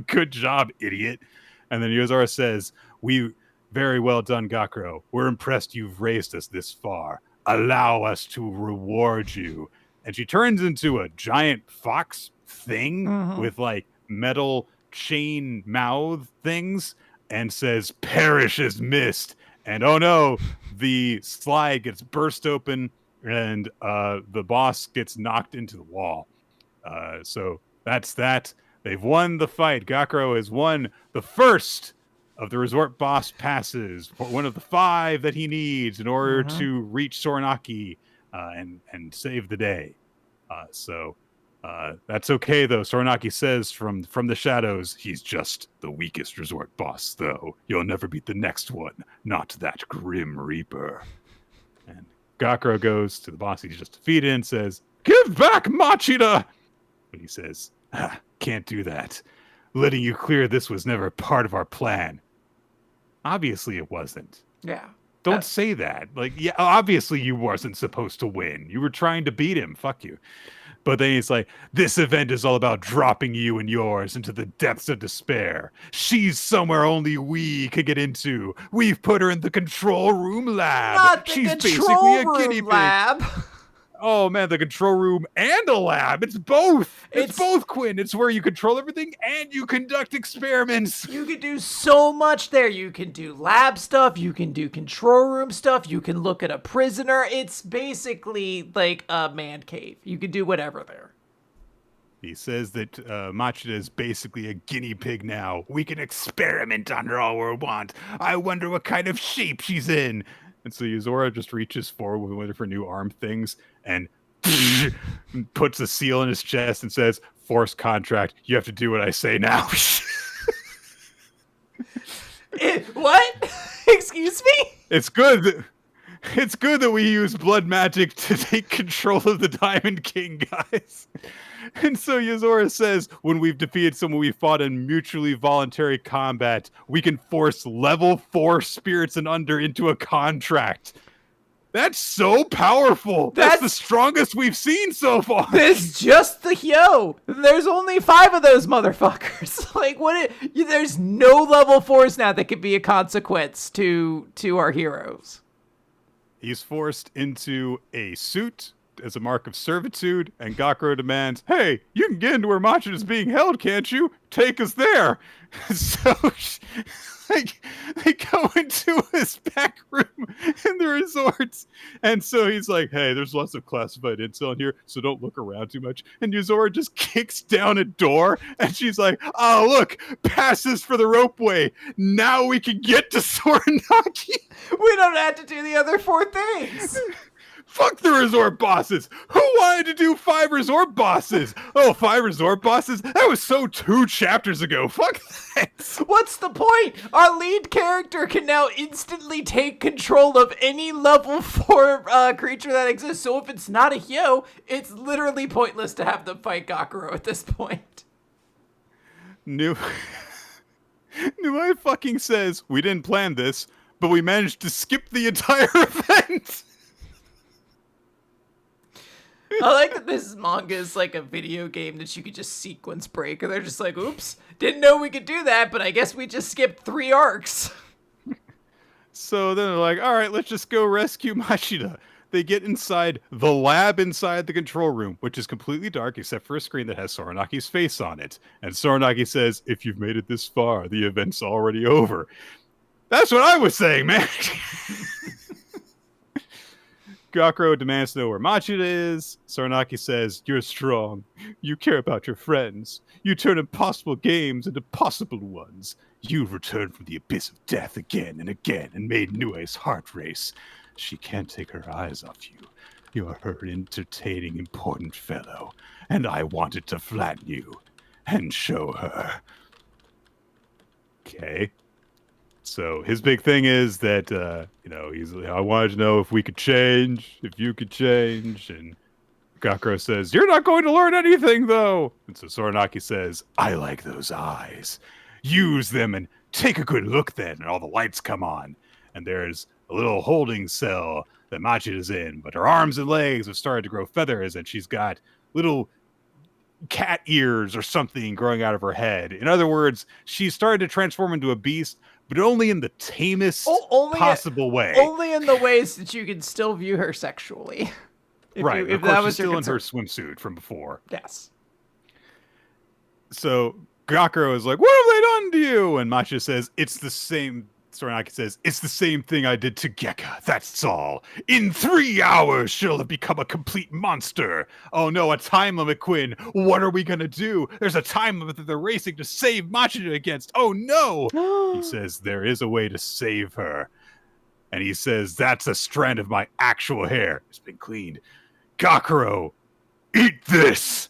good job, idiot. And then Yozora says, Very well done, Gakuro. We're impressed you've raised us this far. Allow us to reward you. And she turns into a giant fox thing with like metal chain mouth things and says, perish as mist. And oh no, the slide gets burst open and the boss gets knocked into the wall. So that's that. They've won the fight. Gakuro has won the first of the resort boss passes, one of the 5 that he needs in order to reach Soranaki and save the day. So that's okay, though. Soranaki says from the shadows, he's just the weakest resort boss, though. You'll never beat the next one, not that Grim Reaper. And Gakuro goes to the boss he's just defeated and says, give back Machida! But he says, can't do that. Letting you clear this was never part of our plan. Obviously it wasn't. Yeah. Don't say that. Like, yeah, obviously you wasn't supposed to win. You were trying to beat him. Fuck you. But then he's like, this event is all about dropping you and yours into the depths of despair. She's somewhere only we could get into. We've put her in the control room lab. Not the She's control basically a guinea room pig. lab. Oh man, the control room and a lab. It's both. It's both, Quinn. It's where you control everything and you conduct experiments. You can do so much there. You can do lab stuff. You can do control room stuff. You can look at a prisoner. It's basically like a man cave. You can do whatever there. He says that Machida is basically a guinea pig now. We can experiment on her all we want. I wonder what kind of shape she's in. And so Yuzora just reaches forward with one of her new arm things and puts a seal in his chest and says, force contract, you have to do what I say now. What? Excuse me? It's good that we use blood magic to take control of the Diamond King, guys. And so Yuzora says, when we've defeated someone we fought in mutually voluntary combat, we can force level 4 spirits and under into a contract. That's so powerful. That's the strongest we've seen so far. There's just the Hyo. There's only 5 of those motherfuckers. Like, there's no level 4s now that could be a consequence to our heroes. He's forced into a suit as a mark of servitude, and Gakuro demands, hey, you can get into where Machida is being held, can't you? Take us there. So they go into his back room in the resorts, and so he's like, hey, there's lots of classified intel in here, so don't look around too much. And Yuzora just kicks down a door, and she's like, oh, look, passes for the ropeway. Now we can get to Soranaki. We don't have to do the other 4 things. Fuck the resort bosses. Who wanted to do 5 resort bosses? Oh, 5 resort bosses? That was so 2 chapters ago. Fuck that. What's the point? Our lead character can now instantly take control of any level 4 creature that exists. So if it's not a Hyo, it's literally pointless to have them fight Gakuro at this point. Nui fucking says, we didn't plan this, but we managed to skip the entire event. I like that this manga is like a video game that you could just sequence break, or they're just like, oops, didn't know we could do that, but I guess we just skipped 3 arcs. So then they're like, all right, let's just go rescue Machida. They get inside the lab inside the control room, which is completely dark except for a screen that has Soranaki's face on it. And Soranaki says, if you've made it this far, the event's already over. That's what I was saying, man. Gakuro demands to know where Machida is. Soranaki says, you're strong. You care about your friends. You turn impossible games into possible ones. You've returned from the abyss of death again and again and made Nue's heart race. She can't take her eyes off you. You're her entertaining, important fellow, and I wanted to flatten you and show her. Okay. So his big thing is that, he's like, I wanted to know if we could change, if you could change. And Gakuro says, you're not going to learn anything, though. And so Soranaki says, I like those eyes. Use them and take a good look then. And all the lights come on. And there's a little holding cell that Machida's in. But her arms and legs have started to grow feathers. And she's got little cat ears or something growing out of her head. In other words, she started to transform into a beast, but only in the tamest possible way. Only in the ways that you can still view her sexually. Right. Of course, she's still in her swimsuit from before. Yes. So Gakuro is like, "What have they done to you?" And Machida says, "It's the same." Storanaki says, "It's the same thing I did to Gekka. That's all. In 3 hours, she'll have become a complete monster. Oh no, a time limit, Quinn. What are we gonna do? There's a time limit that they're racing to save Machida against. Oh no!" He says, "There is a way to save her." And he says, "That's a strand of my actual hair. It's been cleaned. Gakuro, eat this.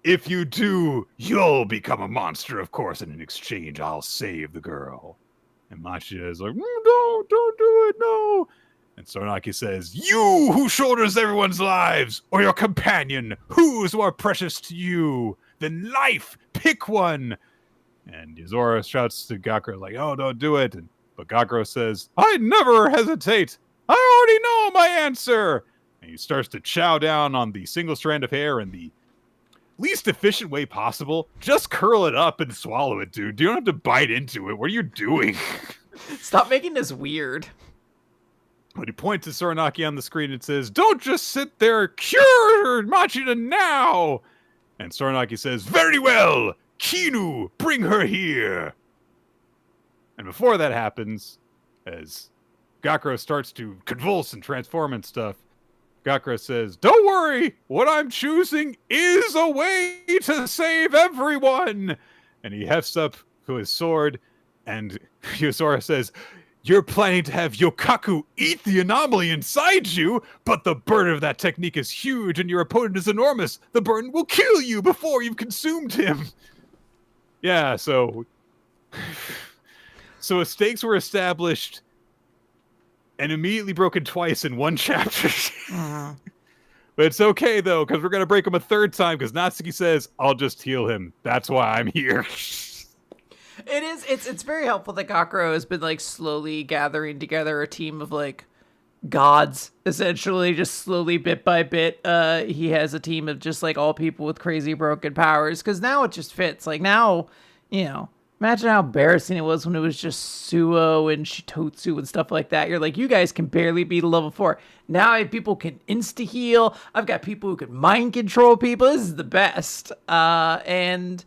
If you do, you'll become a monster, of course, and in exchange, I'll save the girl." And Machida is like, "No, don't do it, no." And Storanaki says, "You who shoulders everyone's lives, or your companion, who's more precious to you than life? Pick one." And Yuzora shouts to Gakuro, like, "Oh, don't do it." But Gakuro says, "I never hesitate. I already know my answer." And he starts to chow down on the single strand of hair in the least efficient way possible. Just curl it up and swallow it, dude. You don't have to bite into it. What are you doing? Stop making this weird. But he points to Storanaki on the screen and says, "Don't just sit there. Cure Machida now." And Storanaki says, "Very well. Kinu, bring her here." And before that happens, as Gakuro starts to convulse and transform and stuff, Gakuro says, "Don't worry, what I'm choosing is a way to save everyone." And he hefts up to his sword, and Yuzora says, "You're planning to have Yokaku eat the anomaly inside you, but the burden of that technique is huge and your opponent is enormous. The burden will kill you before you've consumed him." Yeah, so stakes were established and immediately broken twice in one chapter. But it's okay, though, because we're going to break him a third time, because Natsuki says, "I'll just heal him. That's why I'm here." It's very helpful that Gakuro has been, like, slowly gathering together a team of, like, gods, essentially, just slowly, bit by bit. He has a team of just, like, all people with crazy broken powers, because now it just fits. Like, now, you know, imagine how embarrassing it was when it was just Suo and Shitotsu and stuff like that. You're like, you guys can barely beat a level 4. Now I have people who can insta-heal. I've got people who can mind control people. This is the best. And,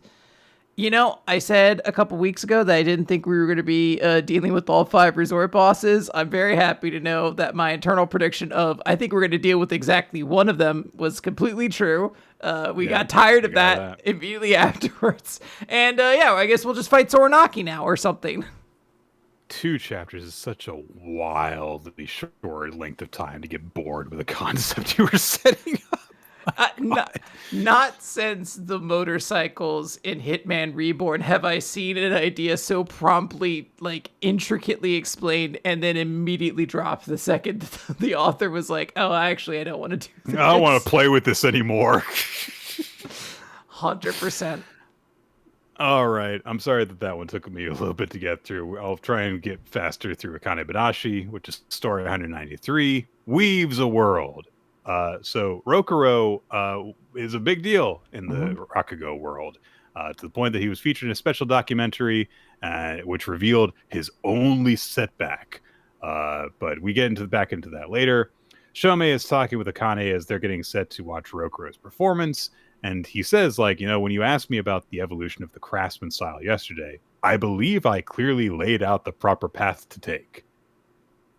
you know, I said a couple weeks ago that I didn't think we were going to be dealing with all 5 resort bosses. I'm very happy to know that my internal prediction of I think we're going to deal with exactly one of them was completely true. We got tired of that immediately afterwards. And I guess we'll just fight Storanaki now or something. 2 chapters is such a wildly short length of time to get bored with a concept you were setting up. Not since the motorcycles in Hitman Reborn have I seen an idea so promptly, like, intricately explained and then immediately dropped the second the author was like, "Oh, actually, I don't want to do this. I don't want to play with this anymore." 100%. All right. I'm sorry that one took me a little bit to get through. I'll try and get faster through Akane-banashi, which is story 193, Weaves a World. So Rokuro is a big deal in the Rakugo world, to the point that he was featured in a special documentary, which revealed his only setback. But we get back into that later. Shomei is talking with Akane as they're getting set to watch Rokuro's performance. And he says, like, you know, when you asked me about the evolution of the craftsman style yesterday, I believe I clearly laid out the proper path to take.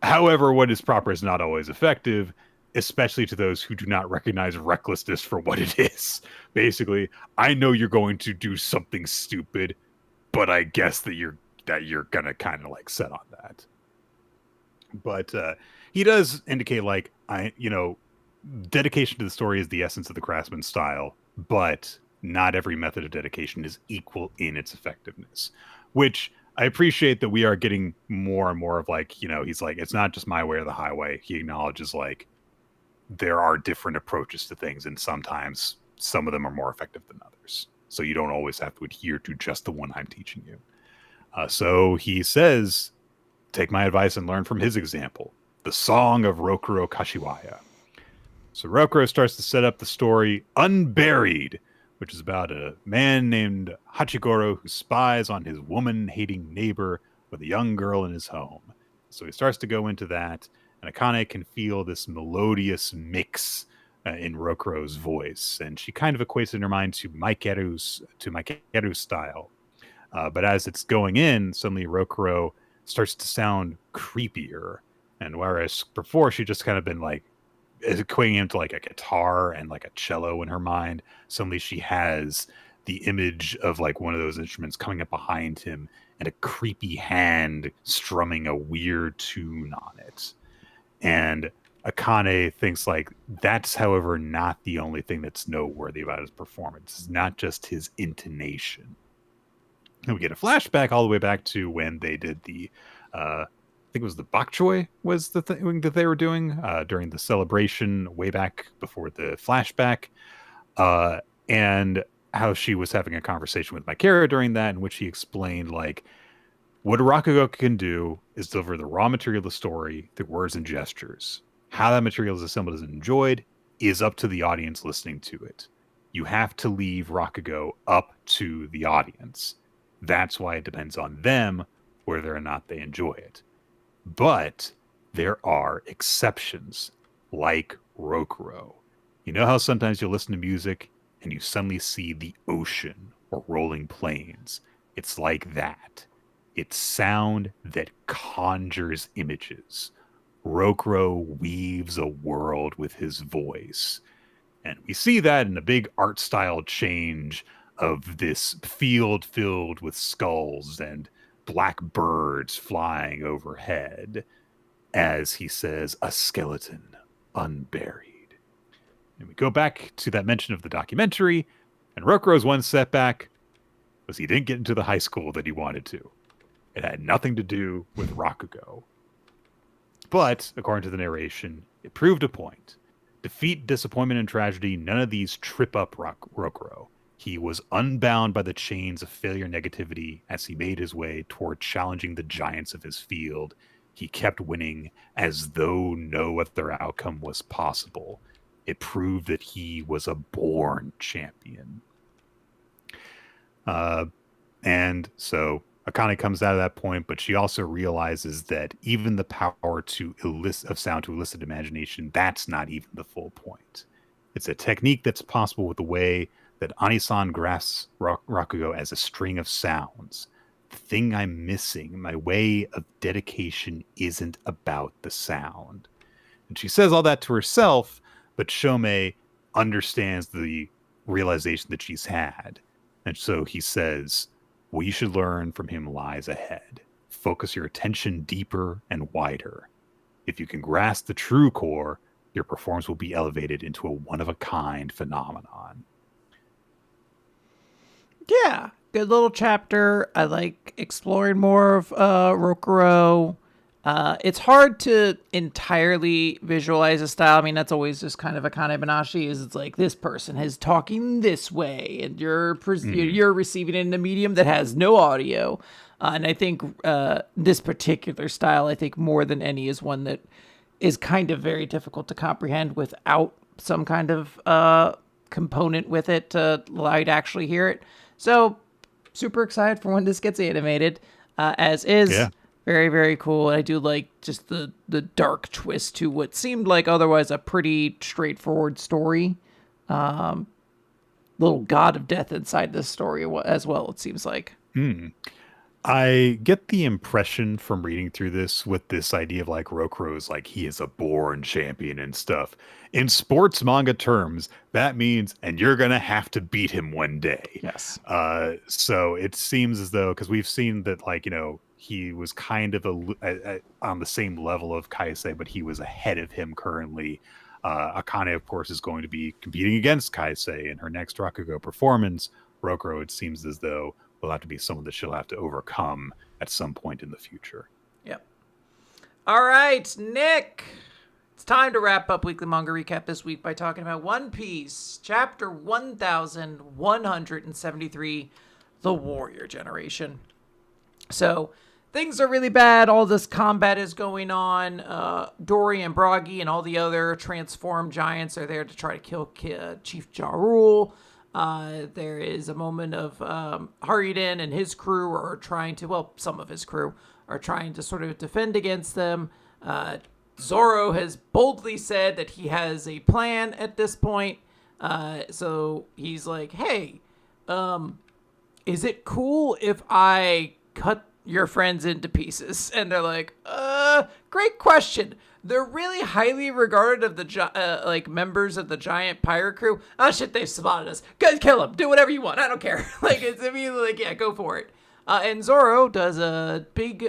However, what is proper is not always effective, especially to those who do not recognize recklessness for what it is. Basically, I know you're going to do something stupid, but I guess that you're gonna kind of like set on that. But he does indicate, like, dedication to the story is the essence of the craftsman style, but not every method of dedication is equal in its effectiveness, which I appreciate that we are getting more and more of, like, you know, he's like, it's not just my way or the highway. He acknowledges, like, there are different approaches to things, and sometimes some of them are more effective than others. So you don't always have to adhere to just the one I'm teaching you. So he says, take my advice and learn from his example, the Song of Rokuro Kashiwaya. So Rokuro starts to set up the story Unburied, which is about a man named Hachigoro who spies on his woman-hating neighbor with a young girl in his home. So he starts to go into that, and Akane can feel this melodious mix in Rokuro's voice, and she kind of equates it in her mind to Maikeru's style. But as it's going in, suddenly Rokuro starts to sound creepier, and whereas before she just kind of been like equating him to like a guitar and like a cello in her mind, suddenly she has the image of like one of those instruments coming up behind him and a creepy hand strumming a weird tune on it. And Akane thinks like that's, however, not the only thing that's noteworthy about his performance. It's not just his intonation. And we get a flashback all the way back to when they did the I think it was the bok choy was the thing that they were doing during the celebration way back before the flashback. And how she was having a conversation with Maikara during that, in which he explained like what a Rakugo can do is deliver the raw material of the story through words and gestures. How that material is assembled and enjoyed is up to the audience listening to it. You have to leave Rakugo up to the audience. That's why it depends on them whether or not they enjoy it. But there are exceptions, like Rokuro. You know how sometimes you listen to music and you suddenly see the ocean or rolling plains? It's like that. It's sound that conjures images. Rokuro weaves a world with his voice. And we see that in a big art style change of this field filled with skulls and black birds flying overhead, as he says, a skeleton unburied. And we go back to that mention of the documentary, and Rokuro's one setback was he didn't get into the high school that he wanted to. It had nothing to do with Rakugo. But, according to the narration, it proved a point. Defeat, disappointment, and tragedy, none of these trip up Rokuro. He was unbound by the chains of failure and negativity as he made his way toward challenging the giants of his field. He kept winning as though no other outcome was possible. It proved that he was a born champion. And so Akane comes out of that point, but she also realizes that even the power of sound to elicit imagination, that's not even the full point. It's a technique that's possible with the way that Anisan grasps Rakugo as a string of sounds. The thing I'm missing, my way of dedication, isn't about the sound. And she says all that to herself, but Shomei understands the realization that she's had. And so he says, what you should learn from him lies ahead. Focus your attention deeper and wider. If you can grasp the true core, your performance will be elevated into a one-of-a-kind phenomenon. Yeah, good little chapter. I like exploring more of Rokuro. It's hard to entirely visualize a style. I mean, that's always just kind of Akane-banashi, is it's like this person is talking this way, and you're receiving it in a medium that has no audio. And I think this particular style, I think more than any, is one that is kind of very difficult to comprehend without some kind of component with it to allow you to actually hear it. So, super excited for when this gets animated, as is. Yeah. Very, very cool. And I do like just the dark twist to what seemed like otherwise a pretty straightforward story. Little god of death inside this story as well, it seems like. I get the impression from reading through this with this idea of like Rokuro's like he is a born champion and stuff. In sports manga terms, that means, and you're going to have to beat him one day. Yes. So it seems as though, because we've seen that like, he was kind of on the same level of Kaisei, but he was ahead of him currently. Akane, of course, is going to be competing against Kaisei in her next Rakugo performance. Rokuro, it seems as though, will have to be someone that she'll have to overcome at some point in the future. Yep. All right, Nick. It's time to wrap up Weekly Manga Recap this week by talking about One Piece, Chapter 1173, The Warrior Generation. So, things are really bad. All this combat is going on. Dory and Bragi and all the other transformed giants are there to try to kill Chief Ja Rule. There is a moment of Hariden and his crew are trying to, some of his crew are trying to sort of defend against them. Zoro has boldly said that he has a plan at this point. So he's like, hey, is it cool if I cut your friends into pieces? And they're like, great question. They're really highly regarded of the like members of the giant pirate crew. Oh shit, they've spotted us. Go kill them. Do whatever you want. I don't care. Like, it's immediately like, yeah, go for it. And Zoro does a big,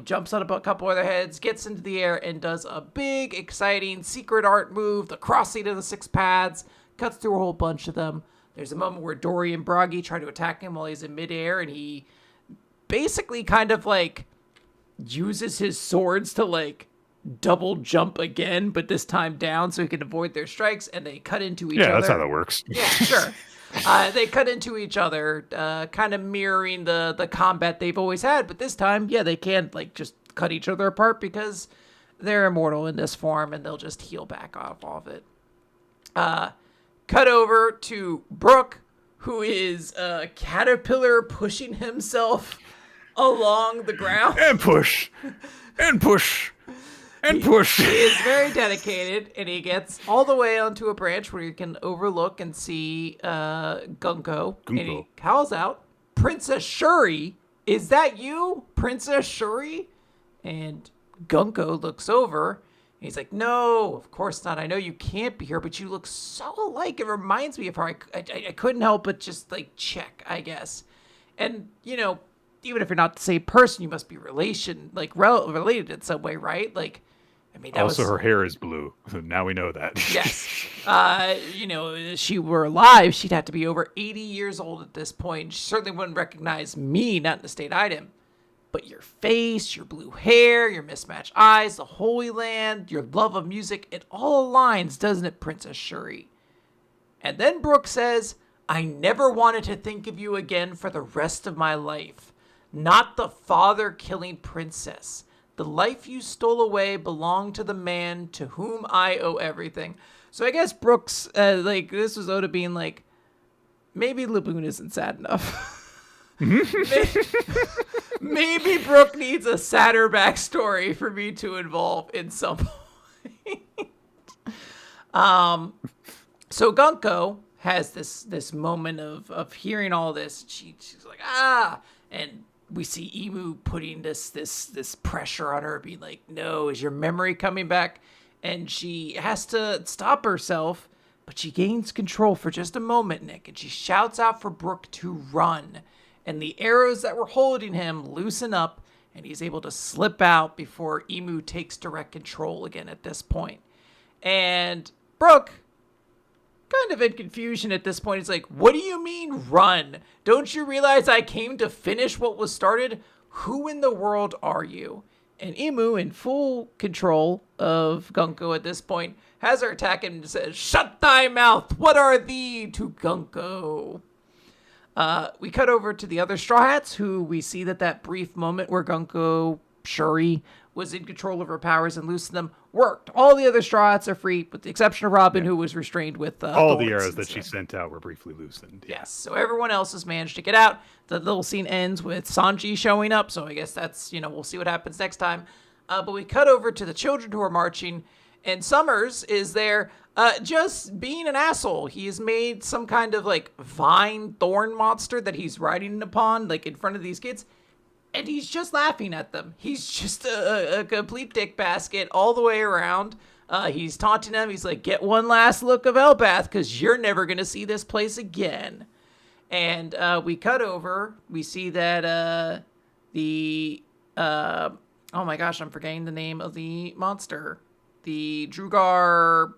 jumps on a couple of their heads, gets into the air, and does a big, exciting secret art move, the crossing of the 6 paths, cuts through a whole bunch of them. There's a moment where Dory and Bragi try to attack him while he's in midair, and he basically kind of like uses his swords to like double jump again, but this time down so he can avoid their strikes, and they cut into each other. Yeah, that's how that works. Yeah, sure. They cut into each other, kind of mirroring the combat they've always had, but this time, yeah, they can't like just cut each other apart because they're immortal in this form, and they'll just heal back off of it. Cut over to Brook, who is a caterpillar pushing himself along the ground. And push. And push. And push. He is very dedicated, and he gets all the way onto a branch where you can overlook and see Gunko. And he calls out, Princess Shuri, is that you, Princess Shuri? And Gunko looks over. He's like, no, of course not. I know you can't be here, but you look so alike. It reminds me of her. I couldn't help but just, like, check, I guess. And, even if you're not the same person, you must be related in some way, right? Like, I mean, her hair is blue. So now we know that. Yes. If she were alive, she'd have to be over 80 years old at this point. She certainly wouldn't recognize me, not in the state item. But your face, your blue hair, your mismatched eyes, the Holy Land, your love of music, it all aligns, doesn't it, Princess Shuri? And then Brook says, I never wanted to think of you again for the rest of my life. Not the father-killing princess. The life you stole away belonged to the man to whom I owe everything. So I guess Brook's, this was Oda being like, maybe Laboon isn't sad enough. Maybe Brook needs a sadder backstory for me to involve in some point. So Gunko has this moment of hearing all this. She's like, and we see Imu putting this pressure on her, being like, no, is your memory coming back? And she has to stop herself, but she gains control for just a moment, Nick, and she shouts out for Brook to run. And the arrows that were holding him loosen up, and he's able to slip out before Imu takes direct control again at this point. And Brook, kind of in confusion at this point, is like, what do you mean run? Don't you realize I came to finish what was started? Who in the world are you? And Imu, in full control of Gunko at this point, has her attack him and says, shut thy mouth, what are thee to Gunko? We cut over to the other Straw Hats, who we see that brief moment where Gunko Shuri was in control of her powers and loosened them worked. All the other Straw Hats are free, with the exception of Robin, who was restrained with all the arrows that she sent out were briefly loosened. Yeah. Yes, so everyone else has managed to get out. The little scene ends with Sanji showing up, so I guess that's, we'll see what happens next time. But we cut over to the children who are marching, and Summers is there just being an asshole. He has made some kind of, vine thorn monster that he's riding upon, in front of these kids. And he's just laughing at them. He's just a complete dick basket all the way around. He's taunting them. He's like, get one last look of Elbath, because you're never going to see this place again. And we cut over. We see that oh my gosh, I'm forgetting the name of the monster. The Drugar,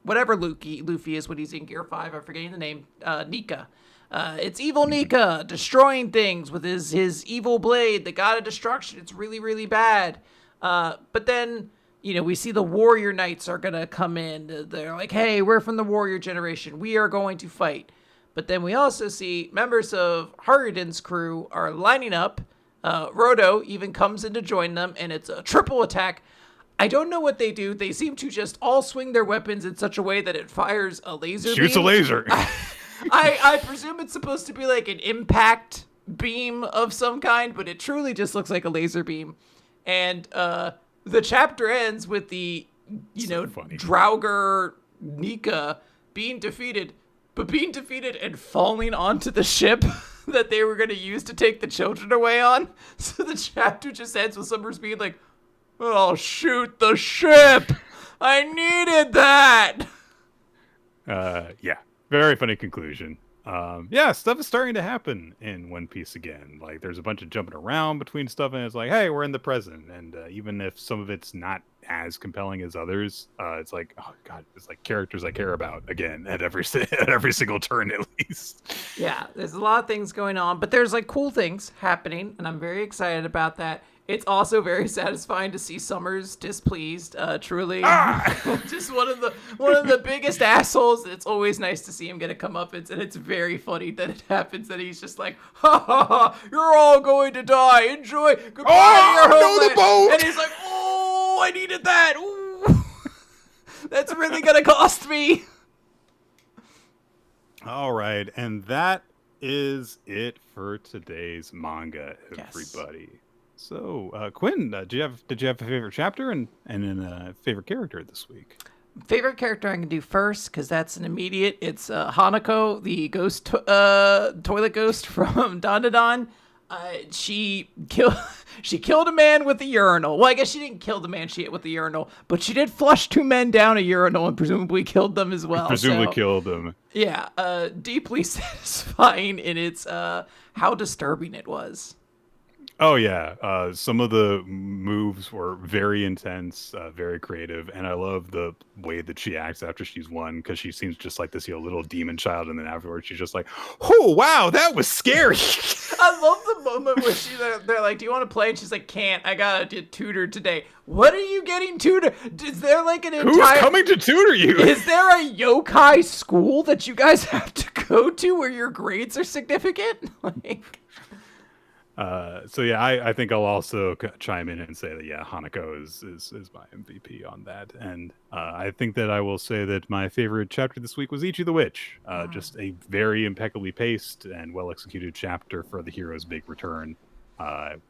whatever Luffy is when he's in Gear 5. I'm forgetting the name. Nika. It's evil Nika destroying things with his evil blade, the god of destruction. It's really, really bad. But then, we see the warrior knights are going to come in. They're like, hey, we're from the warrior generation. We are going to fight. But then we also see members of Haruden's crew are lining up. Rodo even comes in to join them, and it's a triple attack. I don't know what they do. They seem to just all swing their weapons in such a way that it fires a laser beam. Shoots a laser. I presume it's supposed to be like an impact beam of some kind, but it truly just looks like a laser beam. And the chapter ends with the, Draugr Nika being defeated and falling onto the ship that they were going to use to take the children away on. So the chapter just ends with Summers being like, "Oh, shoot the ship! I needed that!" Yeah, very funny conclusion. Yeah, stuff is starting to happen in One Piece again. Like, there's a bunch of jumping around between stuff, and it's like, hey, we're in the present. And even if some of it's not as compelling as others, it's like, oh god, it's like characters I care about again at every single turn at least. Yeah, there's a lot of things going on, but there's like cool things happening, and I'm very excited about that. It's also very satisfying to see Summers displeased. Truly, just one of the biggest assholes. It's always nice to see him get a comeuppance, and it's very funny that it happens. That he's just like, "Ha ha ha! You're all going to die. Enjoy. Goodbye, your homeland." The boat! And he's like, "Oh, I needed that. Ooh. That's really gonna cost me." All right, and that is it for today's manga, everybody. Yes. So, Quinn, did you have a favorite chapter and then a favorite character this week? Favorite character I can do first, because that's an immediate. It's Hanako, the ghost, toilet ghost from Dandadan. She killed a man with a urinal. Well, I guess she didn't kill the man she hit with the urinal, but she did flush 2 men down a urinal and presumably killed them as well. Killed them. Yeah, deeply satisfying in its how disturbing it was. Oh yeah, some of the moves were very intense, very creative, and I love the way that she acts after she's won, because she seems just like this little demon child, and then afterwards she's just like, "Oh wow, that was scary." I love the moment where they're like, "Do you want to play?" And she's like, "Can't. I gotta get tutored today." What are you getting tutored? Is there like an entire... Who's coming to tutor you? Is there a yokai school that you guys have to go to where your grades are significant? Like... So yeah, I think I'll also chime in and say that yeah, Hanako is my MVP on that, and I think that I will say that my favorite chapter this week was Ichi the Witch. Just a very impeccably paced and well executed chapter for the hero's big return.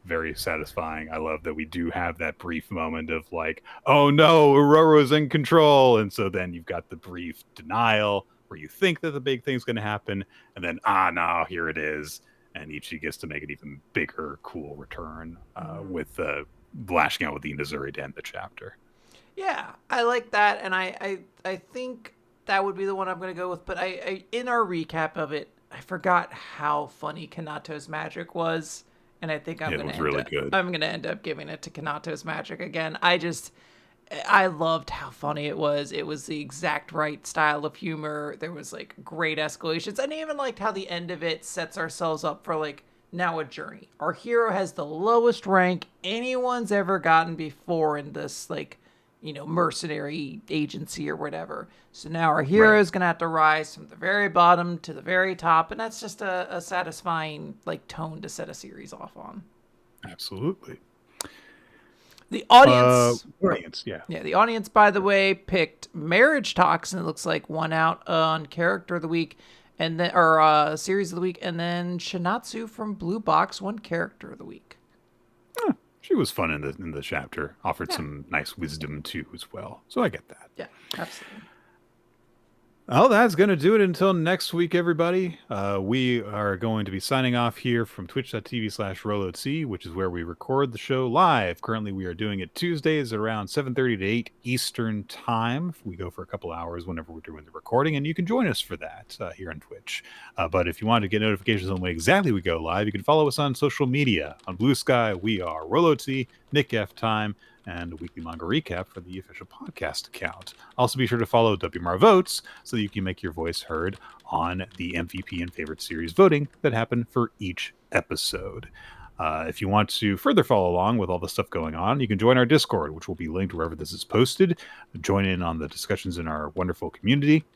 Very satisfying. I love that we do have that brief moment of like, oh no, Uroro's in control, and so then you've got the brief denial where you think that the big thing's going to happen, and then no, here it is. And Ichi gets to make an even bigger, cool return with lashing out with the Inazuri to end the chapter. Yeah, I like that, and I think that would be the one I'm going to go with. But I in our recap of it, I forgot how funny Kinato's magic was, and I think I'm going to end up giving it to Kinato's magic again. I loved how funny it was. It was the exact right style of humor. There was like great escalations. And I even liked how the end of it sets ourselves up for like now a journey. Our hero has the lowest rank anyone's ever gotten before in this like, mercenary agency or whatever. So now our hero is going to have to rise from the very bottom to the very top. And that's just a satisfying like tone to set a series off on. Absolutely. The audience, the audience, by the way, picked Marriagetoxin. It looks like won out on Character of the Week, and then Series of the Week, and then Shinatsu from Blue Box won Character of the Week. She was fun in the chapter. Offered some nice wisdom too as well. So I get that. Yeah, absolutely. Well, that's going to do it until next week, everybody. We are going to be signing off here from twitch.tv/RoloT, which is where we record the show live. Currently, we are doing it Tuesdays around 7:30 to 8 Eastern Time. We go for a couple hours whenever we're doing the recording, and you can join us for that here on Twitch. But if you want to get notifications on when exactly we go live, you can follow us on social media. On BlueSky, we are RoloT, Nick F. Time, and Weekly Manga Recap for the official podcast account. Also be sure to follow WMR Votes so that you can make your voice heard on the MVP and favorite series voting that happen for each episode. If you want to further follow along with all the stuff going on, you can join our Discord, which will be linked wherever this is posted. Join in on the discussions in our wonderful community.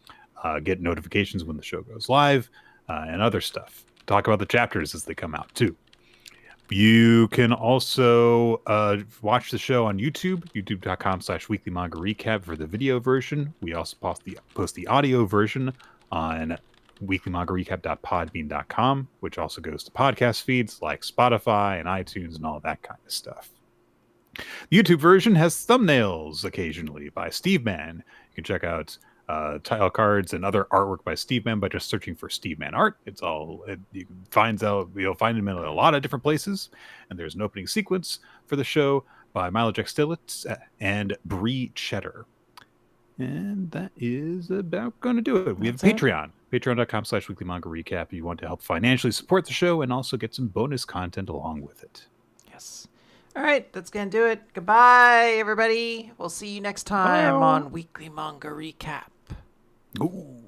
Get notifications when the show goes live and other stuff. Talk about the chapters as they come out too. You can also watch the show on YouTube, youtube.com/weekly manga recap for the video version. We also post the audio version on weeklymangarecap.podbean.com, which also goes to podcast feeds like Spotify and iTunes and all that kind of stuff. The YouTube version has thumbnails occasionally by Steve Man. You can check out title cards and other artwork by Steve Man by just searching for Steve Man art. You'll find him in a lot of different places. And there's an opening sequence for the show by Milo Jack Stillitz and Bree Cheddar. And that is about going to do it. We have Patreon. Patreon.com/weekly manga recap if you want to help financially support the show and also get some bonus content along with it. Yes. All right, that's going to do it. Goodbye, everybody. We'll see you next time on Weekly Manga Recap. Ooh.